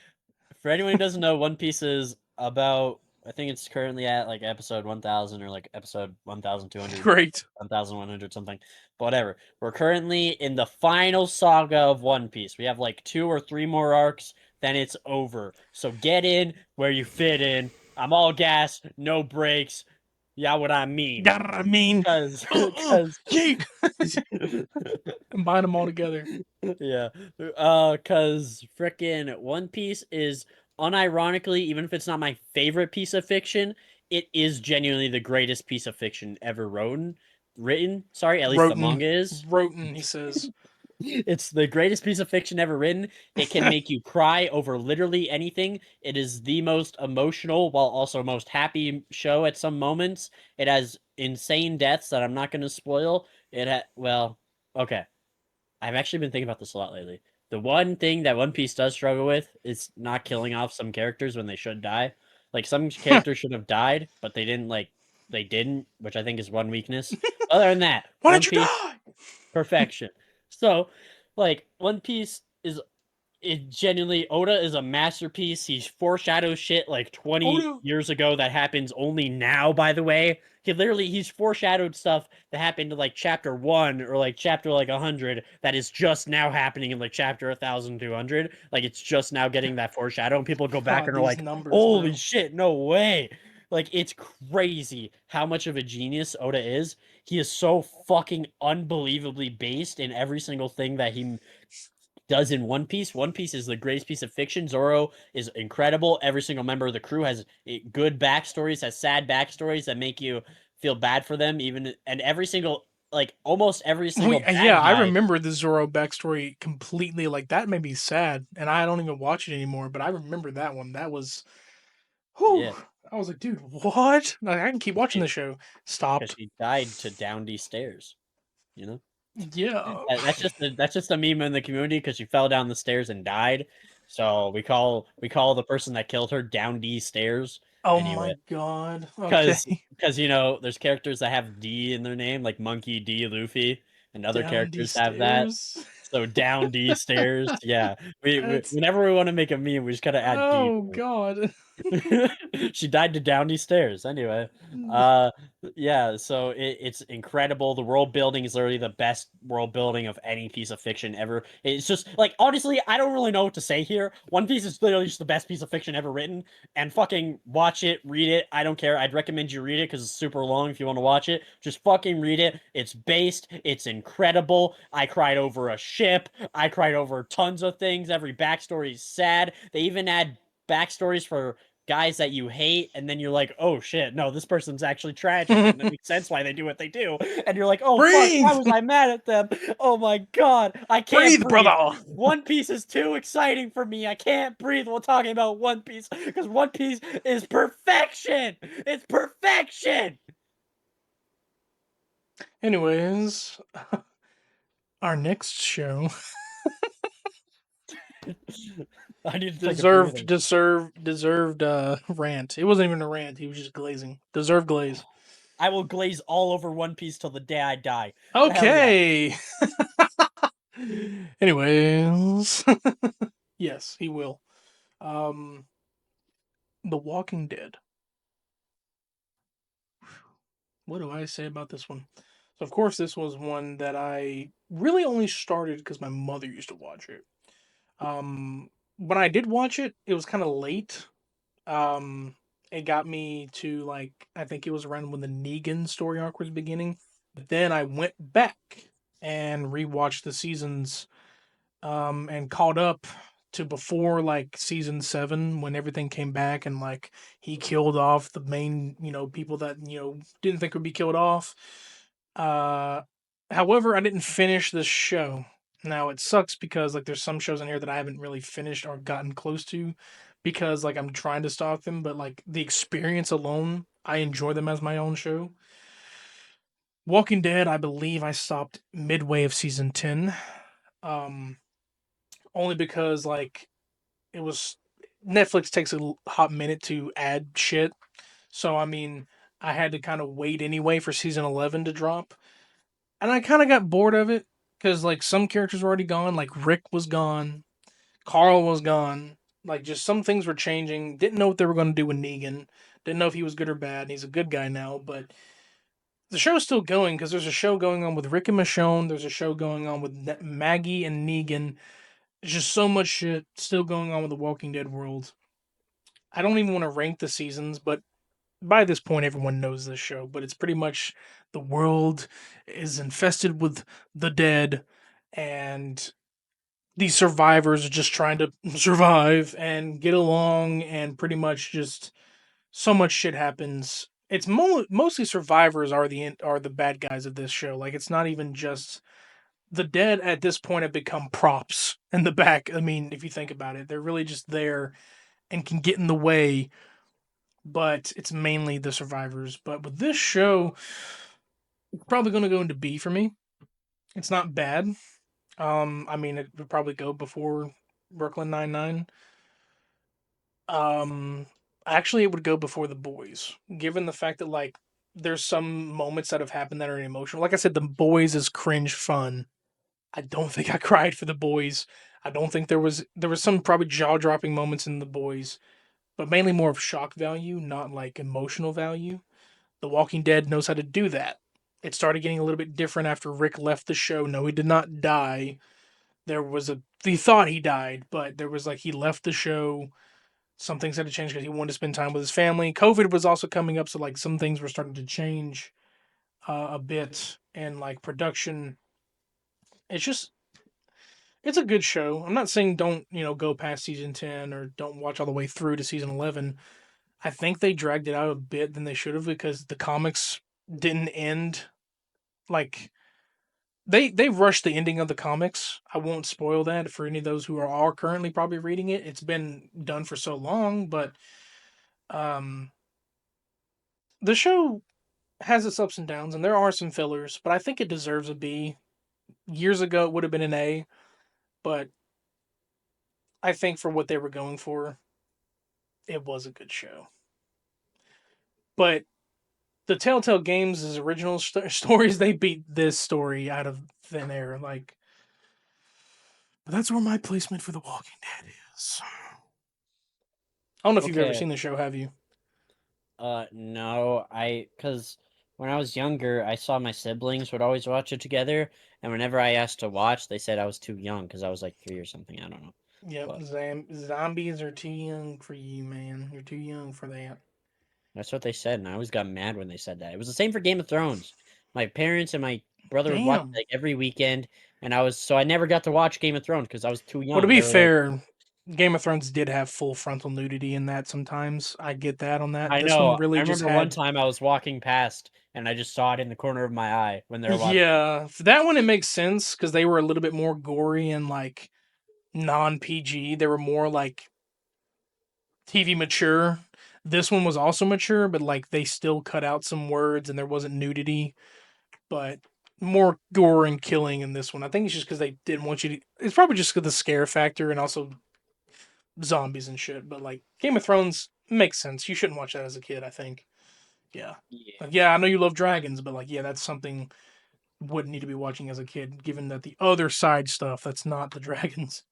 for anyone who doesn't know, One Piece is about. I think it's currently at like episode 1000 or like episode 1200, Great. 1100 something. But whatever. We're currently in the final saga of One Piece. We have like 2 or 3 more arcs, then it's over. So get in where you fit in. I'm all gas, no brakes. Yeah, what I mean. Yeah, I mean, Cause, cause, yeet. Combine them all together. yeah. Cause frickin' One Piece is unironically, even if it's not my favorite piece of fiction, it is genuinely the greatest piece of fiction ever written. Sorry, at least the Roten, manga is. Roten, he says. It's the greatest piece of fiction ever written. It can make you cry over literally anything. It is the most emotional while also most happy show at some moments. It has insane deaths that I'm not going to spoil. Well, okay. I've actually been thinking about this a lot lately. The one thing that One Piece does struggle with is not killing off some characters when they should die. Like some characters should have died, but they didn't, which I think is one weakness. Other than that, Why One did you Piece die? perfection. So, like One Piece is it genuinely Oda is a masterpiece. He foreshadows shit like 20 Oda. years ago that happens only now, by the way. He's foreshadowed stuff that happened in like chapter 1 or like chapter like 100 that is just now happening in like chapter 1200. Like it's just now getting that foreshadow and people go back God, and are these like, numbers, "Holy bro. shit, no way." Like it's crazy how much of a genius Oda is. He is so fucking unbelievably based in every single thing that he does in One Piece. One Piece is the greatest piece of fiction. Zoro is incredible. Every single member of the crew has good backstories, has sad backstories that make you feel bad for them. Even and every single like almost every single Yeah, bad I guy. remember the Zoro backstory completely. Like that made me sad, and I don't even watch it anymore. But I remember that one. That was, whew. Yeah, I was like, dude, what? Like, I can keep watching the show. because Stopped. she died to down these stairs. You know. Yeah. That's just a meme in the community because she fell down the stairs and died. So we call the person that killed her down D stairs. Oh Anyway, my god. because Okay. you know there's characters that have D in their name like Monkey D Luffy, and other Down these characters have that. stairs. So down D stairs, yeah. We That's. whenever we want to make a meme, we just gotta add D Oh to god. it. She died to down these stairs. Anyway, uh, yeah. So it's incredible. The world building is literally the best world building of any piece of fiction ever. It's just like honestly, I don't really know what to say here. One Piece is literally just the best piece of fiction ever written. And fucking watch it, read it. I don't care. I'd recommend you read it because it's super long if you want to watch it. Just fucking read it. It's based. It's incredible. I cried over a ship. I cried over tons of things. Every backstory is sad. They even add backstories for guys that you hate, and then you're like, oh shit, no, this person's actually tragic, and it makes sense why they do what they do. And you're like, oh fuck, why Breathe. was I mad at them? Oh my god, I can't Breathe, breathe. brother. One Piece is too exciting for me. I can't breathe while talking about One Piece because One Piece is perfection. It's perfection. Anyways, our next show I need to take a breather. deserved rant. It wasn't even a rant. He was just glazing. Deserved glaze. I will glaze all over One Piece till the day I die. Hell yeah. Okay. Anyways, yes, he will. Um, The Walking Dead. What do I say about this one? So, of course, this was one that I really only started because my mother used to watch it. When I did watch it, it was kind of late. Um, it got me to like I think it was around when the Negan story arc was beginning. But then I went back and rewatched the seasons and caught up to before like season 7 when everything came back and like he killed off the main, people that, didn't think would be killed off. Uh However, I didn't finish this show. Now it sucks because like there's some shows in here that I haven't really finished or gotten close to because like I'm trying to stalk them, but like the experience alone, I enjoy them as my own show. Walking Dead, I believe I stopped midway of season 10. Um Only because like it was Netflix takes a hot minute to add shit. So I mean, I had to kind of wait anyway for season 11 to drop. And I kind of got bored of it cuz like some characters were already gone, like Rick was gone, Carl was gone. Like just some things were changing. Didn't know what they were going to do with Negan. Didn't know if he was good or bad. He's a good guy now, but the show's still going because there's a show going on with Rick and Michonne. There's a show going on with Maggie and Negan. There's just so much shit still going on with the Walking Dead world. I don't even want to rank the seasons, but by this point, everyone knows this show. But it's pretty much the world is infested with the dead, and these survivors are just trying to survive and get along, and pretty much just so much shit happens. It's mostly survivors are the bad guys of this show. Like it's not even just the dead at this point have become props in the back. I mean, if you think about it, they're really just there and can get in the way, but it's mainly the survivors. But with this show, it's probably going to go into B for me. It's not bad. I mean, it would probably go before Brooklyn Nine Nine. Um, Actually, it would go before The Boys, given the fact that like there's some moments that have happened that are emotional. Like I said, The Boys is cringe fun. I don't think I cried for The Boys. I don't think there was some probably jaw dropping moments in The Boys, but mainly more of shock value, not like emotional value. The Walking Dead knows how to do that. It started getting a little bit different after Rick left the show. No, he did not die. There was a he thought he died, but there was like he left the show. Some things had to change because he wanted to spend time with his family. COVID was also coming up, so like some things were starting to change a bit, and like production. It's just it's a good show. I'm not saying don't go past season 10 or don't watch all the way through to season 11. I think they dragged it out a bit than they should have because the comics didn't end like they rushed the ending of the comics. I won't spoil that for any of those who are currently probably reading it. It's been done for so long, but um the show has its ups and downs and there are some fillers, but I think it deserves a B. Years ago it would have been an A, but I think for what they were going for, it was a good show. But the Telltale Games' original stories, they beat this story out of thin air. Like, but that's where my placement for The Walking Dead is. I don't know if you've ever Okay. seen the show, have you? No, cause when I was younger, I saw my siblings would always watch it together, and whenever I asked to watch, they said I was too young because I was like 3 or something. I don't know. Yep, But zombies are too young for you, man. You're too young for that. that's what they said, and I always got mad when they said that. It was the same for Game of Thrones. My parents and my brother would watch it Damn. like every weekend, and I never got to watch Game of Thrones because I was too Well, to young. be They were like, fair, Game of Thrones did have full frontal nudity in that sometimes. I get that on that. I This one know. I really just remember one had. time I was walking past and I just saw it in the corner of my eye when they were watching. Yeah, for that one it makes sense because they were a little bit more gory and like non PG. They were more like TV mature. This one was also mature, but like they still cut out some words and there wasn't nudity, but more gore and killing in this one. I think it's just because they didn't want you to. It's probably just because the scare factor and also zombies and shit. But like Game of Thrones makes sense. You shouldn't watch that as a kid. I think. Yeah. Yeah. Like, yeah, I know you love dragons, but like, yeah, that's something wouldn't need to be watching as a kid, given that the other side stuff that's not the dragons.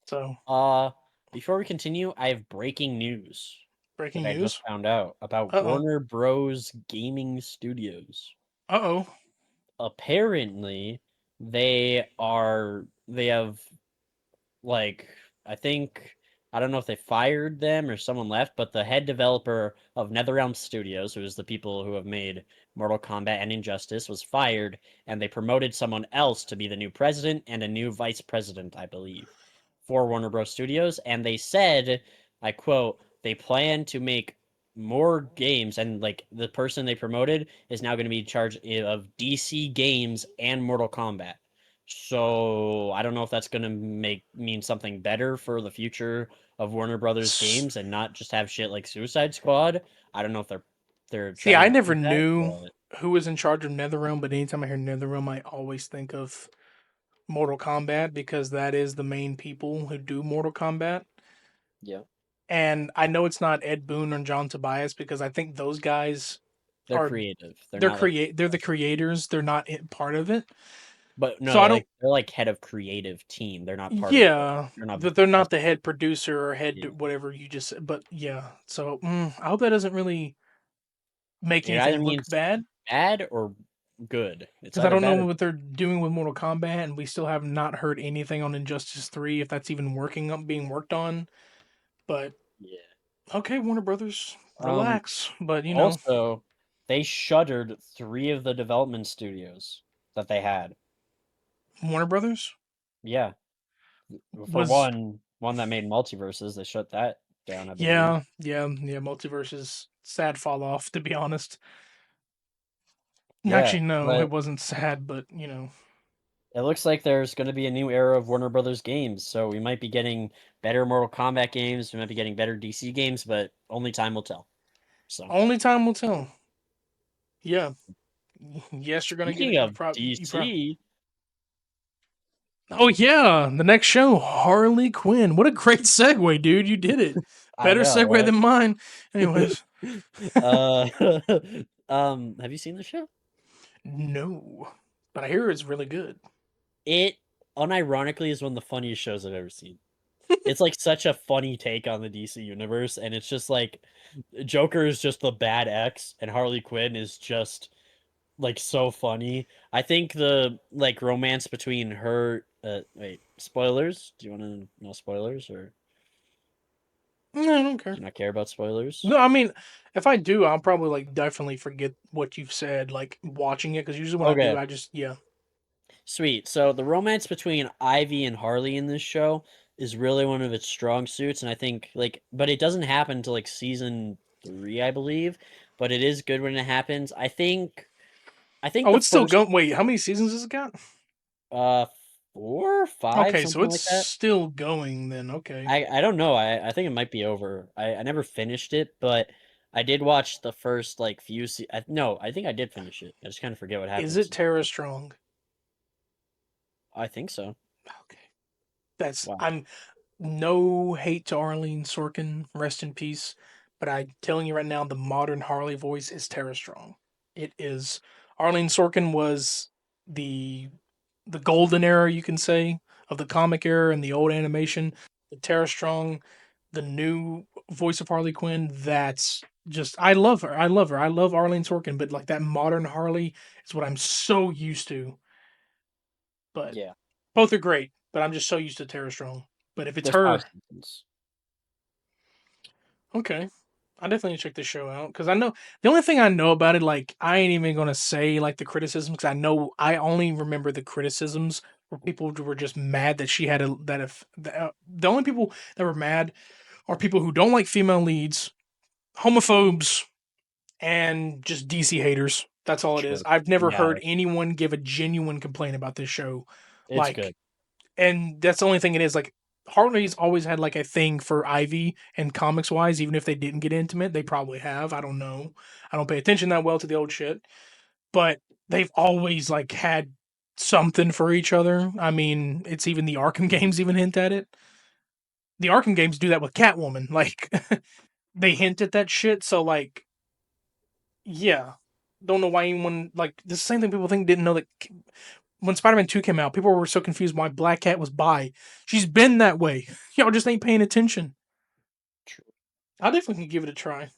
So Uh, Before we continue, I have breaking news that breaking I just news. found out about Uh oh. Warner Bros. Gaming Studios. Uh oh. Apparently, they have like I think I don't know if they fired them or someone left, but the head developer of NetherRealm Studios, who is the people who have made Mortal Kombat and Injustice, was fired, and they promoted someone else to be the new president and a new vice president, I believe. for Warner Bros. Studios, and they said, I quote, they plan to make more games, and like the person they promoted is now going to be in charge of DC games and Mortal Kombat. So I don't know if that's going to mean something better for the future of Warner Brothers S- games and not just have shit like Suicide Squad. I don't know if they're See, trying I to never do that, knew but who was in charge of NetherRealm, but anytime I hear NetherRealm, I always think of Mortal Kombat because that is the main people who do Mortal Kombat. yeah, And I know it's not Ed Boon or John Tobias because I think those guys they're are creative. They're not like they're the creators. They're not part of it. but So no, I don't. they're like head of creative team. They're not part of Yeah, they're not but they're press not the head producer or head yeah. whatever you just said. But yeah, so I hope that doesn't really make It either anything look means bad bad or good. It's because I either don't know bad or what they're doing with Mortal Kombat, and we still have not heard anything on Injustice 3 if that's even being worked on. But yeah. okay, Warner Brothers, Um relax. But also they shuttered 3 of the development studios that they had. Warner Brothers Yeah. For was one that made multiverses, they shut that down, I believe. yeah. Multiverses sad fall off to be honest. Yeah, Actually, no, it but wasn't sad, but it looks like there's going to be a new era of Warner Brothers games, so we might be getting better Mortal Kombat games, we might be getting better DC games, but only time will tell. So, only time will tell. Yeah, yes, you're gonna get speaking it. of You probably. DC, Oh yeah, the next show, Harley Quinn. What a great segue, dude! You did it. I Better know, segue right? than mine. Anyways, uh, have you seen the show? no, but I hear it's really good. It unironically is one of the funniest shows I've ever seen. It's like such a funny take on the DC universe, and it's just like Joker is just the bad ex, and Harley Quinn is just like so funny. I think the like romance between her wait, spoilers? Do you want to know spoilers or No, I don't do care. you not care about spoilers? No, I mean, if I do, I'll probably like definitely forget what you've said, like watching it, because usually when I do, Okay. I just yeah. Sweet. So the romance between Ivy and Harley in this show is really one of its strong suits, and I think like, but it doesn't happen until like season 3, I believe. But it is good when it happens. I think Oh, the it's still first going. Wait, how many seasons has it got? uh 4, 5, Okay, so something it's like that. still going then. Okay. I don't know. I think it might be over. I never finished it, but I did watch the first like no, I think I did finish it. I just kind of forget what Is it happens. Tara Strong? I think so. Okay. That's Wow. I'm no hate to Arlene Sorkin, rest in peace. But I'm telling you right now, the modern Harley voice is Tara Strong. It is. Arlene Sorkin was the the golden era, you can say, of the comic era and the old animation. The Tara Strong, the new voice of Harley Quinn. That's just I love her. I love her. I love Arlene Sorkin, but like that modern Harley is what I'm so used to. But Yeah. both are great. But I'm just so used to Tara Strong. But if it's There's 5 her, seasons. okay. I definitely need to check this show out because I know the only thing I know about it, like I ain't even gonna say like the criticisms because I know I only remember the criticisms where people were just mad that she had a that if the only people that were mad are people who don't like female leads, homophobes, and just DC haters. That's all it is. True. I've never Yeah, heard anyone give a genuine complaint about this show, it's like, good. and that's the only thing it is. Like Harley's always had like a thing for Ivy and comics wise, even if they didn't get intimate, they probably have. I don't know. I don't pay attention that well to the old shit, but they've always like had something for each other. I mean, it's even the Arkham games even hint at it. The Arkham games do that with Catwoman. Like they hint at that shit. So like, yeah, don't know why anyone like the same thing people think didn't know that when Spider-Man 2 came out, people were so confused why Black Cat was bi. She's been that way. Y'all just ain't paying attention. True. I definitely can give it a try.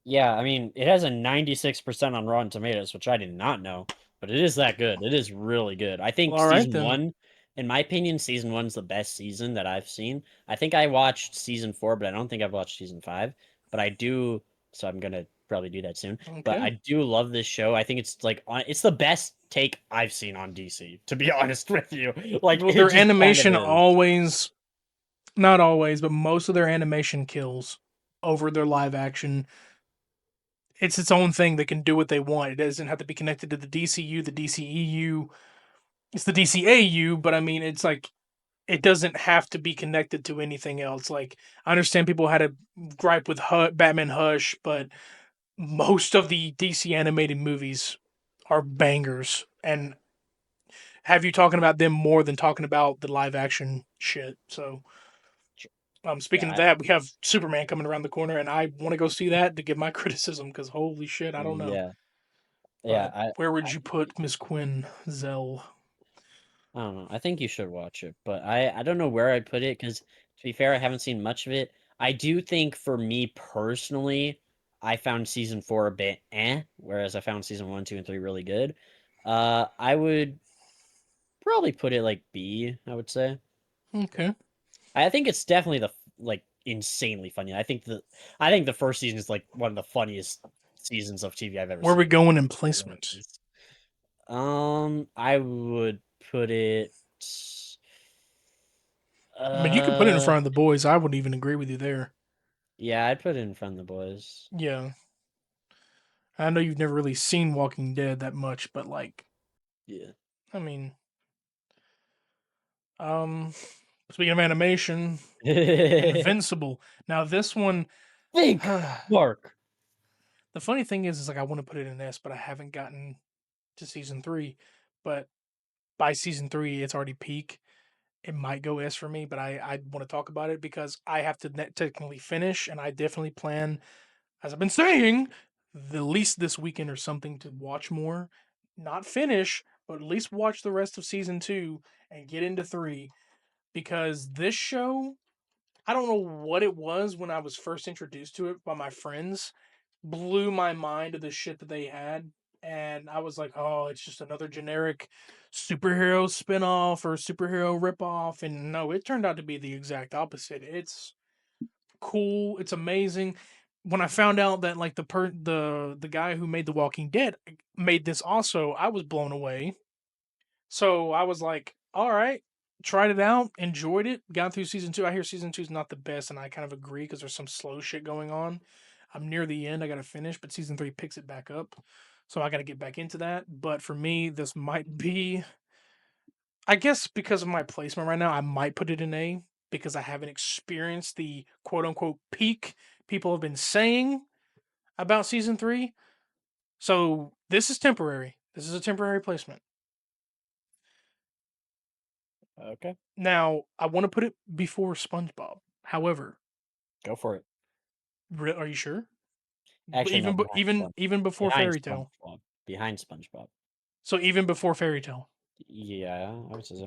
Yeah, I mean, it has a 96% on Rotten Tomatoes, which I did not know, but it is that good. It is really good. I think Well, all right season then. 1, in my opinion, season 1's the best season that I've seen. I think I watched season 4, but I don't think I've watched season 5. But I do, so I'm gonna probably do that soon. But Okay. I do love this show. I think it's like it's the best take I've seen on DC, to be honest with you. Like Well, it their just kind of animation is. always Not always, but most of their animation kills over their live action. It's its own thing. They can do what they want. It doesn't have to be connected to the DCU, the DCEU. It's the DCAU, but I mean, it's like it doesn't have to be connected to anything else. Like I understand people had a gripe with Batman Hush, but most of the DC animated movies are bangers and have you talking about them more than talking about the live action shit. So, Yeah, speaking of that, we have Superman coming around the corner, and I want to go see that to give my criticism because holy shit, I don't know. yeah, yeah. But where would you put Miss Quinn Zell? I don't know. I think you should watch it, but I don't know where I'd put it because to be fair, I haven't seen much of it. I do think for me personally, I found season 4 a bit whereas I found season 1, 2, and 3 really good. I would probably put it like B, I would say. Okay, I think it's definitely like insanely funny. I think the first season is like one of the funniest seasons of TV I've ever where are we seen. going in It really placement? is. I would put it. I mean, you could put it in Uh, front of the boys. I wouldn't even agree with you there. yeah, I'd put it in front of the boys. Yeah, I know you've never really seen Walking Dead that much, but like, Yeah. I mean, um, speaking of animation, Invincible. Now this one, Think, Mark. the funny thing is like I want to put it in S, but I haven't gotten to season 3. But by season 3, it's already peak. It might go S for me, but I want to talk about it because I have to technically finish, and I definitely plan, as I've been saying, the least this weekend or something to watch more, not finish, but at least watch the rest of season 2 and get into 3 because this show, I don't know what it was when I was first introduced to it by my friends, blew my mind to the shit that they had. And I was like, oh, it's just another generic superhero spinoff or superhero ripoff. And no, it turned out to be the exact opposite. It's cool. It's amazing. When I found out that like the guy who made The Walking Dead made this also, I was blown away. So I was like, all right, tried it out, enjoyed it, got through season 2. I hear season 2 is not the best, and I kind of agree because there's some slow shit going on. I'm near the end, I got to finish, but season 3 picks it back up. So I got to get back into that. But for me, this might be, I guess, because of my placement right now, I might put it in A because I haven't experienced the quote unquote peak people have been saying about season 3. So this is temporary. This is a temporary placement. Okay, Now, I want to put it before SpongeBob. However, go for it. are you sure? Actually, no, behind Even before behind Fairy Tale. SpongeBob. Behind SpongeBob. So even before Fairy Tale. Yeah, I would say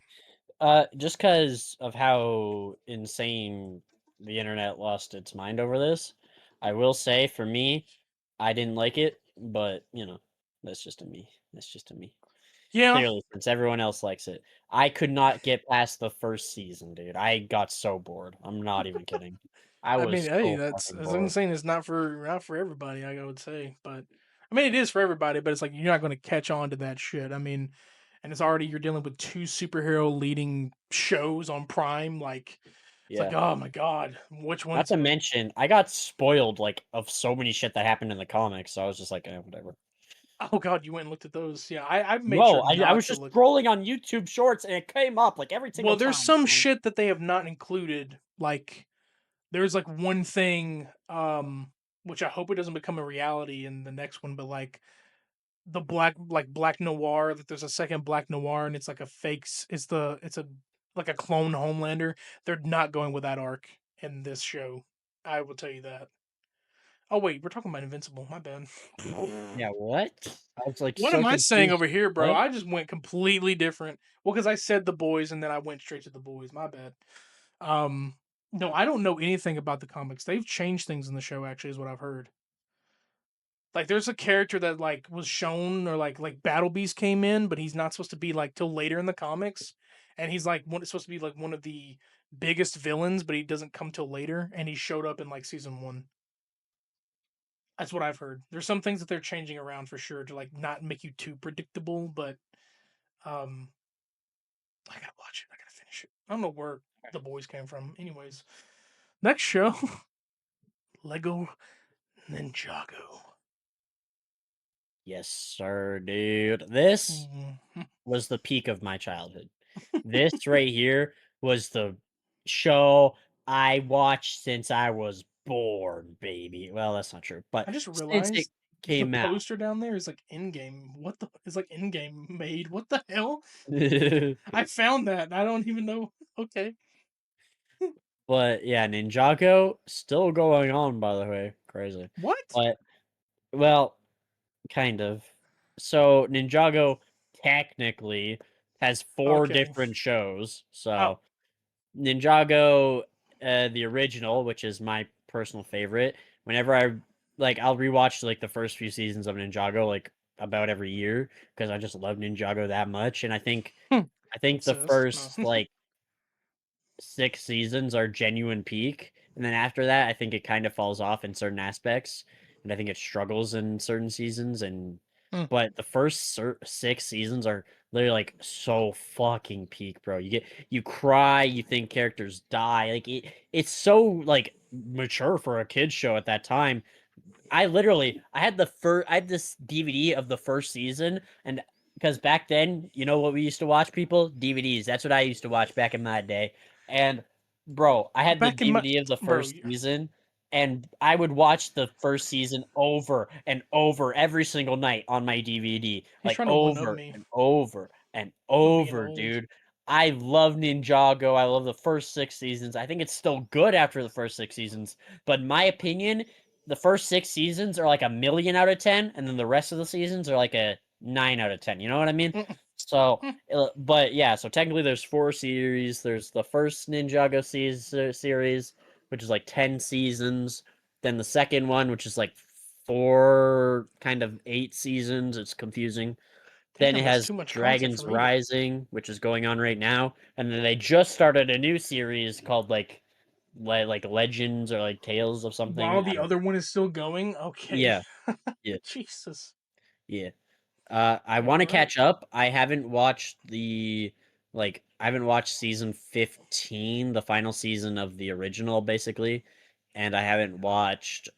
so. Just because of how insane the internet lost its mind over this, I will say for me, I didn't like it, but that's just a me. That's just a me. Yeah, Clearly, since everyone else likes it, I could not get past the first season, dude. I got so bored. I'm not even kidding. I I mean, was hey, so that's fucking as I'm bored. saying, it's not for everybody. I would say, but I mean, it is for everybody. But it's like you're not going to catch on to that shit. I mean, and it's already you're dealing with two superhero leading shows on Prime. Like, it's like, Yeah. oh my god, which Not one's? to mention, I got spoiled like of so many shit that happened in the comics, so I was just like, whatever. Oh god, you went and looked at those. Yeah, I made sure No, I not was to just look. scrolling on YouTube Shorts and it came up like every Well, single there's time, some man. shit that they have not included, like there's like one thing which I hope it doesn't become a reality in the next one, but like the black noir, that there's a second black noir and it's like a it's a like a clone Homelander. They're not going with that arc in this show. I will tell you that. Oh wait, we're talking about Invincible. My bad. Yeah, what? I was like What so am I saying confused. over here, bro? What? I just went completely different. Well, because I said the boys and then I went straight to the boys. My bad. Um, no, I don't know anything about the comics. They've changed things in the show. Actually, is what I've heard. Like, there's a character that like was shown or like Battle Beast came in, but he's not supposed to be like till later in the comics, and he's like one. It's supposed to be like one of the biggest villains, but he doesn't come till later, and he showed up in like season 1. That's what I've heard. There's some things that they're changing around for sure to like not make you too predictable, but um, I gotta watch it. I gotta finish it. I'm gonna work. the boys came from. Anyways, next show, Lego Ninjago. Yes, sir, dude. This Mhm. was the peak of my childhood. This right here was the show I watched since I was born, baby. Well, that's not true, but I just since it realized the came out. poster down there is like in game. What the is like in game made? What the hell? I found that. And I don't even know. Okay. But yeah, Ninjago still going on, by the way. Crazy. What? But well, kind of. So Ninjago technically has four Okay. different shows. Oh, So Ninjago, the original, which is my personal favorite. Whenever I'll rewatch like the first few seasons of Ninjago like about every year because I just love Ninjago that much. And hmm. I think the Incest. No. first like 6 seasons are genuine peak, and then after that, I think it kind of falls off in certain aspects, and I think it struggles in certain seasons, and Hmm. but the first 6 seasons are literally, like, so fucking peak, bro. You cry, you think characters die, like, it's so, like, mature for a kid's show at that time. I had this DVD of the first season, and because back then, you know what we used to watch, people? DVDs. That's what I used to watch back in my day. And bro, I had the Back in my DVD of the bro, first season, and I would watch the first season over and over every single night on my DVD, he's like trying to one up over me and over and for being over, old. dude. I love Ninjago. I love the first 6 seasons. I think it's still good after the first 6 seasons, but in my opinion, the first 6 seasons are like a million out of 10, and then the rest of the seasons are like a 9 out of 10. You know what I mean? Mm, So, mm. but yeah, so technically there's 4 series. There's the first Ninjago series, which is like 10 seasons. Then the second one, which is like four, kind of 8 seasons. It's confusing. Then Damn, it that's has too much content for Dragons me to. Rising, which is going on right now, and then they just started a new series called like Legends or like Tales of something. While I the don't. other one is still going, okay. Yeah, yeah, Jesus. yeah. I All want to right. catch up. I haven't watched season 15, the final season of the original, basically, and I haven't watched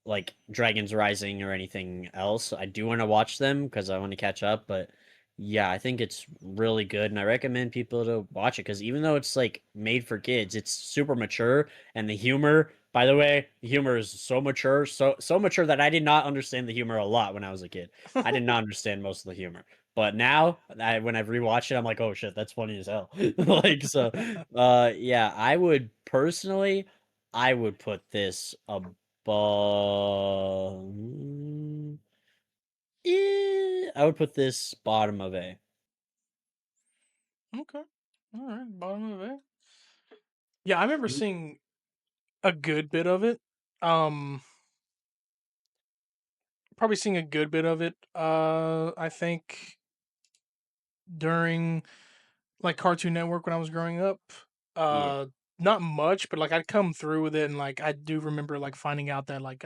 like Dragons Rising or anything else. I do want to watch them because I want to catch up, but yeah, I think it's really good and I recommend people to watch it because even though it's like made for kids, it's super mature and the humor, by the way, the humor is so mature, so mature that I did not understand the humor a lot when I was a kid. I did not understand most of the humor. But now, when I rewatch it, I'm like, oh shit, that's funny as hell. Like so, yeah, I would put this but I would put this bottom of A. Okay. All right. Bottom of it. Yeah, I remember seeing a good bit of it. Um, Probably seeing a good bit of it. I think during like Cartoon Network when I was growing up. Yeah, Uh, Not much, but like I'd come through with it, and like I do remember like finding out that like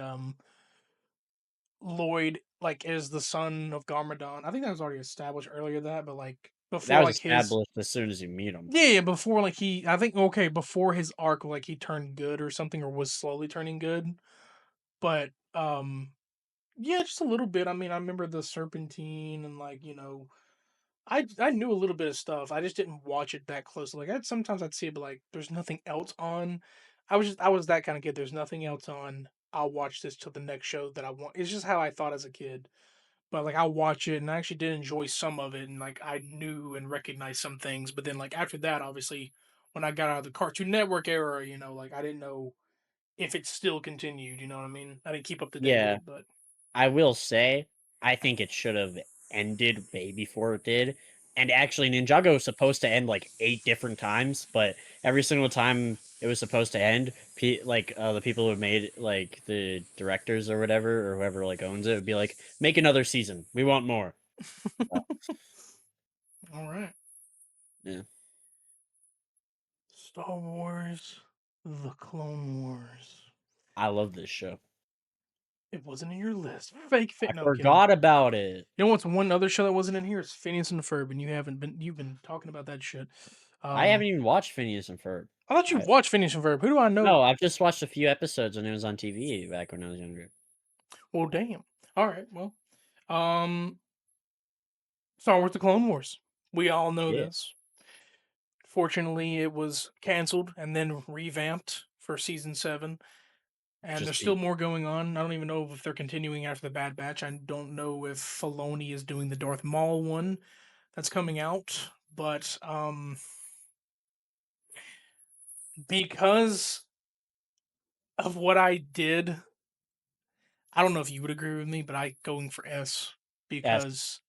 Lloyd like is the son of Garmadon. I think that was already established earlier that, but like that before was like his established as soon as you meet him. yeah, yeah, before like he I think okay, before his arc like he turned good or something or was slowly turning good. But yeah, just a little bit. I mean, I remember the Serpentine and like, I knew a little bit of stuff. I just didn't watch it that closely. Like sometimes I'd see it, but like there's nothing else on. I was that kind of kid. There's nothing else on. I'll watch this till the next show that I want. It's just how I thought as a kid. But like I'll watch it and I actually did enjoy some of it and like I knew and recognized some things. But then like after that, obviously, when I got out of the Cartoon Network era, like I didn't know if it still continued. You know what I mean? I didn't keep up to date with Yeah, it, but I will say, I think it should have ended way before it did. And actually, Ninjago was supposed to end like 8 different times, but every single time it was supposed to end, the people who made like the directors or whatever, or whoever like owns it, would be like, make another season. We want more. So, all right. yeah, Star Wars, The Clone Wars. I love this show. It wasn't in your list. Fake fit. I No, I'm kidding. forgot about it. You know what's one other show that wasn't in here? It's Phineas and Ferb, and you've been talking about that shit. I Um, haven't even watched Phineas and Ferb. I thought you I watched Phineas and Ferb. Who do I know? No, I've just watched a few episodes when it was on TV back when I was younger. Well, damn. All right. Well, um, Star Wars: The Clone Wars. We all know Yeah, this. Fortunately, it was canceled and then revamped for season 7. And there's still interesting. more going on. I don't even know if they're continuing after the Bad Batch. I don't know if Filoni is doing the Darth Maul one that's coming out, but because of what I did, I don't know if you would agree with me, but I going for S Yes, because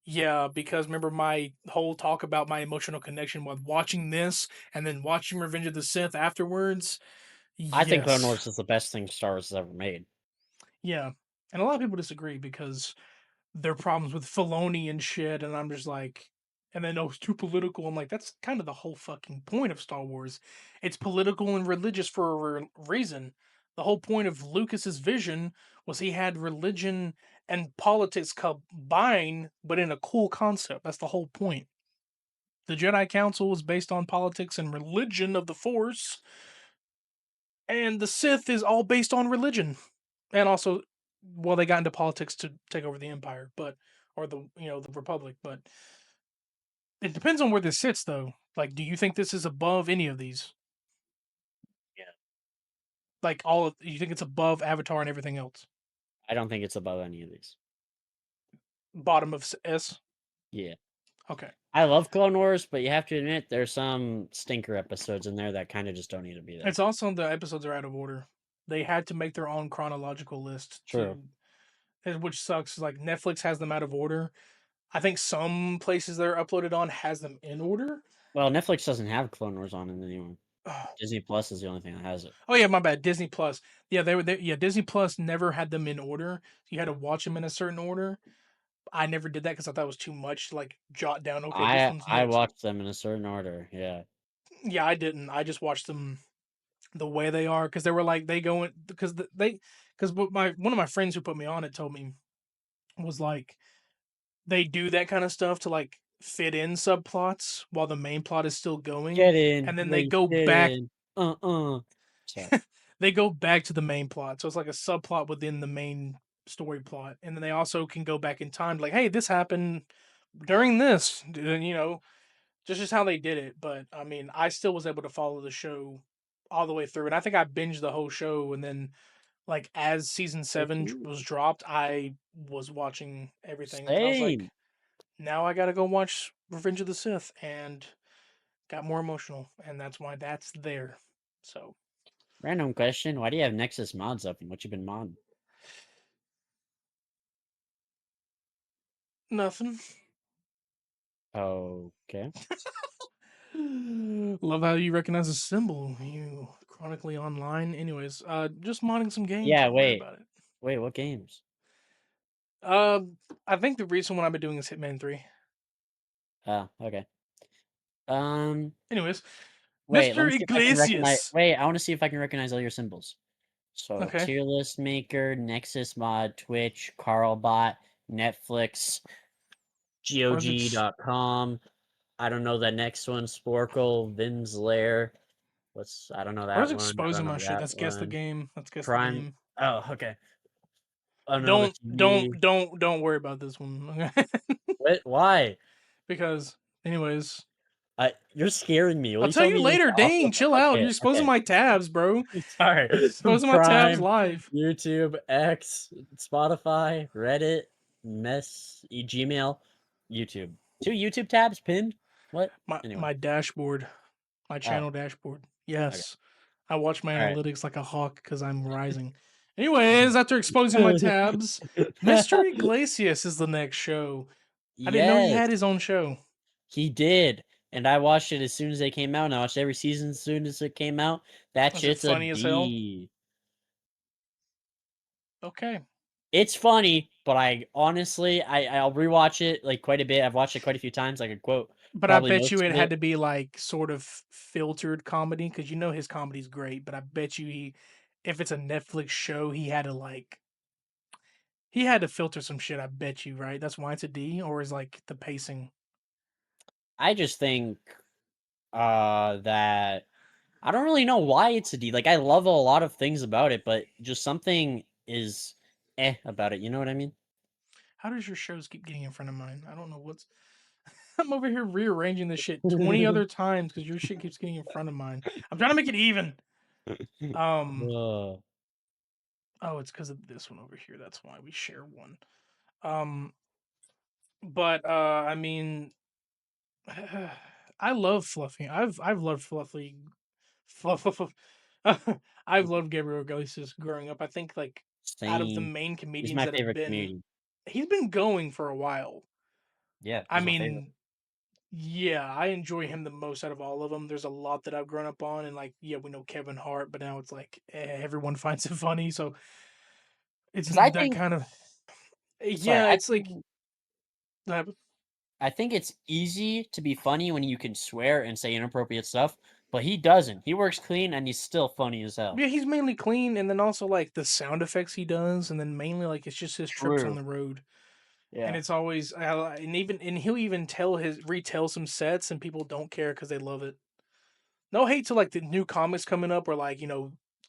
yeah, because remember my whole talk about my emotional connection with watching this and then watching Revenge of the Sith afterwards. I think Clone Yes, Wars is the best thing Star Wars has ever made. yeah, and a lot of people disagree because their problems with Filoni and shit, and I'm just like, and then oh, it's too political. I'm like, that's kind of the whole fucking point of Star Wars. It's political and religious for a reason. The whole point of Lucas's vision was he had religion and politics combined, but in a cool concept. That's the whole point. The Jedi Council was based on politics and religion of the Force, and the Sith is all based on religion and also, well, they got into politics to take over the empire, but or the the republic. But it depends on where this sits, though. Like, do you think this is above any of these? Yeah. Like, all of you think it's above Avatar and everything else? I don't think it's above any of these. Bottom of S. Yeah. Okay, I love Clone Wars, but you have to admit there's some stinker episodes in there that kind of just don't need to be there. it's also the episodes are out of order. They had to make their own chronological list True. to, which sucks. Like Netflix has them out of order. I think some places they're uploaded on has them in order. Well, Netflix doesn't have Clone Wars on it anymore. Disney Plus is the only thing that has it. Oh yeah, my bad. Disney Plus. Yeah, yeah, Disney Plus never had them in order. You had to watch them in a certain order. I never did that because I thought it was too much to like jot down. Okay, this one's I next. watched them in a certain order. Yeah. Yeah, I didn't. I just watched them the way they are because they were like they go in because they because what my one of my friends who put me on it told me was like they do that kind of stuff to like fit in subplots while the main plot is still going, Get in and then where they you go fit back. in. Sorry. They go back to the main plot. So it's like a subplot within the main story plot. And then they also can go back in time, like, hey, this happened during this, just how they did it. But I mean, I still was able to follow the show all the way through. And I think I binged the whole show. And then, like, as season So 7 cool. was dropped, I was watching everything. And then I was like, Same. now I got to go watch Revenge of the Sith. And got more emotional. And that's why that's there. So, Random question. Why do you have Nexus mods up and what you been modding? nothing. Okay. Love how you recognize a symbol. You chronically online. Anyways, just modding some games. Yeah, Don't worry wait. about it. Wait, what games? Uh, I think the recent one I've been doing is Hitman 3. Oh, okay. Um, Anyways, wait, let Mr. me see if I can recognize. Iglesias. Wait, I want to see if I can recognize all your symbols. So, Okay. tier list maker, Nexus mod, Twitch, Carlbot, Netflix, Where's ex- GOG.com. I don't know that next one. Sporkle, Vim's Lair. I don't know Where's that one. I don't exposing my know shit? that That's guess the one. game. That's guess the Prime. game. Oh, okay. Another Don't TV. worry about this one. Okay. What? Why? Because anyways, You're scaring me. Will I'll you tell tell you me like later. the off? Dang, chill out. Okay, You're exposing okay. my tabs, bro. Sorry. Exposing my tabs Prime, live. YouTube, X, Spotify, Reddit, Gmail, YouTube. Two YouTube tabs pinned. What? Anyway. My dashboard. My Oh, channel dashboard. okay. Yes. I watch my All right. analytics like a hawk because I'm rising. Anyways, after exposing my tabs, Mr. Iglesias is the next show. I didn't know he Yes, had his own show. he did. And I watched it as soon as they came out, and I watched every season as soon as it came out. That Is it shit's a funny as hell? D. Okay. It's funny, but I honestly, I'll rewatch it like quite a bit. I've watched it quite a few times. I could quote But I probably bet you most it of had it. to be like sort of filtered comedy because you know his comedy's great. But I bet you if it's a Netflix show, he had to filter some shit. I bet you, right? That's why it's a D, or is like the pacing. I just think That I don't really know why it's a D. Like I love a lot of things about it, but just something is about it. You know what I mean? How does your shows keep getting in front of mine? I don't know what's. I'm over here rearranging this shit 20 other times because your shit keeps getting in front of mine. I'm trying to make it even. Um. Uh, Oh, it's because of this one over here. That's why we share one. Um. But I mean, I love Fluffy. I've loved Fluffy. Fluff. I've loved Gabriel Iglesias growing up. I think like out of the Same. main He's comedians my that have favorite been, comedian. he's been going for a while. Yeah, I he's my favorite. mean, yeah, I enjoy him the most out of all of them. There's a lot that I've grown up on, and like, yeah, we know Kevin Hart, but now it's like everyone finds it funny, so it's Because I that think, kind of sorry, yeah. It's like uh, I think it's easy to be funny when you can swear and say inappropriate stuff, but he doesn't. He works clean and he's still funny as hell. yeah, he's mainly clean, and then also like the sound effects he does, and then mainly like it's just his trips on True. the road. And Yeah. it's always and he'll even retell some sets and people don't care because they love it. No hate to like the new comics coming up or like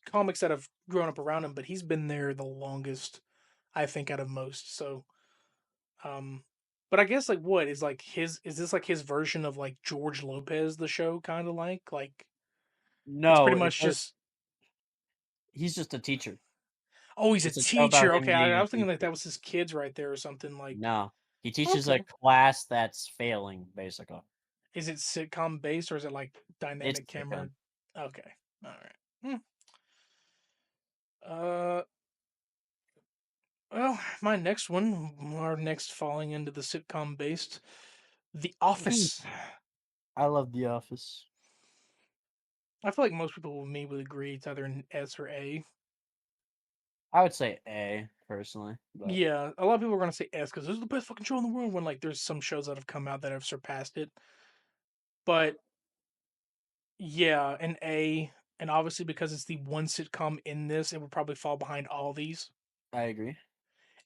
comics that have grown up around him, but he's been there the longest I think out of most. So um, but I guess like what is like his is this like his version of like George Lopez the show kind of like it's pretty No, much just he's just a teacher. oh he's a It's a show about teacher him okay being I a was thinking like teacher. that was his kids right there or something like No, he teaches a okay class that's failing, basically. is it sitcom based or is it like It's dynamic a camera sitcom. okay all right. Uh, well, my next one, our next falling into the sitcom based, The Office. I love The Office. I feel like most people with me would agree it's either an S or A. I would say A personally, but Yeah, a lot of people are gonna say S because this is the best fucking show in the world. When like there's some shows that have come out that have surpassed it, but yeah, an A. And obviously because it's the one sitcom in this, it would probably fall behind all these. I agree.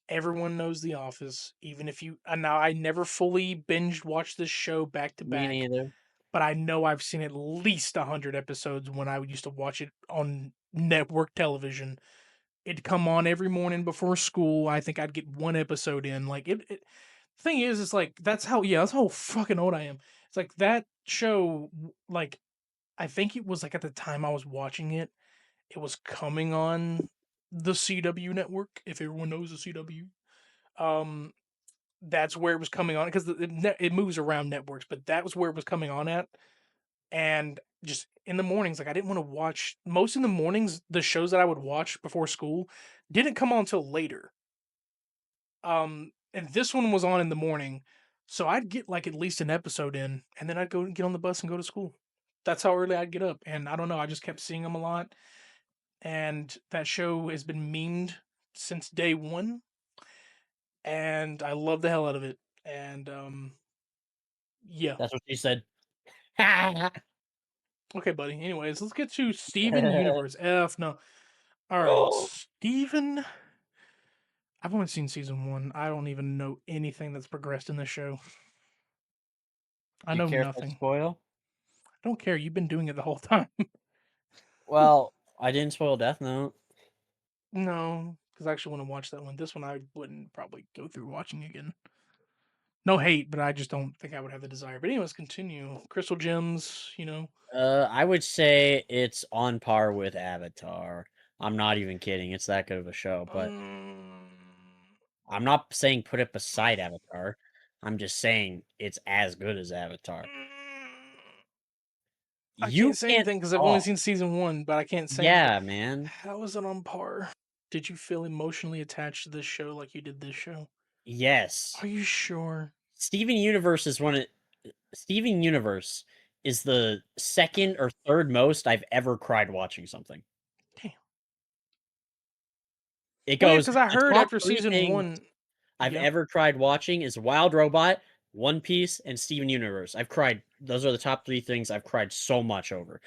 Everyone knows The Office, even if you. And now I never fully binged watched this show back to Me back, neither. but I know I've seen at least 100 episodes when I used to watch it on network television. It'd come on every morning before school. I think I'd get one episode in. Like it thing is, it's like that's how fucking old I am. It's like that show. Like I think it was like at the time I was watching it, it was coming on the CW network. If everyone knows the CW, um, that's where it was coming on because it moves around networks, but that was where it was coming on at and just in the mornings like I didn't want to watch most in the mornings the shows that I would watch before school didn't come on till later and this one was on in the morning so I'd get like at least an episode in and then I'd go get on the bus and go to school. That's how early I'd get up and I don't know I just kept seeing them a lot and that show has been memed since day one and I love the hell out of it and yeah. That's what she said. Okay buddy, anyways let's get to Steven Universe. F no. All right, Steven. I've only seen season one. I don't even know anything that's progressed in this show. I Do you know care if I nothing. spoil? I don't care. You've been doing it the whole time. Well, I didn't spoil Death Note. No, because I actually want to watch that one. This one I wouldn't probably go through watching again. No hate, but I just don't think I would have the desire. But anyways, continue. Crystal Gems. I would say it's on par with Avatar. I'm not even kidding. It's that good of a show, but Um, I'm not saying put it beside Avatar. I'm just saying it's as good as Avatar. I You can't say can't anything because I've only talk. seen season one, but I can't say anything. Yeah, man. How is it on par? Did you feel emotionally attached to this show like you did this show? Yes. Are you sure? Steven Universe is one of Steven Universe is the second or third most I've ever cried watching something. Damn. It Well, yeah, goes because I the heard top after 3 season things one, I've yeah. ever cried watching is Wild Robot, One Piece, and Steven Universe. I've cried. Those are the top 3 things I've cried so much over.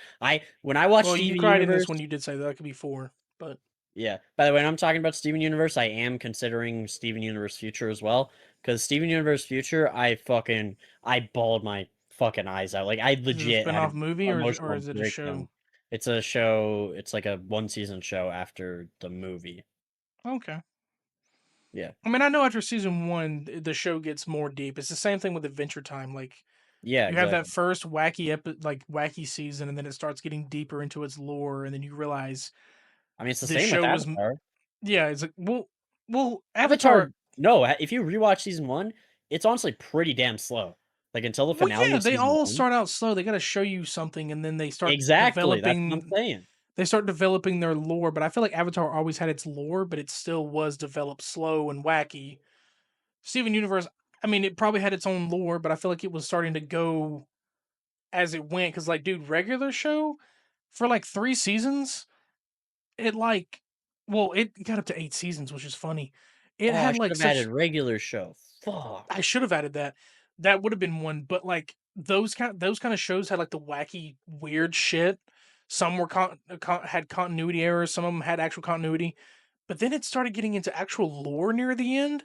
When I watch Well, you Steven cried in this Universe, one. You did say that could be four, but yeah. By the way, when I'm talking about Steven Universe, I am considering Steven Universe Future as well. Because Steven Universe Future, I bawled my fucking eyes out. Like, I Is it a legit had spin-off an movie or emotional is it a show? breakdown. It's a show. It's like a one-season show after the movie. Okay. Yeah. I mean, I know after season one, the show gets more deep. It's the same thing with Adventure Time. Like Yeah, you have that exactly. first wacky season, and then it starts getting deeper into its lore, and then you realize I mean, it's the this same with show was Avatar. yeah. It's like well, Avatar. Avatar no, if you rewatch season 1, it's honestly pretty damn slow. Like, until the Well, finale yeah, of they season all 1. start out slow. They got to show you something, and then they start Exactly, that's what I'm developing. saying. They start developing their lore, but I feel like Avatar always had its lore, but it still was developed slow and wacky. Steven Universe, I mean, it probably had its own lore, but I feel like it was starting to go as it went. Because, like, dude, regular show for like 3 seasons, it like, well, it got up to 8 seasons, which is funny. It Oh, I had should like have added such. regular show. Fuck. I should have added that. That would have been one, but like those kind of shows had like the wacky, weird shit. Some were had continuity errors. Some of them had actual continuity, but then it started getting into actual lore near the end.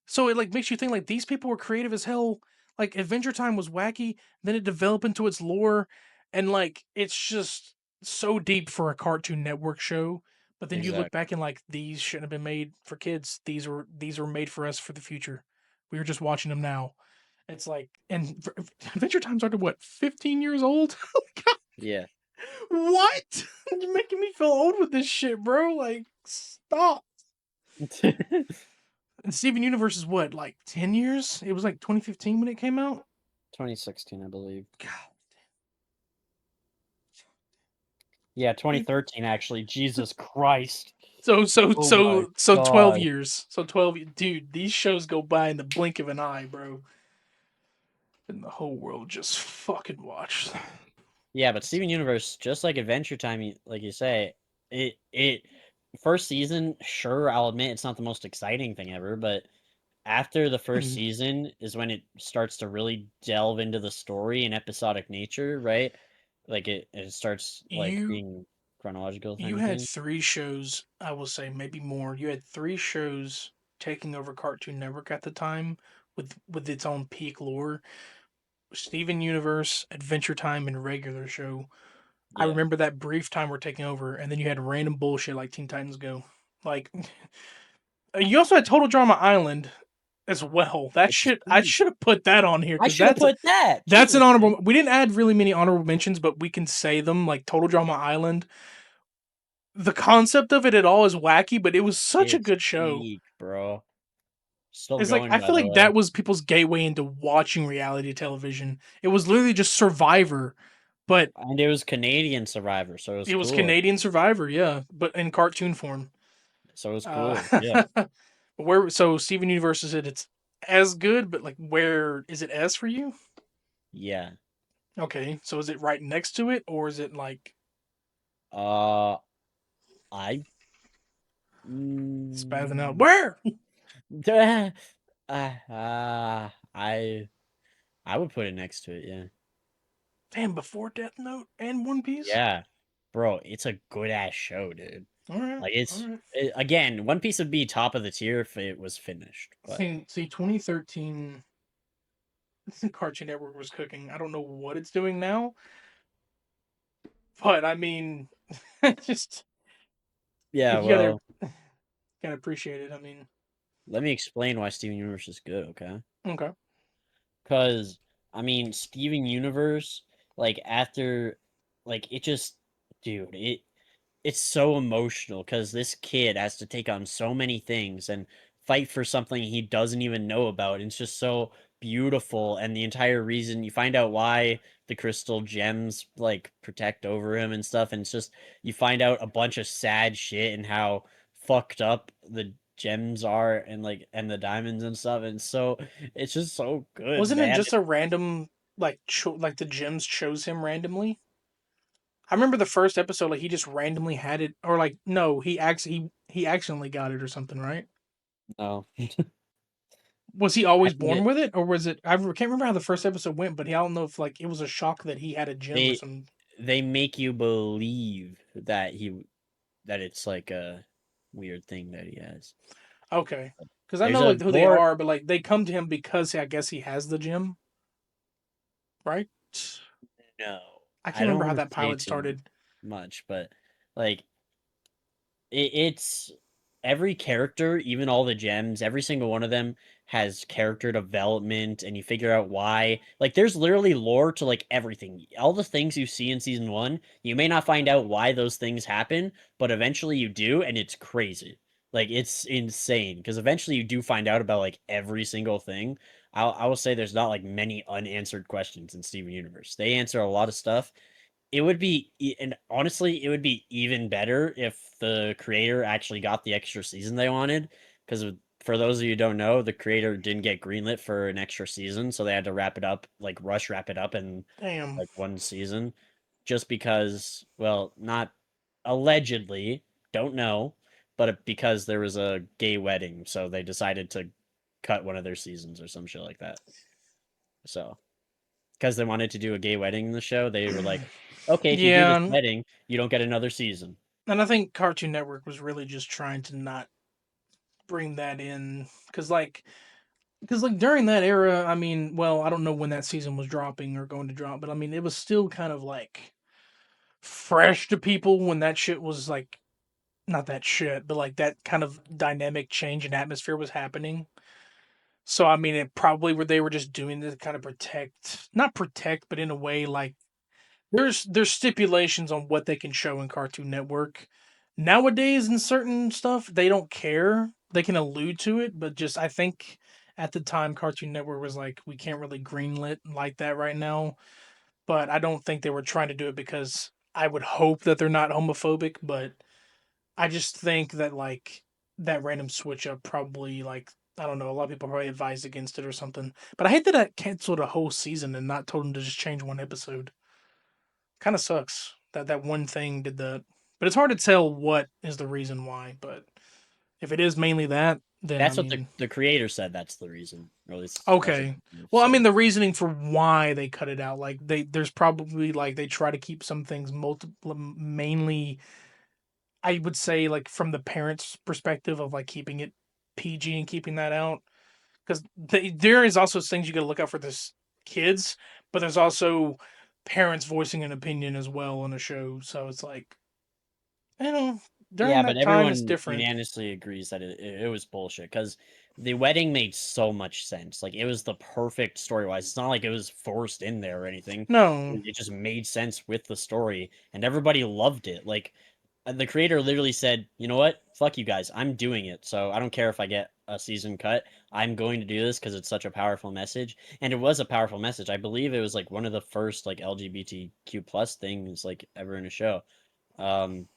So it like makes you think like these people were creative as hell. Like Adventure Time was wacky, then it developed into its lore, and like it's just so deep for a Cartoon Network show. But then you look Exactly. back and like these shouldn't have been made for kids. These were made for us for the future. We were just watching them now. It's like and Adventure Time's already what 15 years old. Oh my God, Yeah. what? You're making me feel old with this shit, bro. Like stop. And Steven Universe is what, like 10 years? It was like 2015 when it came out? 2016, I believe. God. Yeah, 2013, actually. Jesus Christ. So so Oh my so so 12 god. years. So 12 dude, these shows go by in the blink of an eye, bro. And the whole world just fucking watched. Yeah, but Steven Universe, just like Adventure Time, like you say, it first season, sure, I'll admit it's not the most exciting thing ever, but after the first season is when it starts to really delve into the story and episodic nature, right? Like it starts like You being chronological kind you of had thing. 3 shows, I will say maybe more. You had 3 shows taking over Cartoon Network at the time with its own peak lore. Steven Universe, Adventure Time, and regular show. I Yeah. remember that brief time we're taking over, and then you had random bullshit like Teen Titans Go. Like, you also had Total Drama Island as well. That Which is shit, I great. should have put that on here I because should have put that. that's an Jesus, honorable. man. We didn't add really many honorable mentions, but we can say them. Like Total Drama Island. The concept of it all is wacky, but it was such a It's good show. peak, bro. Still It's like going, I by feel the like way. that was people's gateway into watching reality television. It was literally just Survivor, but And it was Canadian Survivor, so it was it was cool. Canadian Survivor, yeah, but in cartoon form. So it was Uh, cool. Yeah. where so Steven Universe is it's as good, but like where is it S for you? Yeah. Okay, so is it right next to it, or is it like Uh, I spazzing out? mm, Where? I would put it next to it, yeah. Damn, before Death Note and One Piece. Yeah. Bro, it's a good ass show, dude. All right, Like all right. again, One Piece would be top of the tier if it was finished, but See, 2013. Cartoon Network was cooking. I don't know what it's doing now, but I mean, just yeah, you gotta well, appreciate it. I mean, let me explain why Steven Universe is good, okay? okay. Because I mean, Steven Universe, like after, like it just, dude, it's so emotional because this kid has to take on so many things and fight for something he doesn't even know about. And it's just so beautiful, and the entire reason you find out why the crystal gems like protect over him and stuff, and it's just you find out a bunch of sad shit and how fucked up the gems are and like and the diamonds and stuff, and so it's just so good, Wasn't it man. just a random like like the gems chose him randomly? I remember the first episode like he just randomly had it, or like no, he accidentally got it or something, right? No, Was he I always think born with it, or was it? I can't remember how the first episode went, but I don't know if like it was a shock that he had a gem or they something. they make you believe that that it's like a weird thing that he has. Okay, because I There's know a like who they more are, but like they come to him because I guess he has the gem, right? No, I can't I don't remember how want to that say pilot too started. much, but like it's every character, even all the gems, every single one of them has character development, and you figure out why. Like, there's literally lore to like everything. All the things you see in season one, you may not find out why those things happen, but eventually you do, and it's crazy. Like, it's insane because eventually you do find out about like every single thing. I will say there's not like many unanswered questions in Steven Universe. They answer a lot of stuff. It would be and honestly, it would be even better if the creator actually got the extra season they wanted. Because for those of you who don't know, the creator didn't get greenlit for an extra season, so they had to wrap it up, like rush wrap it up in Damn. like one season, just because, well, not allegedly, don't know, but because there was a gay wedding, so they decided to cut one of their seasons or some shit like that. So because they wanted to do a gay wedding in the show, they were like, okay, if you do Yeah, this wedding, you don't get another season. and I think Cartoon Network was really just trying to not bring that in because during that era, I mean, well, I don't know when that season was dropping or going to drop, but I mean, it was still kind of like fresh to people when that shit was like not that shit, but like that kind of dynamic change in atmosphere was happening. So I mean, it probably were they were just doing this to kind of protect, not protect, but in a way like there's stipulations on what they can show in Cartoon Network. Nowadays, in certain stuff, they don't care. They can allude to it, but just I think at the time, Cartoon Network was like, we can't really greenlit like that right now. But I don't think they were trying to do it because I would hope that they're not homophobic. But I just think that like that random switch up probably like I don't know. A lot of people probably advised against it or something. But I hate that I canceled a whole season and not told them to just change one episode. Kind of sucks that that one thing did that. But it's hard to tell what is the reason why. But if it is mainly that, then I That's what the, mean, the creator said that's the reason. Or at least that's what okay. they've Well, I mean, said. the reasoning for why they cut it out, like there's probably like they try to keep some things multiple, mainly, I would say, like from the parents' perspective of like keeping it PG and keeping that out, because there is also things you got to look out for this kids, but there's also parents voicing an opinion as well on a show. So it's like you know, during Yeah, but that time, it's everyone different. unanimously agrees that it was bullshit because the wedding made so much sense. Like, it was the perfect story wise. It's not like it was forced in there or anything. No, It just made sense with the story, and everybody loved it. Like, the creator literally said, "You know what? Fuck you guys. I'm doing it. So I don't care if I get a season cut. I'm going to do this because it's such a powerful message." And it was a powerful message. I believe it was like one of the first like LGBTQ plus things like ever in a show. Um,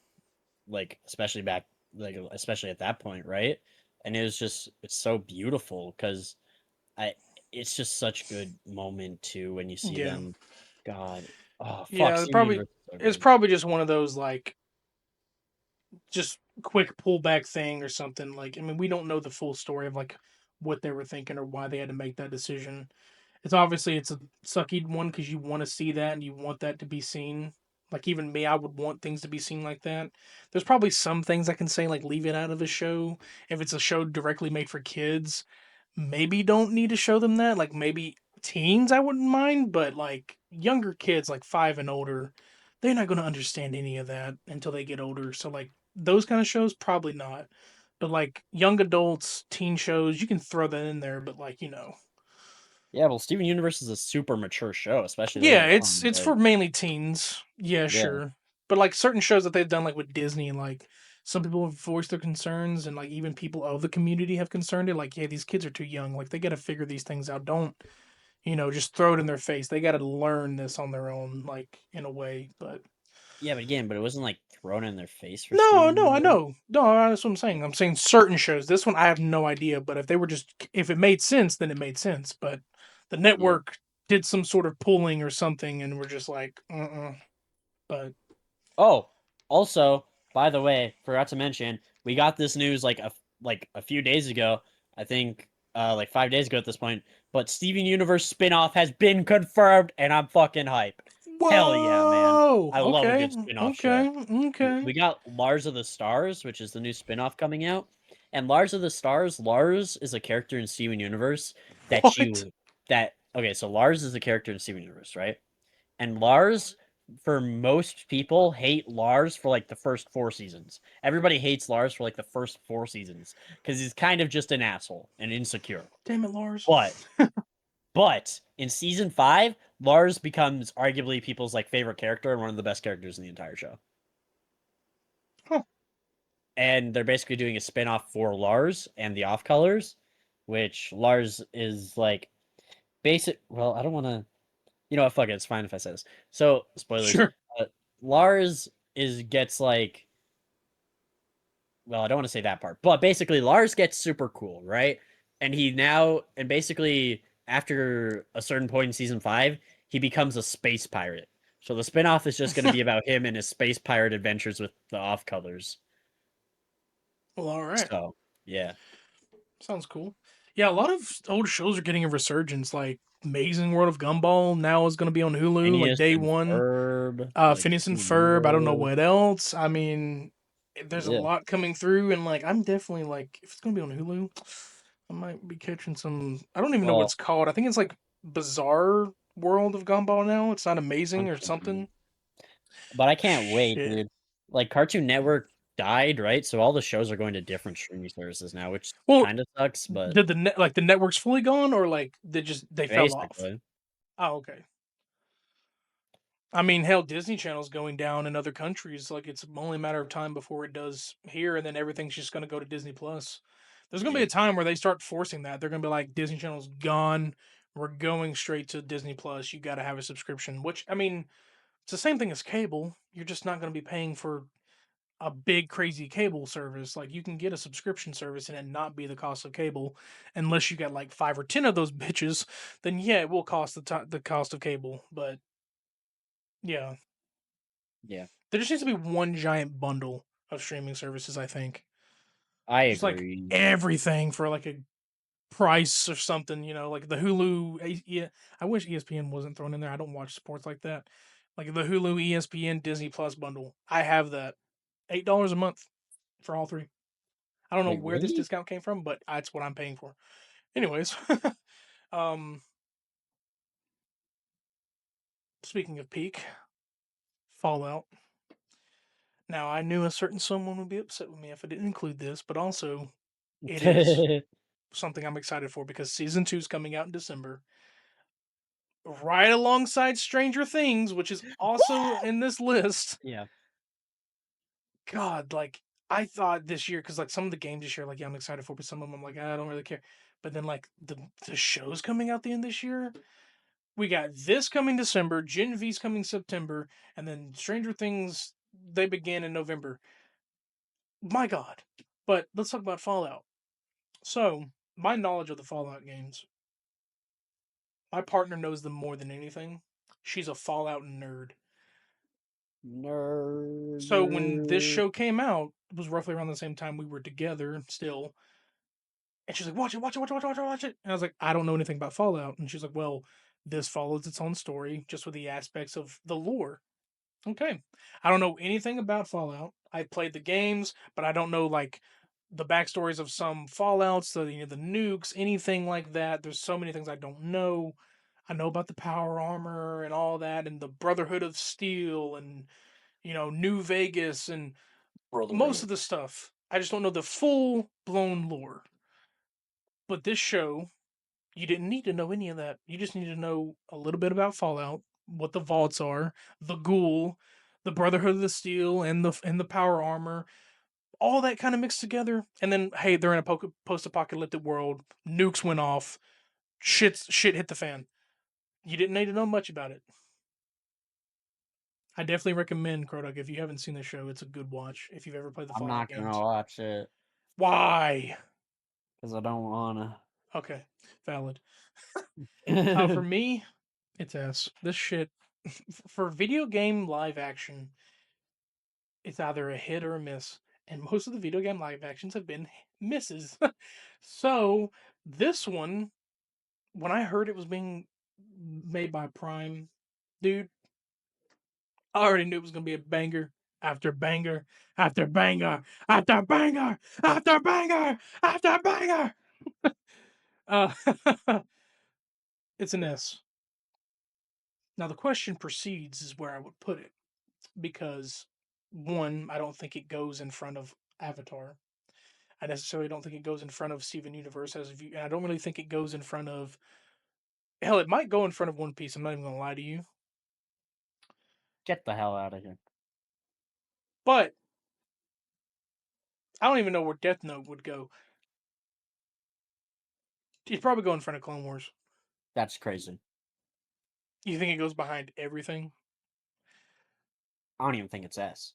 like especially back, like especially at that point, right? And it was just it's so beautiful because I it's just such good moment too when you see yeah, them. God, oh fuck, yeah. Steven Probably Universe is so it's good. probably just one of those like just quick pullback thing or something. Like I mean, we don't know the full story of like what they were thinking or why they had to make that decision. It's obviously it's a sucky one because you want to see that and you want that to be seen. Like even me, I would want things to be seen like that. There's probably some things I can say like leave it out of a show if it's a show directly made for kids. Maybe don't need to show them that. Like maybe teens, I wouldn't mind, but like younger kids, like 5 and older, they're not going to understand any of that until they get older. So like those kind of shows, probably not. But like young adults, teen shows, you can throw that in there. But like Yeah, well, Steven Universe is a super mature show, especially yeah, later it's on. it's for Like, mainly teens. Yeah, yeah, sure. But like certain shows that they've done, like with Disney, like some people have voiced their concerns, and like even people of the community have concerned it. Like, yeah, these kids are too young. Like they got to figure these things out. Don't just throw it in their face. They got to learn this on their own, like in a way. But yeah, but it wasn't like thrown in their face for no, Steven no, I Universe. know. No, that's what I'm saying. I'm saying certain shows. This one, I have no idea. But if they were just, if it made sense, then it made sense. But the Yeah. network did some sort of pulling or something, and we're just like, But Oh, also, by the way, forgot to mention, we got this news like a few days ago. I think like 5 days ago at this point. But Steven Universe spin-off has been confirmed, and I'm fucking hype. Hell yeah, man. whoa, I love a okay, good spin-off show. okay, okay. We got Lars of the Stars, which is the new spin-off coming out. And Lars of the Stars, Lars is a character in Steven Universe that What? you that okay, so Lars is a character in Steven Universe, right? And Lars, for most people, hate Lars for like the first 4 seasons. Everybody hates Lars for like the first 4 seasons because he's kind of just an asshole and insecure. Damn it, Lars. But but in season 5, Lars becomes arguably people's like favorite character and one of the best characters in the entire show. Huh. And they're basically doing a spin-off for Lars and the off colors, which Lars is like basic. Well, I don't want to. You know what? Fuck it. It's fine if I say this. So spoilers. Sure. Uh, Lars is gets like. Well, I don't want to say that part, but basically Lars gets super cool, right? And basically after a certain point in season 5, he becomes a space pirate. So the spinoff is just going to be about him and his space pirate adventures with the off colors. Well, all right. So yeah. Sounds cool. Yeah, a lot of old shows are getting a resurgence. Like Amazing World of Gumball now is going to be on Hulu, like Phineas day and one. Ferb, like Phineas and Super Moon Ferb. I don't know World. what else. I mean, there's a Yeah. lot coming through, and like I'm definitely like, if it's going to be on Hulu, I might be catching some. I don't even know what Well, it's called. I think it's like Bizarre World of Gumball now. It's not Amazing or something. something. But I can't wait, Shit. dude. Like Cartoon Network died, right? So all the shows are going to different streaming services now, which Well, kind of sucks, but did the network's fully gone, or like they fell off? basically. Oh, okay. I mean, hell, Disney Channel's going down in other countries. Like it's only a matter of time before it does here, and then everything's just going to go to Disney Plus. There's going to be a Yep. time where they start forcing that. They're going to be like, Disney Channel's gone. We're going straight to Disney Plus. You got to have a subscription. Which I mean, it's the same thing as cable. You're just not going to be paying for a big crazy cable service. Like you can get a subscription service and it not be the cost of cable, unless you got like 5 or 10 of those bitches. Then yeah, it will cost the cost of cable. But yeah. Yeah. There just needs to be one giant bundle of streaming services, I think. I Just like agree. everything for like a price or something, like the Hulu. Yeah, I wish ESPN wasn't thrown in there. I don't watch sports like that. Like the Hulu, ESPN, Disney Plus bundle. I have that. $8 a month for all three. I don't know Wait, where this really? discount came from, but that's what I'm paying for. Anyways, um, speaking of peak, Fallout. Now I knew a certain someone would be upset with me if I didn't include this, but also it is something I'm excited for because season 2 is coming out in December, right alongside Stranger Things, which is also in this list. Yeah. God, like I thought this year, because like some of the games this year, like yeah, I'm excited for, but some of them I'm like I don't really care. But then like the shows coming out the end this year, we got this coming December, Gen V's coming September, and then Stranger Things they begin in November. My God! But let's talk about Fallout. So my knowledge of the Fallout games, my partner knows them more than anything. She's a Fallout nerd. So when this Nerd. show came out, it was roughly around the same time we were together still. And she's like, watch it, watch it, watch it, watch it, watch it, watch it. And I was like, I don't know anything about Fallout. And she's like, well, this follows its own story, just with the aspects of the lore. Okay. I don't know anything about Fallout. I played the games, but I don't know like the backstories of some Fallouts, the nukes, anything like that. There's so many things I don't know. I know about the power armor and all that, and the Brotherhood of Steel, and New Vegas, and most Brotherhood. of the stuff. I just don't know the full blown lore. But this show, you didn't need to know any of that. You just need to know a little bit about Fallout, what the vaults are, the ghoul, the Brotherhood of the Steel, and the power armor, all that kind of mixed together. And then hey, they're in a post-apocalyptic world. Nukes went off. Shit hit the fan. You didn't need to know much about it. I definitely recommend Krodok if you haven't seen the show. It's a good watch if you've ever played the I'm Fallout not gonna games. watch it Why? because I don't wanna. Okay, valid. For me, it's S. This shit for video game live action, it's either a hit or a miss, and most of the video game live actions have been misses. So this one, when I heard it was being made by Prime, dude, I already knew it was gonna be a banger after banger after banger after banger after banger after banger. Uh, it's an S. Now the question proceeds is where I would put it because one, I don't think it goes in front of Avatar. I necessarily don't think it goes in front of Steven Universe as a view, and I don't really think it goes in front of. Hell, it might go in front of One Piece. I'm not even gonna lie to you, Get the hell out of here. but I don't even know where Death Note would go. He'd probably go in front of Clone Wars. That's crazy. You think it goes behind everything? I don't even think it's S.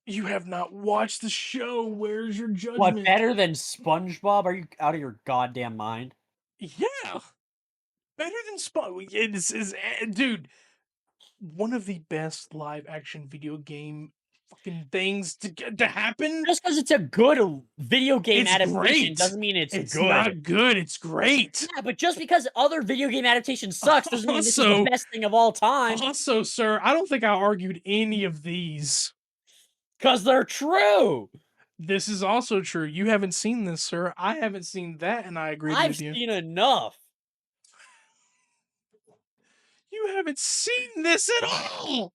You have not watched the show. Where's your What, judgment? better than SpongeBob? Are you out of your goddamn mind? Yeah, better than Spawn. Dude, one of the best live action video game fucking things to happen. Just because it's a good video game It's adaptation great. doesn't mean it's It's good. not good. It's great. Yeah, but just because other video game adaptation sucks doesn't mean this is the Also, best thing of all time. also, sir, I don't think I argued any of these. Because they're true. This is also true. You haven't seen this, sir. I haven't seen that, and I agreed I've with you. seen enough. You haven't seen this at all.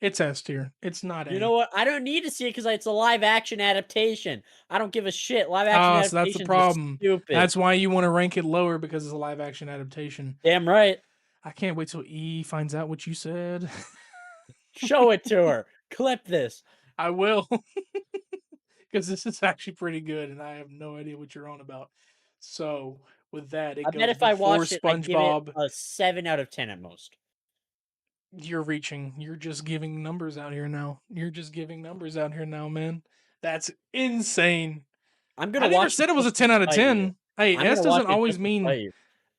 It's S tier. It's not A. You know what? I don't need to see it because it's a live action adaptation. I don't give a shit. Live action Oh, so that's the adaptations are problem. stupid. That's why you want to rank it lower because it's a live action adaptation. Damn right. I can't wait till E finds out what you said. Show it to her. Clip this. I will. Because this is actually pretty good and I have no idea what you're on about. So, with that, it I bet goes if I before watched it, I'd give it SpongeBob. a 7 out of 10 at most. You're reaching. You're just giving numbers out here now. You're just giving numbers out here now, man. That's insane. I'm I gonna never watch it said it was a just to 10 out of spite you. 10. Hey, I'm S gonna watch doesn't it always just to mean spite you.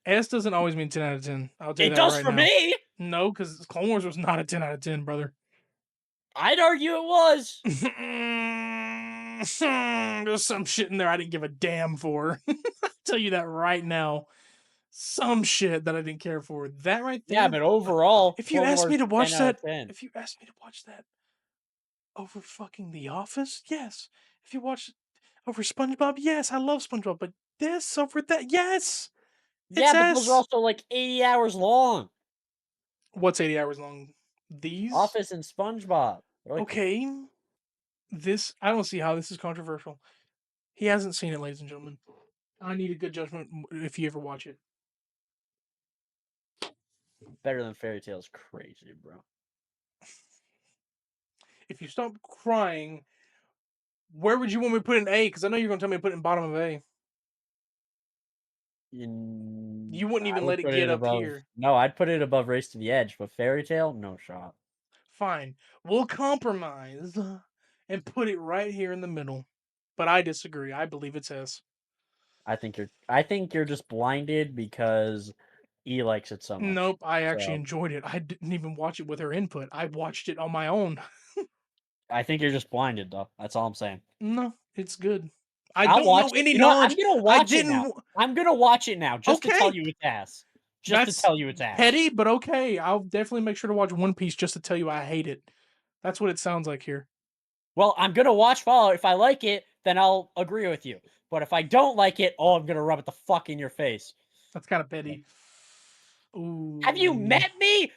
S doesn't always mean 10 out of 10. I'll tell you It that does right for now. me. No, because Clone Wars was not a 10 out of 10, brother. I'd argue it was. There's some shit in there I didn't give a damn for. I'll tell you that right now. Some shit that I didn't care for. That right there. Yeah, but overall, if you Clone asked me Wars to watch 10 out that, of 10. if you asked me to watch that over fucking The Office, yes. If you watch it over SpongeBob, yes, I love SpongeBob. But this over that, yes, it's Yeah, but those are S. also like 80 hours long. What's 80 hours long? These? Office and SpongeBob. They're like, Okay. This, I don't see how this is controversial. He hasn't seen it, ladies and gentlemen. I need a good judgment if you ever watch it. better than Fairy Tale's crazy, bro. If you stop crying, where would you want me to put an A? Because I know you're going to tell me to put it in bottom of A. You wouldn't I even would let it put get it up above. here. No, I'd put it above Race to the Edge, but Fairy Tale, no shot. Fine. We'll compromise and put it right here in the middle. But I disagree. I believe it's S. I think you're just blinded because E likes it so much. Nope, I actually So enjoyed it. I didn't even watch it with her input. I watched it on my own. I think you're just blinded, though. That's all I'm saying. No, it's good. I I'll don't watch know it. any You know what? I'm knowledge. gonna I watch it didn't. now. I'm gonna watch it now just to Okay. tell you it's ass. Just to That's tell you it's ass. petty, but okay. I'll definitely make sure to watch One Piece just to tell you I hate it. That's what it sounds like here. Well, I'm gonna watch Fallout. If I like it, then I'll agree with you. But if I don't like it, oh, I'm gonna rub it the fuck in your face. That's kind of petty. Ooh. Have you met me?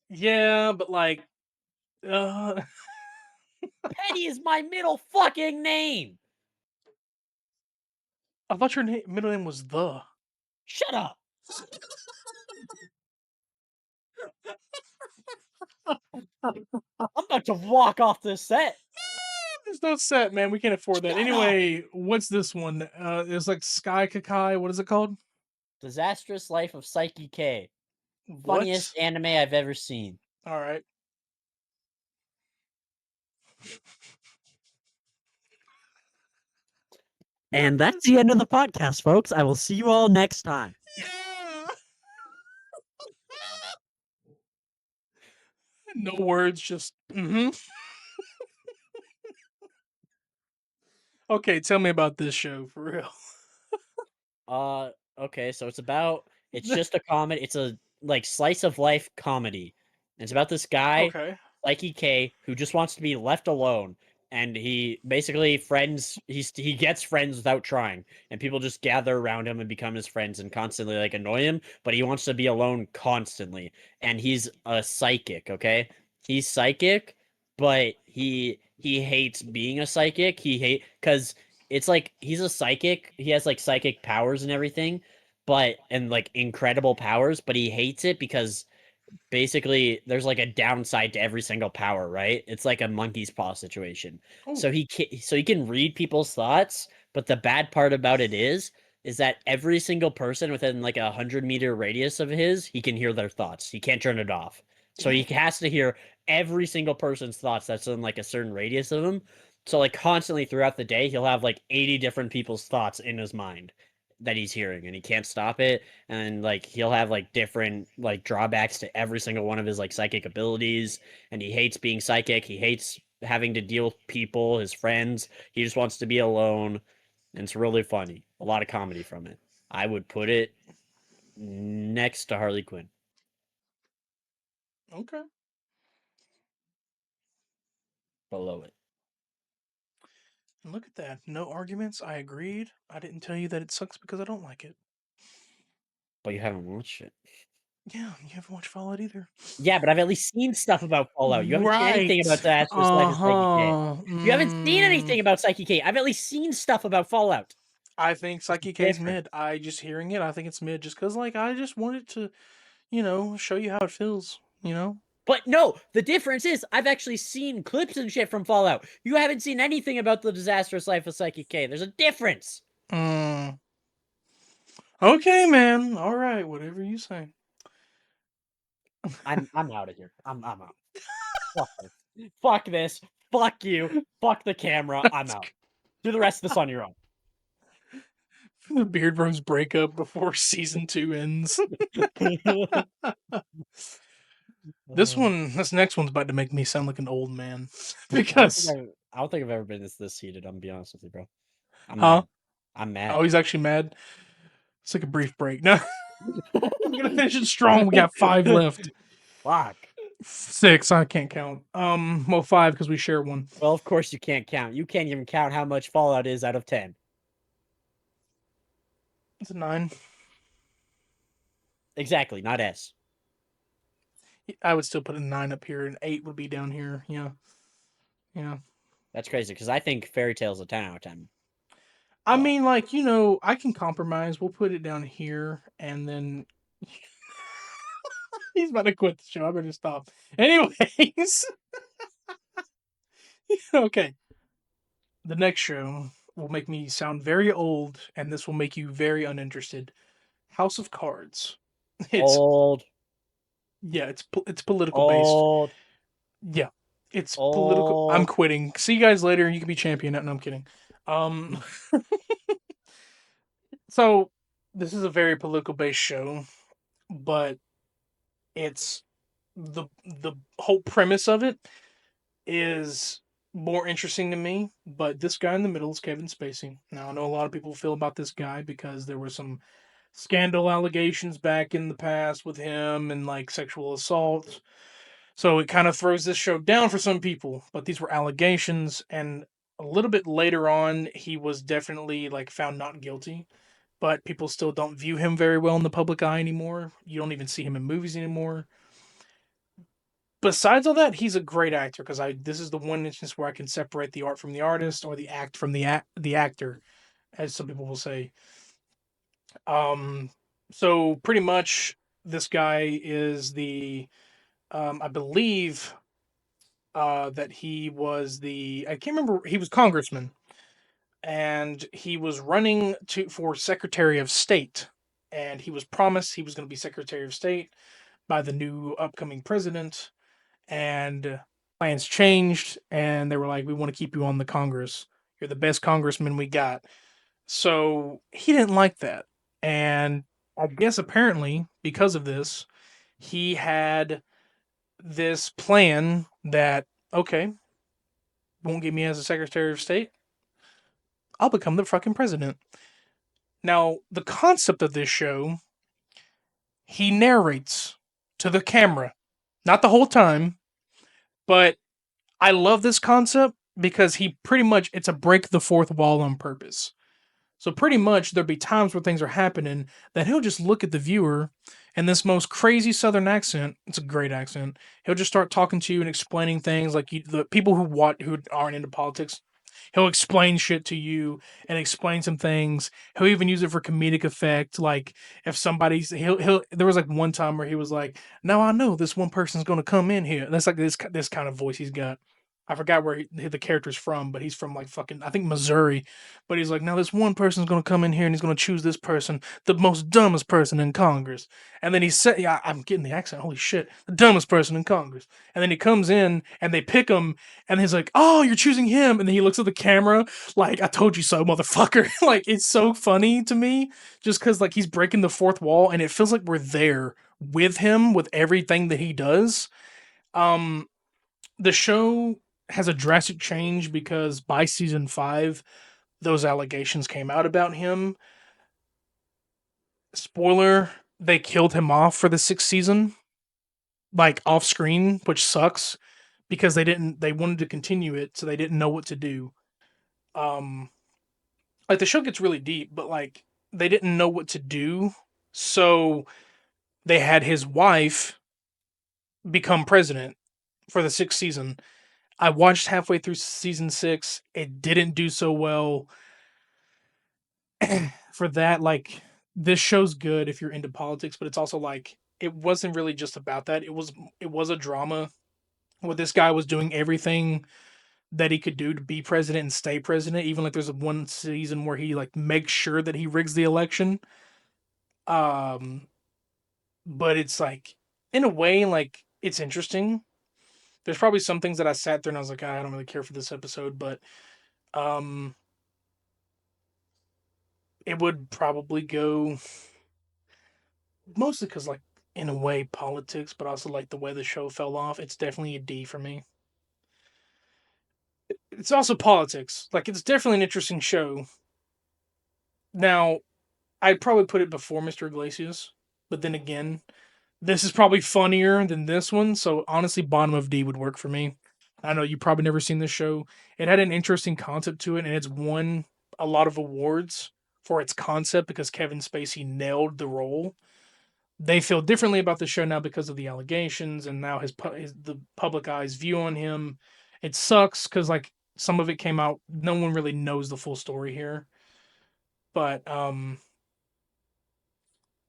Yeah, but like, uh, Petty is my middle fucking name. I thought your middle name was the. Shut up. I'm about to walk off this set. There's no set, man. We can't afford that. Shut up. Anyway, what's this one? It's like Sky Kakai. What is it called? Disastrous Life of Psyche K. What? Funniest anime I've ever seen. All right. And that's the end of the podcast, folks. I will see you all next time. Yeah. No words, just mm-hmm. Okay, tell me about this show for real. Okay, so it's just a comedy. It's a like slice of life comedy. And it's about this guy, Okay. Psyche K, who just wants to be left alone. and he basically he gets friends without trying, and people just gather around him and become his friends and constantly like annoy him, but he wants to be alone constantly. And he's a psychic, okay? He's psychic, but he hates being a psychic. He hate because it's like he's a psychic. He has like psychic powers and everything, but and like incredible powers, but he hates it because basically there's like a downside to every single power, right? It's like a monkey's paw situation. Oh, So he can read people's thoughts, but the bad part about it is that every single person within like 100-meter radius of his, he can hear their thoughts. He can't turn it off. So he damn. has to hear every single person's thoughts that's in like a certain radius of him. So like constantly throughout the day, he'll have like 80 different people's thoughts in his mind that he's hearing, and he can't stop it. And like he'll have like different like drawbacks to every single one of his like psychic abilities, and he hates being psychic. He hates having to deal with people, his friends. He just wants to be alone, and it's really funny. A lot of comedy from it. I would put it next to Harley Quinn, Okay. below it. And look at that. No arguments. I agreed. I didn't tell you that it sucks because I don't like it. But you haven't watched it. Yeah, you haven't watched Fallout either. Yeah, but I've at least seen stuff about Fallout. You haven't seen anything Right. about Disastrous Life of Psyche K. Uh-huh. You haven't seen anything about Psyche K. I've at least seen stuff about Fallout. I think It's Psyche K's different. mid. I just hearing it, I think it's mid just because, like, I just wanted to, show you how it feels. But no, the difference is I've actually seen clips and shit from Fallout. You haven't seen anything about the disastrous life of Psyche K. There's a difference. Mm. Okay, man. All right, whatever you say. I'm out of here. I'm out. Fuck this. Fuck this. Fuck you. Fuck the camera. I'm out. Do the rest of this on your own. The Beard Bros breakup before season 2 ends. This next one's about to make me sound like an old man. Because, I don't think I've ever been this heated. I'm gonna be honest with you, bro. I'm huh? mad. I'm Oh, mad. he's actually mad. It's like a brief break. No, we're gonna finish it strong. We got 5 left. Fuck. 6, I can't count. Well, 5 because we share one. Well, of course you can't count. You can't even count how much Fallout is out of 10. It's a 9. Exactly, not S. I would still put a 9 up here, and 8 would be down here. Yeah, yeah. That's crazy because I think Fairy Tale's a 10 out of 10. I But mean, like, I can compromise. We'll put it down here, and then he's about to quit the show. I better stop. Anyways, okay. The next show will make me sound very old, and this will make you very uninterested. House of Cards. It's old, yeah, it's political based. old, Yeah, it's political. I'm old. quitting. See you guys later. You can be champion. No, I'm kidding. Um, so this is a very political based show, but it's the whole premise of it is more interesting to me. But this guy in the middle is Kevin Spacey. Now I know a lot of people feel about this guy because there were some scandal allegations back in the past with him and like sexual assault. So it kind of throws this show down for some people, but these were allegations, and a little bit later on he was definitely like found not guilty, but people still don't view him very well in the public eye anymore. You don't even see him in movies anymore. Besides all that, he's a great actor because I this is the one instance where I can separate the art from the artist or the act from the actor, as some people will say. Um, so pretty much this guy is the I believe that he was I can't remember, he was congressman, and he was running to for Secretary of State, and he was promised he was going to be Secretary of State by the new upcoming president, and plans changed, and they were like, we want to keep you on the Congress. You're the best congressman we got. So he didn't like that, and I guess apparently because of this, he had this plan that, okay, won't get me as a Secretary of State, I'll become the fucking president. Now, the concept of this show, he narrates to the camera. Not the whole time, but I love this concept because he pretty much it's a break the fourth wall on purpose. So pretty much there'll be times where things are happening that he'll just look at the viewer and this most crazy southern accent, it's a great accent. He'll just start talking to you and explaining things like the people who aren't into politics. He'll explain shit to you and explain some things. He'll even use it for comedic effect. Like if somebody's he'll there was like one time where he was like, "Now I know this one person's going to come in here." That's like this kind of voice he's got. I forgot where the character's from, but he's from like fucking I think Missouri. But he's like, now this one person's gonna come in here and he's gonna choose this person, the most dumbest person in Congress. And then he said, yeah, I'm getting the accent. Holy shit, the dumbest person in Congress. And then he comes in and they pick him, and he's like, oh, you're choosing him. And then he looks at the camera like, I told you so, motherfucker. Like it's so funny to me, just because like he's breaking the fourth wall, and it feels like we're there with him with everything that he does. Um, the show has a drastic change because by season 5 those allegations came out about him. Spoiler, they killed him off for the 6th season, like off screen, which sucks because they wanted to continue it, so they didn't know what to do. Um like the show gets really deep, but like they didn't know what to do. So they had his wife become president for the 6th season. I watched halfway through season 6. It didn't do so well. For that, like this show's good if you're into politics, but it's also like it wasn't really just about that. It was a drama where this guy was doing everything that he could do to be president and stay president. Even like there's a one season where he like makes sure that he rigs the election. Um, but it's like in a way like it's interesting. There's probably some things that I sat there and I was like, "Ah, I don't really care for this episode, but um, it would probably go mostly because like in a way politics, but also like the way the show fell off. It's definitely a D for me. It's also politics. Like it's definitely an interesting show. Now I'd probably put it before Mr. Iglesias, but then again, this is probably funnier than this one. So honestly, bottom of D would work for me. I know you probably never seen this show. It had an interesting concept to it, and it's won a lot of awards for its concept because Kevin Spacey nailed the role. They feel differently about the show now because of the allegations and now the public eye's view on him. It sucks because like some of it came out, no one really knows the full story here. But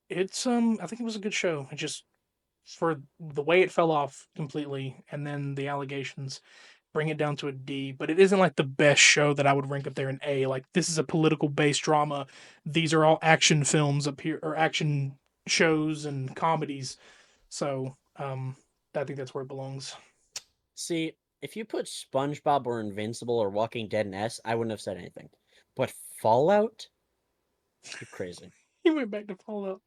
it's I think it was a good show. It just for the way it fell off completely, and then the allegations bring it down to a D. But it isn't like the best show that I would rank up there in A. Like this is a political based drama. These are all action films up here or action shows and comedies. So I think that's where it belongs. See, if you put SpongeBob or Invincible or Walking Dead in S, I wouldn't have said anything. But Fallout, you're crazy. He went back to Fallout.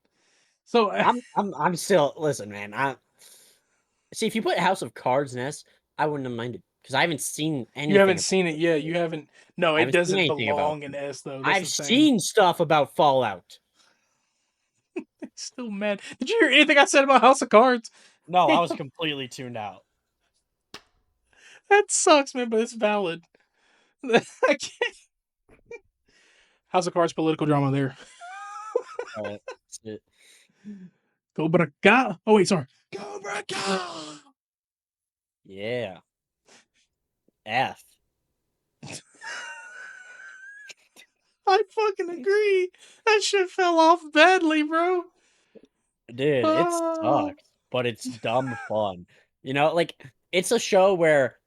So I'm still listen, man. I see if you put House of Cards in S, I wouldn't have minded because I haven't seen you anything haven't about seen it it. yet. You haven't. No, I it haven't seen doesn't anything about belong in it. S though. That's I've the thing. seen stuff about Fallout. It's still mad. Did you hear anything I said about House of Cards? No, I was completely tuned out. That sucks, man, but it's valid. I can't. House of Cards political drama there. That's it. Cobra Kai. Oh wait, sorry. Cobra Kai. Yeah. F. I fucking agree. That shit fell off badly, bro. Dude, it Ah. sucks, but it's dumb fun. You know, like it's a show where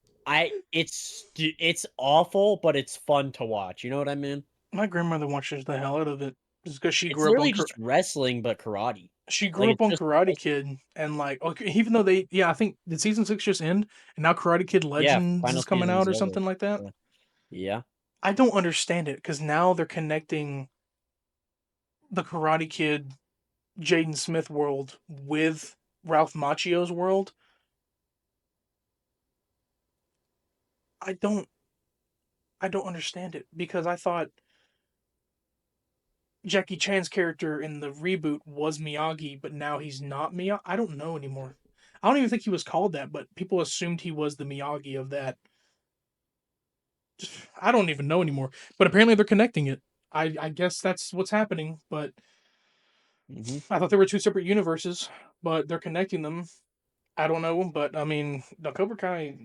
it's awful, but it's fun to watch. You know what I mean? My grandmother watches the hell out of it just because It's literally just wrestling but karate. she Like grew up it's on just Karate wrestling. Kid and like okay, even though I think did season 6 just end and now Karate Kid Yeah, Legends final is coming season's out or over. something like that. Yeah. Yeah. I don't understand it because now they're connecting the Karate Kid Jaden Smith world with Ralph Macchio's world. I don't I don't understand it because I thought Jackie Chan's character in the reboot was Miyagi, but now he's not Miyagi. I don't know anymore. I don't even think he was called that, but people assumed he was the Miyagi of that. I don't even know anymore. But apparently they're connecting it. I guess that's what's happening. But Hmm. I thought there were two separate universes, but they're connecting them. I don't know, but I mean, the Cobra Kai.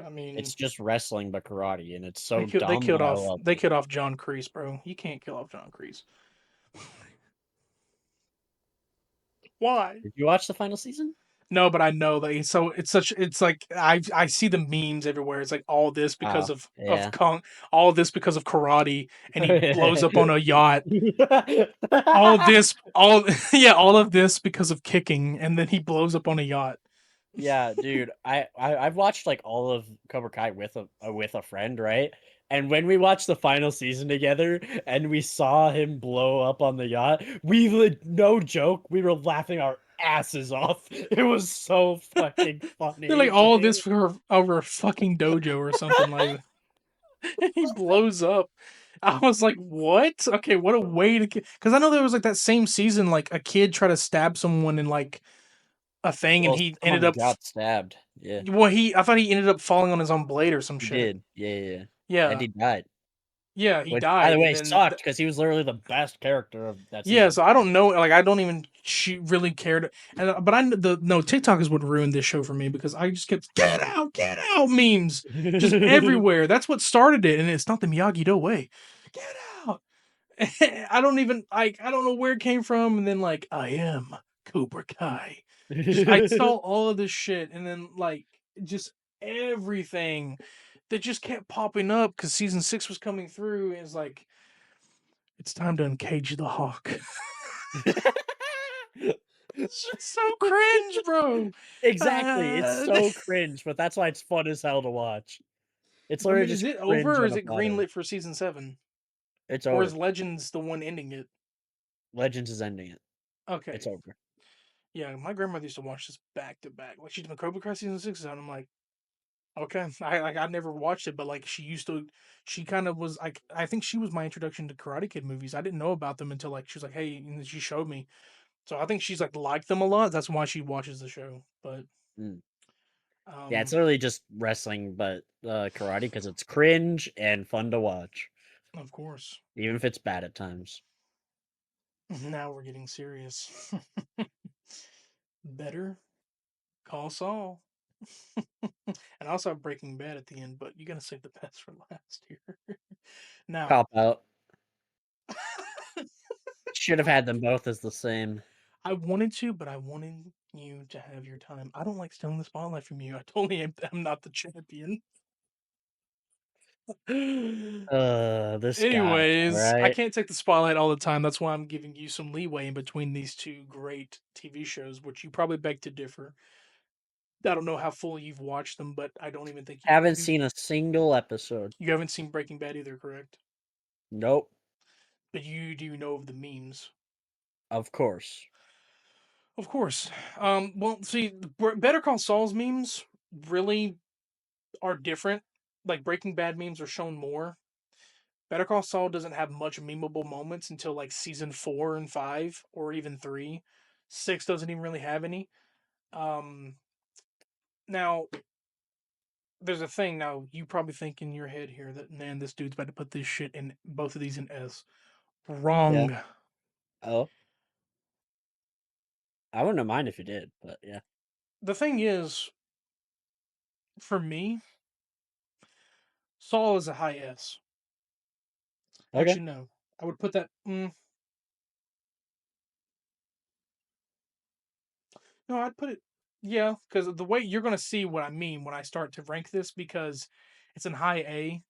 I mean, It's just wrestling but karate, and it's so they dumb, killed but I off love they it. killed off John Kreese, bro. You can't kill off John Kreese. Why? Did you watch the final season? No, but I know that. So it's such. It's like I see the memes everywhere. It's like all this because Oh, of yeah. Kong, all this because of karate, and he blows up on a yacht. All yeah, all of this because of kicking, and then he blows up on a yacht. Yeah, dude, I've watched like all of Cobra Kai with a friend, right? And when we watched the final season together and we saw him blow up on the yacht, no joke, we were laughing our asses off. It was so fucking They're funny, like all dude. this for over a fucking dojo or something like that. And he blows up. I was like, "What? Okay, what a way to." Because I know there was like that same season, like a kid tried to stab someone in like a thing, and Well, he ended someone up. got stabbed. Yeah, Well, I thought he ended up falling on his own blade or some he shit. did. Yeah, yeah, yeah. And Yeah, he died. yeah, he Which, by died, the and way, then sucked because he was literally the best character of that yeah. season. So I don't know, like I don't even she really cared, and but I the no TikTok is what ruined this show for me because I just kept get out memes just everywhere. That's what started it, and it's not the Miyagi Do way. Get out. I don't even like I don't know where it came from, and then like I am Cobra Kai. Just I saw all of this shit, and then like just everything that just kept popping up because season 6 was coming through. And it's like it's time to uncage the hawk. It's just so cringe, bro. Exactly, it's Uh, so cringe, but that's why it's fun as hell to watch. It's I literally mean, just is it cringe over or on is a it platter. greenlit for season 7? It's Or is over. Legends the one ending it? Legends is ending it. It's Okay. over. Yeah, my grandmother used to watch this back to back. Like she's been Cobra Kai season 6 and I'm like, okay. I never watched it, but like she used to she kind of was like I think she was my introduction to Karate Kid movies. I didn't know about them until like she was like, hey, and then she showed me. So I think she's like liked them a lot. That's why she watches the show. But Mm. Yeah, it's um literally just wrestling, but karate because it's cringe and fun to watch, of course. even if it's bad at times. Now we're getting serious. Better Call Saul. And I also have Breaking Bad at the end, but you gotta save the best for last here. Now, Cop out. Should have had them both as the same. I wanted to, but I wanted you to have your time. I don't like stealing the spotlight from you. I totally am not the champion. This guy. All Anyways, I right. can't take the spotlight all the time. That's why I'm giving you some leeway in between these two great TV shows, which you probably beg to differ. I don't know how fully you've watched them, but I don't even think Haven't seen a single episode. you haven't seen Breaking Bad either, correct? Nope. But you do know of the memes. Of course. Of course. Well, see, Better Call Saul's memes really are different. Like Breaking Bad memes are shown more. Better Call Saul doesn't have much memeable moments until like season 4 and 5, or even 3. 6 doesn't even really have any. Um, Now there's a thing. Now you probably think in your head here that man, this dude's about to put this shit in both of these in S. Yeah. Wrong. Oh, I wouldn't have mind if you did, but yeah. The thing is, for me, Saul is a high S. Okay. Actually, no. I would put that. No, I'd put it. Yeah, because the way you're gonna see what I mean when I start to rank this, because it's in high A.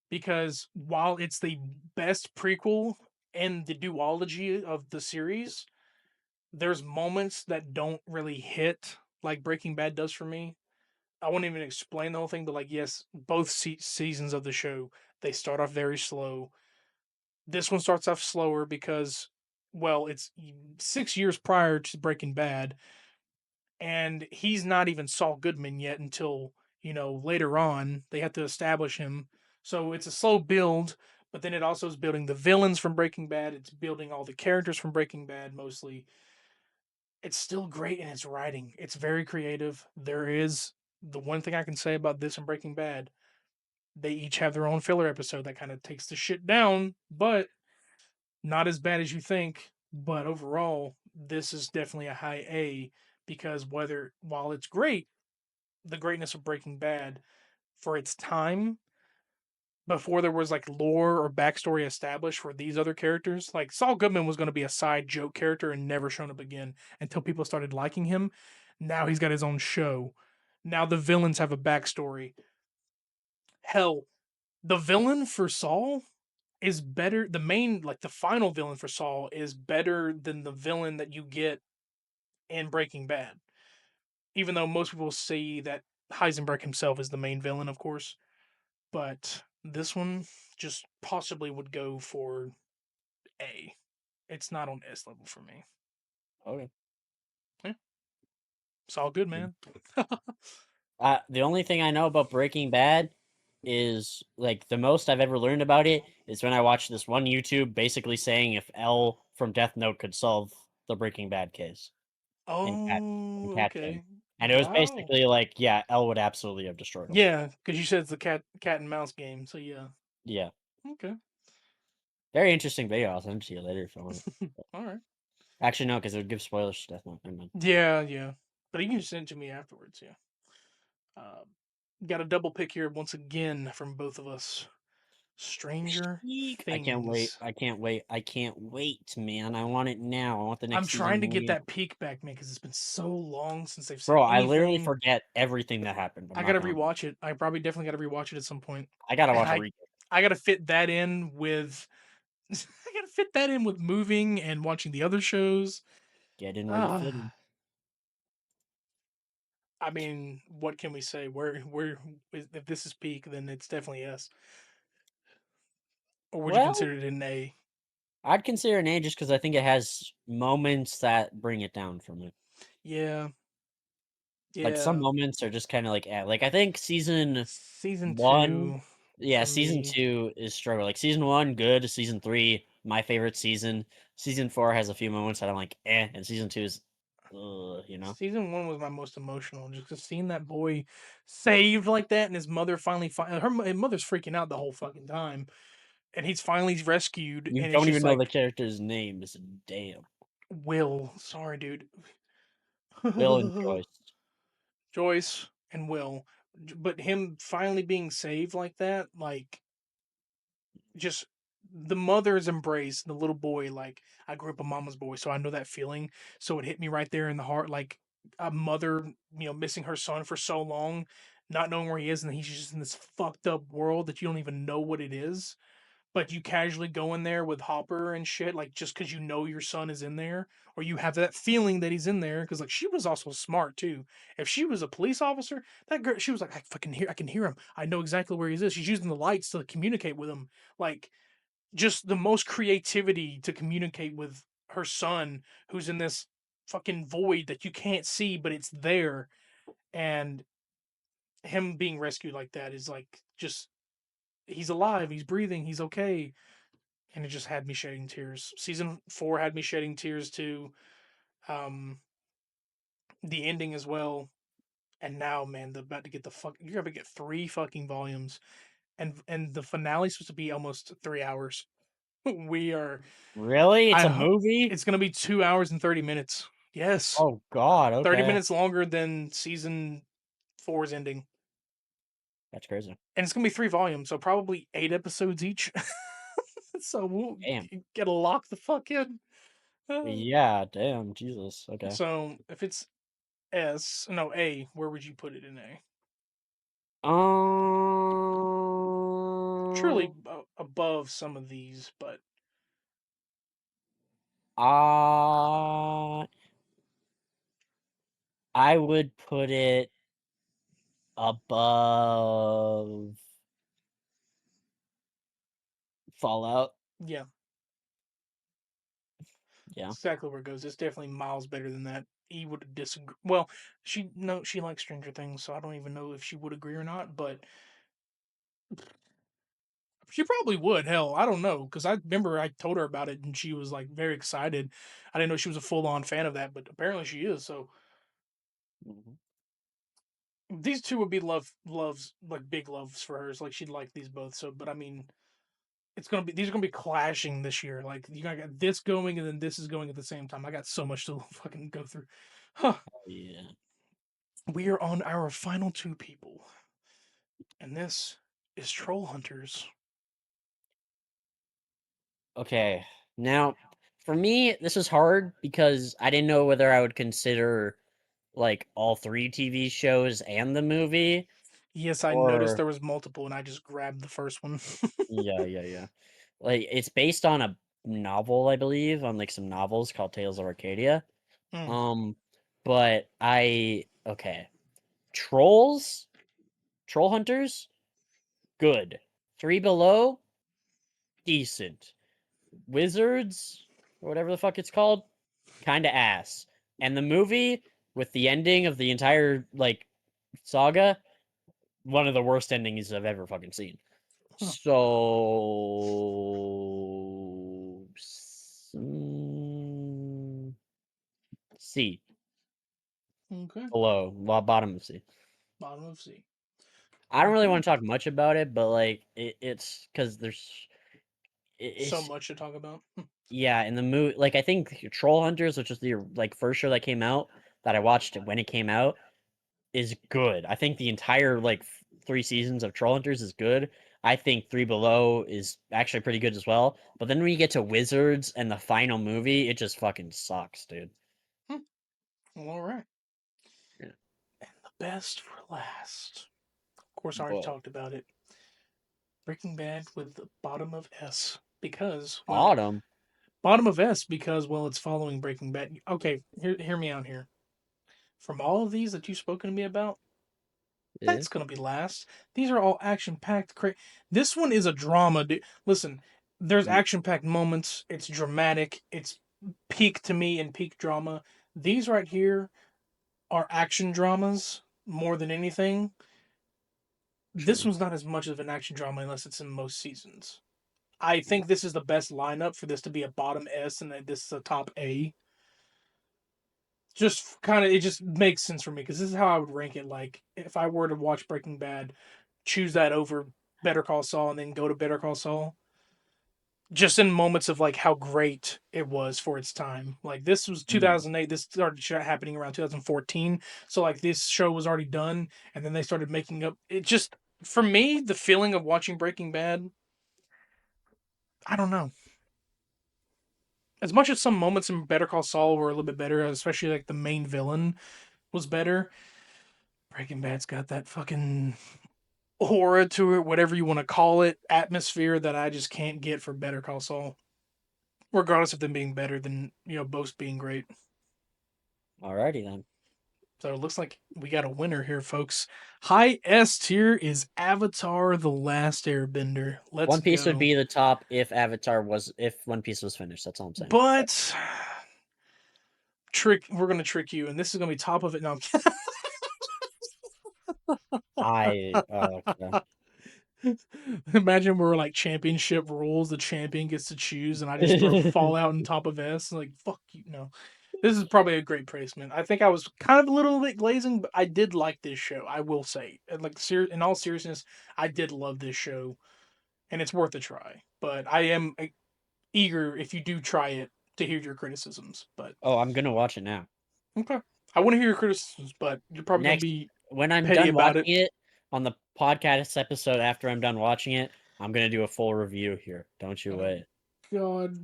Because while it's the best prequel in the duology of the series, there's moments that don't really hit like Breaking Bad does for me. I won't even explain the whole thing, but like, yes, both seasons of the show they start off very slow. This one starts off slower because, well, it's 6 years prior to Breaking Bad, and he's not even Saul Goodman yet until later on they have to establish him. So it's a slow build, but then it also is building the villains from Breaking Bad. It's building all the characters from Breaking Bad mostly. It's still great in its writing. It's very creative. There is the one thing I can say about this and Breaking Bad. They each have their own filler episode that kind of takes the shit down, but not as bad as you think. But overall, this is definitely a high A because while it's great, the greatness of Breaking Bad for its time, before there was like lore or backstory established for these other characters, like Saul Goodman was going to be a side joke character and never shown up again until people started liking him. Now he's got his own show. Now the villains have a backstory. Hell, the villain for Saul is better. The main, like the final villain for Saul, is better than the villain that you get in Breaking Bad. Even though most people see that Heisenberg himself is the main villain, of course. But this one just possibly would go for A. It's not on S level for me. Okay. Yeah, it's all good, man. The only thing I know about Breaking Bad is like the most I've ever learned about it is when I watched this one YouTube basically saying if L from Death Note could solve the Breaking Bad case and Oh, catch him. okay. And it was Wow. basically like, yeah, L would absolutely have destroyed him. Yeah, because you said it's the cat and mouse game, so yeah. Yeah. Okay. Very interesting video. I'll send it to you later if you want. All right. Actually, no, because it would give spoilers to Death Note. Never mind. Yeah, yeah. But you can send it to me afterwards, yeah. Uh, got a double pick here once again from both of us. Stranger Eek. I can't wait. Things. I can't wait. I can't wait, man. I want it now. I want the I'm next trying season to get way. that peak back, man, because it's been so long since they've said Bro, I literally anything. forget everything that happened. I'm I not gotta gonna. rewatch it. I probably definitely gotta rewatch it at some point. I gotta And watch a I recap. I gotta fit that in with I gotta fit that in with moving and watching the other shows. Get in where you fit in. Ah, I mean, what can we say? If this is peak, then it's definitely S. Or would you Well, consider it an A? I'd consider an A just because I think it has moments that bring it down for me. Yeah, Like some yeah. moments are just kind of like, like I think season Season one, two yeah, for season me. two is struggle. Like season one, good. Season three, my favorite season. Season four has a few moments that I'm like, and season two is, you know. Season one was my most emotional, just 'cause seeing that boy saved like that, and his mother his mother's freaking out the whole fucking time, and he's finally rescued, You and it's don't just even know the like character's name. Is damn Will. Sorry, dude. Will and Joyce. Joyce and Will, but him finally being saved like that, like just the mother's embrace, the little boy. Like I grew up a mama's boy, so I know that feeling. So it hit me right there in the heart, like a mother, missing her son for so long, not knowing where he is, and he's just in this fucked up world that you don't even know what it is. But you casually go in there with Hopper and shit, like just because you know your son is in there, or you have that feeling that he's in there. Because like she was also smart too. If she was a police officer, that girl, she was like, I can hear him. I know exactly where he is. She's using the lights to communicate with him. Like just the most creativity to communicate with her son, who's in this fucking void that you can't see, but it's there. And him being rescued like that is like just he's alive, he's breathing, he's okay, and it just had me shedding tears. Season 4 had me shedding tears too. Um, the ending as well. And now, man, they're about to get you're gonna get 3 fucking volumes, and the finale's supposed to be almost 3 hours. we are, Really? It's I a hope movie? it's gonna be 2 hours and 30 minutes. Yes, Oh God. 30 Okay, minutes longer than season four's ending, that's crazy. and it's gonna be 3 volumes, so probably 8 episodes each. So we'll Damn. get to lock the fuck in. Uh, Yeah. Damn. Jesus. Okay. so if it's S, no A, where would you put it in A? Surely Um. above some of these, but Uh, I would put it above Fallout. yeah, Yeah. that's exactly where it goes. It's definitely miles better than that. E would disagree. Well, she no, she likes Stranger Things, so I don't even know if she would agree or not. But she probably would. Hell, I don't know because I remember I told her about it and she was like very excited. I didn't know she was a full on fan of that, but apparently she is. So Mhm. These two would be loves like big loves for hers. Like she'd like these both. So, but I mean, these are gonna be clashing this year. Like you got this going and then this is going at the same time. I got so much to fucking go through. Huh. Yeah. We are on our final two people, and this is Troll Hunters. Okay. Now, for me, this is hard because I didn't know whether I would consider like all three TV shows and the movie, Yes, I noticed or there was multiple, and I just grabbed the first one. yeah. Like it's based on a novel, I believe, on like some novels called Tales of Arcadia. Mm, Um, but okay. Trolls, Troll Hunters, good. Three Below, decent. Wizards, or whatever the fuck it's called, kind of ass. And the movie with the ending of the entire like saga, one of the worst endings I've ever fucking seen. huh, So C okay, below, bottom of C. bottom of C. I don't really Okay, want to talk much about it, but like it's because so it's much to talk about. yeah, in the movie, like I think Troll Hunters, which was the like first show that came out that I watched when it came out, is good. I think the entire like 3 seasons of Troll Hunters is good. I think Three Below is actually pretty good as well. But then when you get to Wizards and the final movie, it just fucking sucks, dude. Well, all right, Yeah. the best for last. Of course, I already Whoa. talked about it. Breaking Bad with the bottom of S because, well, Autumn. bottom of S because, well, it's following Breaking Bad. Okay, hear me out here. From all of these that you've spoken to me about, Yeah. that's gonna be last. These are all action packed. This one is a drama. Listen, there's Mm, action packed moments. It's dramatic. It's peak to me and peak drama. These right here are action dramas more than anything. This true. one's not as much of an action drama unless it's in most seasons. I think this is the best lineup for this to be a bottom S and this is a top A. Just kind of, it just makes sense for me because this is how I would rank it. Like, if I were to watch Breaking Bad, choose that over Better Call Saul and then go to Better Call Saul. Just in moments of like how great it was for its time. Like, this was Mm. 2008. This started happening around 2014. So, like, this show was already done. And then they started making up. It just, for me, the feeling of watching Breaking Bad, I don't know. As much as some moments in Better Call Saul were a little bit better, especially like the main villain was better, Breaking Bad's got that fucking aura to it, whatever you want to call it, atmosphere that I just can't get for Better Call Saul, regardless of them being better than, both being great. Alrighty then. So it looks like we got a winner here, folks. High S tier is Avatar: The Last Airbender. Let's One Piece would go. be the top if One Piece was finished. That's all I'm saying. But we're gonna trick you, and this is gonna be top of it. No, Okay. imagine we're like championship rules. The champion gets to choose, and I just throw Fallout on top of S. Like, fuck you. No, this is probably a great placement. I think I was kind of a little bit glazing, but I did like this show. I will say, and like, in all seriousness, I did love this show, and it's worth a try. But I am eager if you do try it to hear your criticisms. But Oh, I'm gonna watch it now. okay, I want to hear your criticisms, but you're probably gonna Next, be when I'm petty done about watching it. it on the podcast episode after I'm done watching it, I'm gonna do a full review here. Don't you Oh wait. God.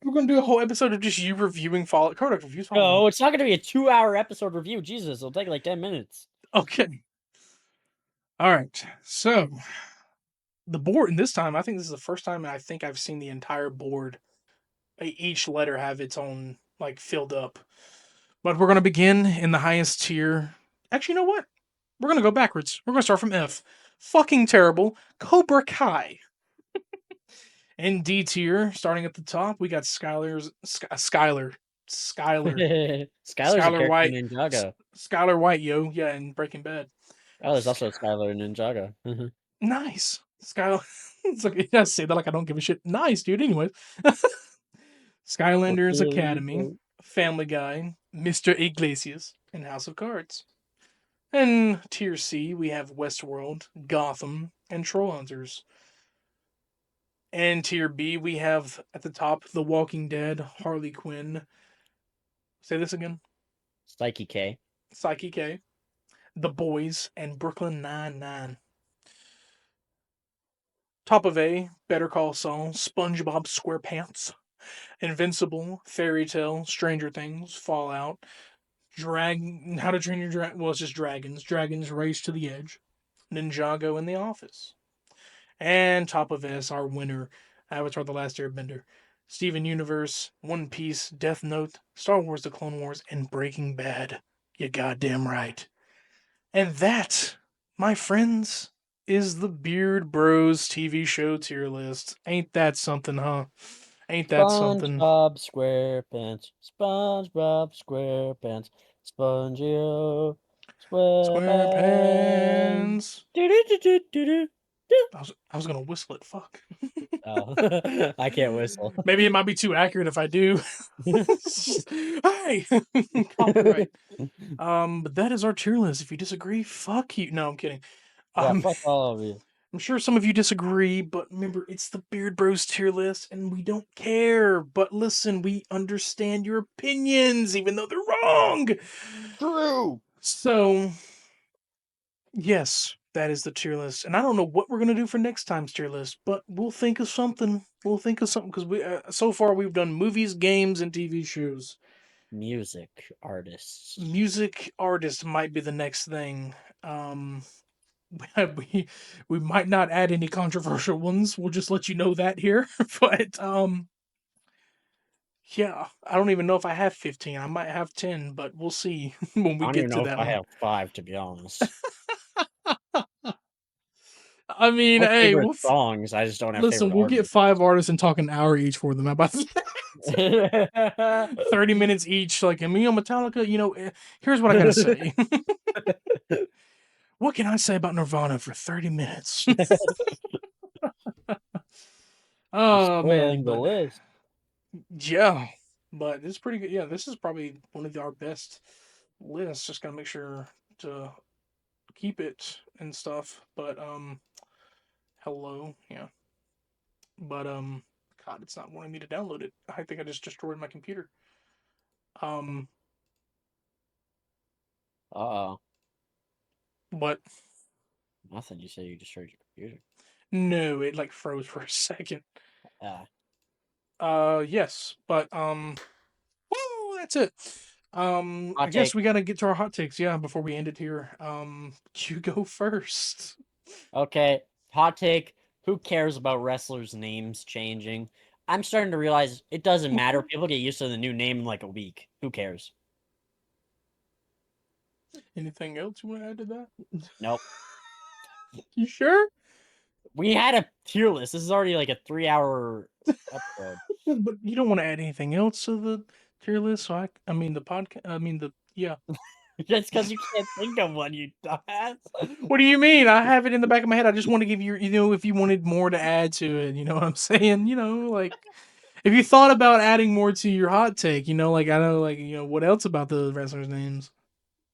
We're gonna do a whole episode of just you reviewing Fallout. Krodok reviews Fallout. No, it's not gonna be a 2-hour episode review. Jesus, it'll take like 10 minutes. Okay. All right. So the board, and this time I think this is the first time I think I've seen the entire board. Each letter have its own like filled up. But we're gonna begin in the highest tier. Actually, you know what? We're gonna go backwards. We're gonna start from F. Fucking terrible. Cobra Kai. In D tier, starting at the top, we got Skylar. Skylar's a Skylar character in White. Ninjago. Skylar White, yo. Yeah, in Breaking Bad. Oh, there's also a Skylar in Ninjago. Nice. Skylar. It's like, you say that like I don't give a shit. Nice, dude. Anyway. Skylanders Academy, Family Guy, Mr. Iglesias, and House of Cards. And tier C, we have Westworld, Gotham, and Trollhunters. And tier B, we have at the top The Walking Dead, Harley Quinn. Say this again. Psyche K. Psyche K, The Boys, and Brooklyn Nine-Nine. Top of A, Better Call Saul, SpongeBob SquarePants, Invincible, Fairy Tale, Stranger Things, Fallout, How to Train Your Dragon. Well, it's just Dragons. Dragons Race to the Edge, Ninjago, and The Office. And top of S, our winner, Avatar: The Last Airbender, Steven Universe, One Piece, Death Note, Star Wars: The Clone Wars, and Breaking Bad. You goddamn right. And that, my friends, is the Beard Bros TV show tier list. Ain't that something, huh? Ain't that something? SpongeBob SquarePants. SpongeBob SquarePants. Spongio SquarePants. SquarePants. Do-do-do-do-do-do. I was gonna whistle it. Fuck. Oh, I can't whistle. Maybe it might be too accurate if I do. Hey, copyright. But that is our tier list. If you disagree, fuck you. No, I'm kidding. Yeah, Um, fuck all of you. I'm sure some of you disagree, but remember, it's the Beard Bros tier list, and we don't care. But listen, we understand your opinions, even though they're wrong. True. So, yes, that is the tier list, and I don't know what we're gonna do for next time's tier list, but we'll think of something. We'll think of something because we so far we've done movies, games, and TV shows. Music artists. Music artist might be the next thing. Um, we we might not add any controversial ones. We'll just let you know that here. But yeah, I don't even know if I have 15. I might have 10, but we'll see when I we don't even get to know if that I one. have 5, to be honest. I mean, My hey, favorite songs, I just don't have listen, favorite we'll get artists. 5 artists and talk an hour each for them. How about that? 30 minutes each. Like, and me on Metallica, here's what I gotta say. What can I say about Nirvana for 30 minutes? You're Oh man, spoiling the but list. yeah, but it's pretty good. Yeah, this is probably one of our best lists. Just gotta make sure to keep it and stuff. But hello, yeah. But God, it's not wanting me to download it. I think I just destroyed my computer. Um, Uh-oh. but Nothing. You say you destroyed your computer. no, it like froze for a second. Ah. Yes, but woo, that's it. I Hot guess take. we gotta get to our hot takes, yeah, before we end it here. You go first. Okay. Hot take. Who cares about wrestlers' names changing? I'm starting to realize it doesn't matter. People get used to the new name in like a week. Who cares? Anything else you want to add to that? Nope. You sure? We had a tier list. This is already like a 3-hour episode. But you don't want to add anything else to the tier list, so I mean the podcast. I mean the yeah. Just because you can't think of one, you dumbass. What do you mean? I have it in the back of my head. I just want to give you, if you wanted more to add to it, you know what I'm saying? Like if you thought about adding more to your hot take, like I know, like what else about the wrestlers' names?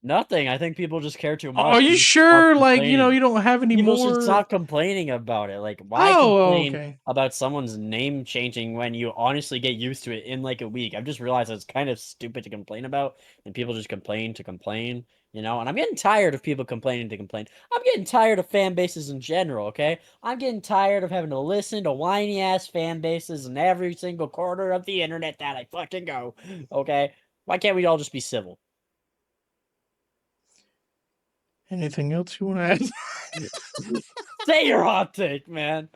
Nothing. I think people just care too Are much. you People should stop sure? Like complaining. you don't have any People should more? stop complaining about it. Like, why Oh, complain okay. about someone's name changing when you honestly get used to it in like a week? I've just realized it's kind of stupid to complain about, and people just complain to complain, And I'm getting tired of people complaining to complain. I'm getting tired of fan bases in general, okay? I'm getting tired of having to listen to whiny ass fan bases in every single corner of the internet that I fucking go, okay? Why can't we all just be civil? Anything else you want to add? Say your hot take, man.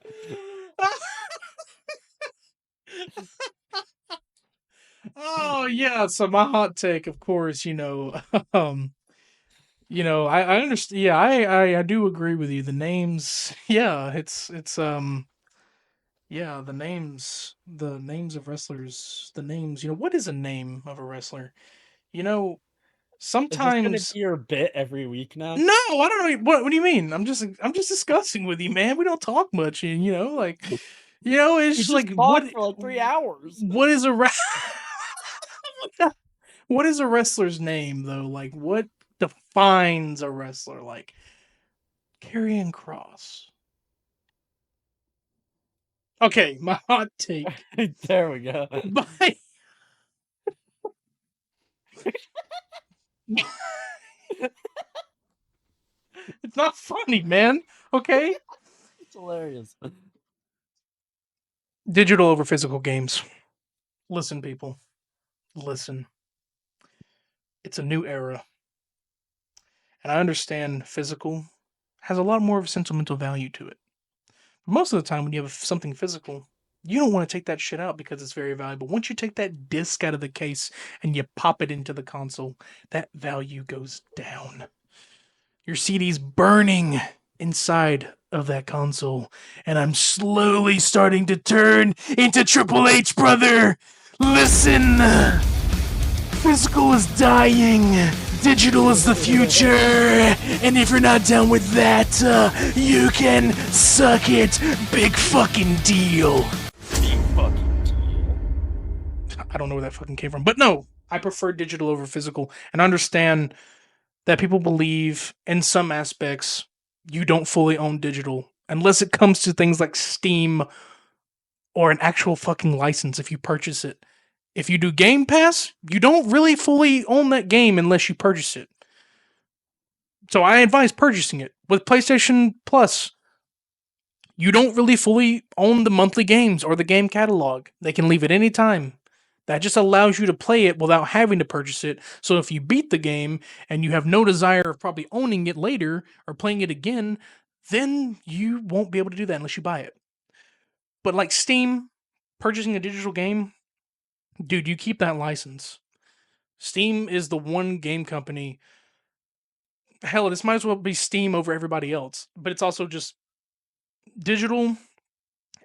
Oh yeah, so my hot take, of course, um, I understand. Yeah, I do agree with you. The names, yeah, yeah, the names of wrestlers, the names. What is a name of a wrestler? You know, Is this gonna sometimes. be your bit every week now? No, I don't know. What do you mean? I'm just discussing with you, man. We don't talk much, and like, it's We just just like talked for like 3 hours. what is a what is a wrestler's name though? Like what the defines a wrestler, like Karrion Cross. Okay, my hot take. There we go. My it's not funny, man. Okay? It's hilarious. Digital over physical games. Listen, people. Listen. It's a new era. And I understand physical has a lot more of a sentimental value to it. But most of the time, when you have something physical, you don't want to take that shit out because it's very valuable. Once you take that disc out of the case and you pop it into the console, that value goes down. Your CD's burning inside of that console, and I'm slowly starting to turn into Triple H, brother. Listen, physical is dying. Digital is the future, and if you're not down with that, you can suck it. Big fucking deal. Big fucking deal. I don't know where that fucking came from, but no, I prefer digital over physical, and understand that people believe in some aspects you don't fully own digital unless it comes to things like Steam or an actual fucking license if you purchase it. If you do Game Pass, you don't really fully own that game unless you purchase it. So I advise purchasing it. With PlayStation Plus, you don't really fully own the monthly games or the game catalog. They can leave at any time. That just allows you to play it without having to purchase it. So if you beat the game and you have no desire of probably owning it later or playing it again, then you won't be able to do that unless you buy it. But like Steam, purchasing a digital game, dude, you keep that license. Steam is the one game company. Hell, this might as well be Steam over everybody else. But it's also just digital.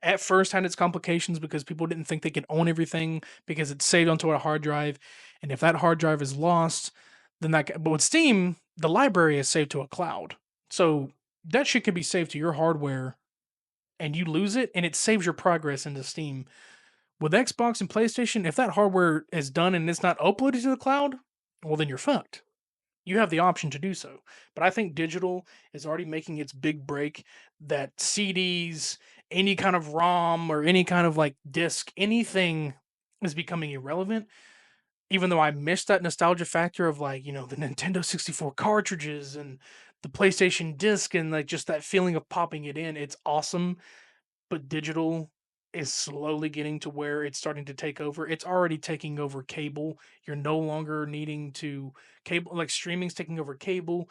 At first, had its complications because people didn't think they could own everything because it's saved onto a hard drive, and if that hard drive is lost, then that. But with Steam, the library is saved to a cloud, so that shit can be saved to your hardware, and you lose it, and it saves your progress into Steam. With Xbox and PlayStation, if that hardware is done and it's not uploaded to the cloud, well, then you're fucked. You have the option to do so. But I think digital is already making its big break that CDs, any kind of ROM or any kind of like disc, anything is becoming irrelevant. Even though I miss that nostalgia factor of like, the Nintendo 64 cartridges and the PlayStation disc and like just that feeling of popping it in, it's awesome. But digital is slowly getting to where it's starting to take over. It's already taking over cable. You're no longer needing to cable, like streaming's taking over cable.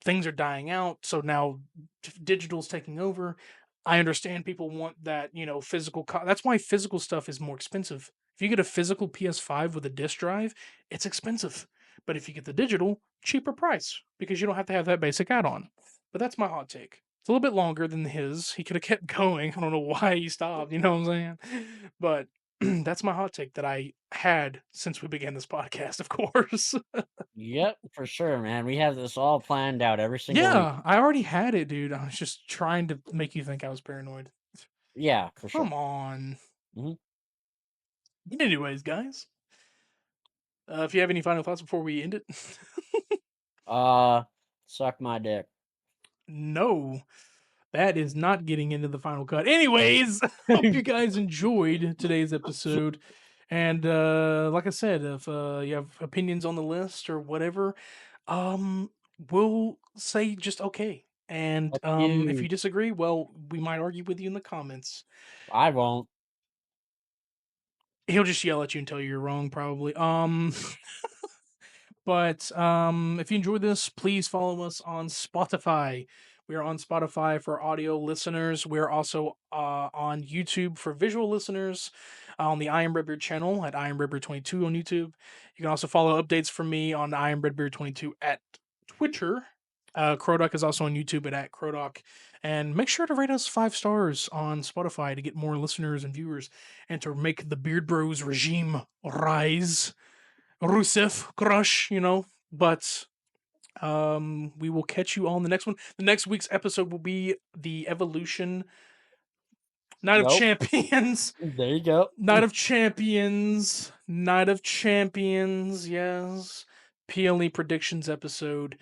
Things are dying out. So now digital's taking over. I understand people want that, physical. That's why physical stuff is more expensive. If you get a physical PS5 with a disc drive, it's expensive. But if you get the digital, cheaper price because you don't have to have that basic add on. But that's my hot take. It's a little bit longer than his. He could have kept going. I don't know why he stopped. You know what I'm saying? But that's my hot take that I had since we began this podcast, of course. Yep, for sure, man. We have this all planned out every single week. Yeah, I already had it, dude. I was just trying to make you think I was paranoid. Yeah, for sure. Come on. Mhm. Anyways, guys, if you have any final thoughts before we end it, Suck my dick. no. That is not getting into the final cut. Anyways, hope you guys enjoyed today's episode. And like I said, if you have opinions on the list or whatever, we'll say just okay. And Fuck if you you. disagree, well, we might argue with you in the comments. I won't. He'll just yell at you and tell you you're wrong, probably. But if you enjoyed this, please follow us on Spotify. We are on Spotify for audio listeners. We're also on YouTube for visual listeners on the I Am RedBeard channel at I Am RedBeard22 on YouTube. You can also follow updates from me on I Am RedBeard22 at Twitter. Krodok is also on YouTube at Krodok. And make sure to rate us 5 stars on Spotify to get more listeners and viewers and to make the Beard Bros regime rise. Rusev Crush, but we will catch you all in the next one. The next week's episode will be the Evolution Night of Nope. Champions. There you go. Night of Champions. Night of Champions, yes. PLE predictions episode.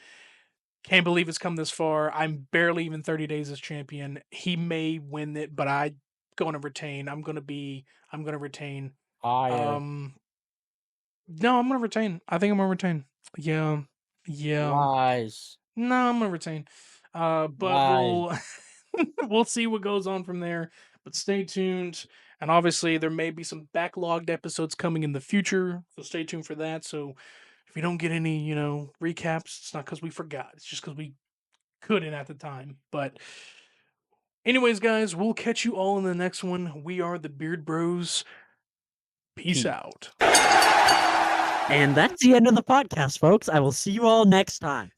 Can't believe it's come this far. I'm barely even 30 days as champion. He may win it, but I going to retain. I'm going to retain. Higher. Um no, I'm going to retain. I think I'm going to retain. Yeah. Yeah. Lies. No, I'm going to retain. But Lies. we'll we'll see what goes on from there. But stay tuned. And obviously there may be some backlogged episodes coming in the future. So stay tuned for that. So if you don't get any, recaps, it's not because we forgot. It's just because we couldn't at the time. But anyways, guys, we'll catch you all in the next one. We are the Beard Bros. Peace Peace. out. And that's the end of the podcast, folks. I will see you all next time.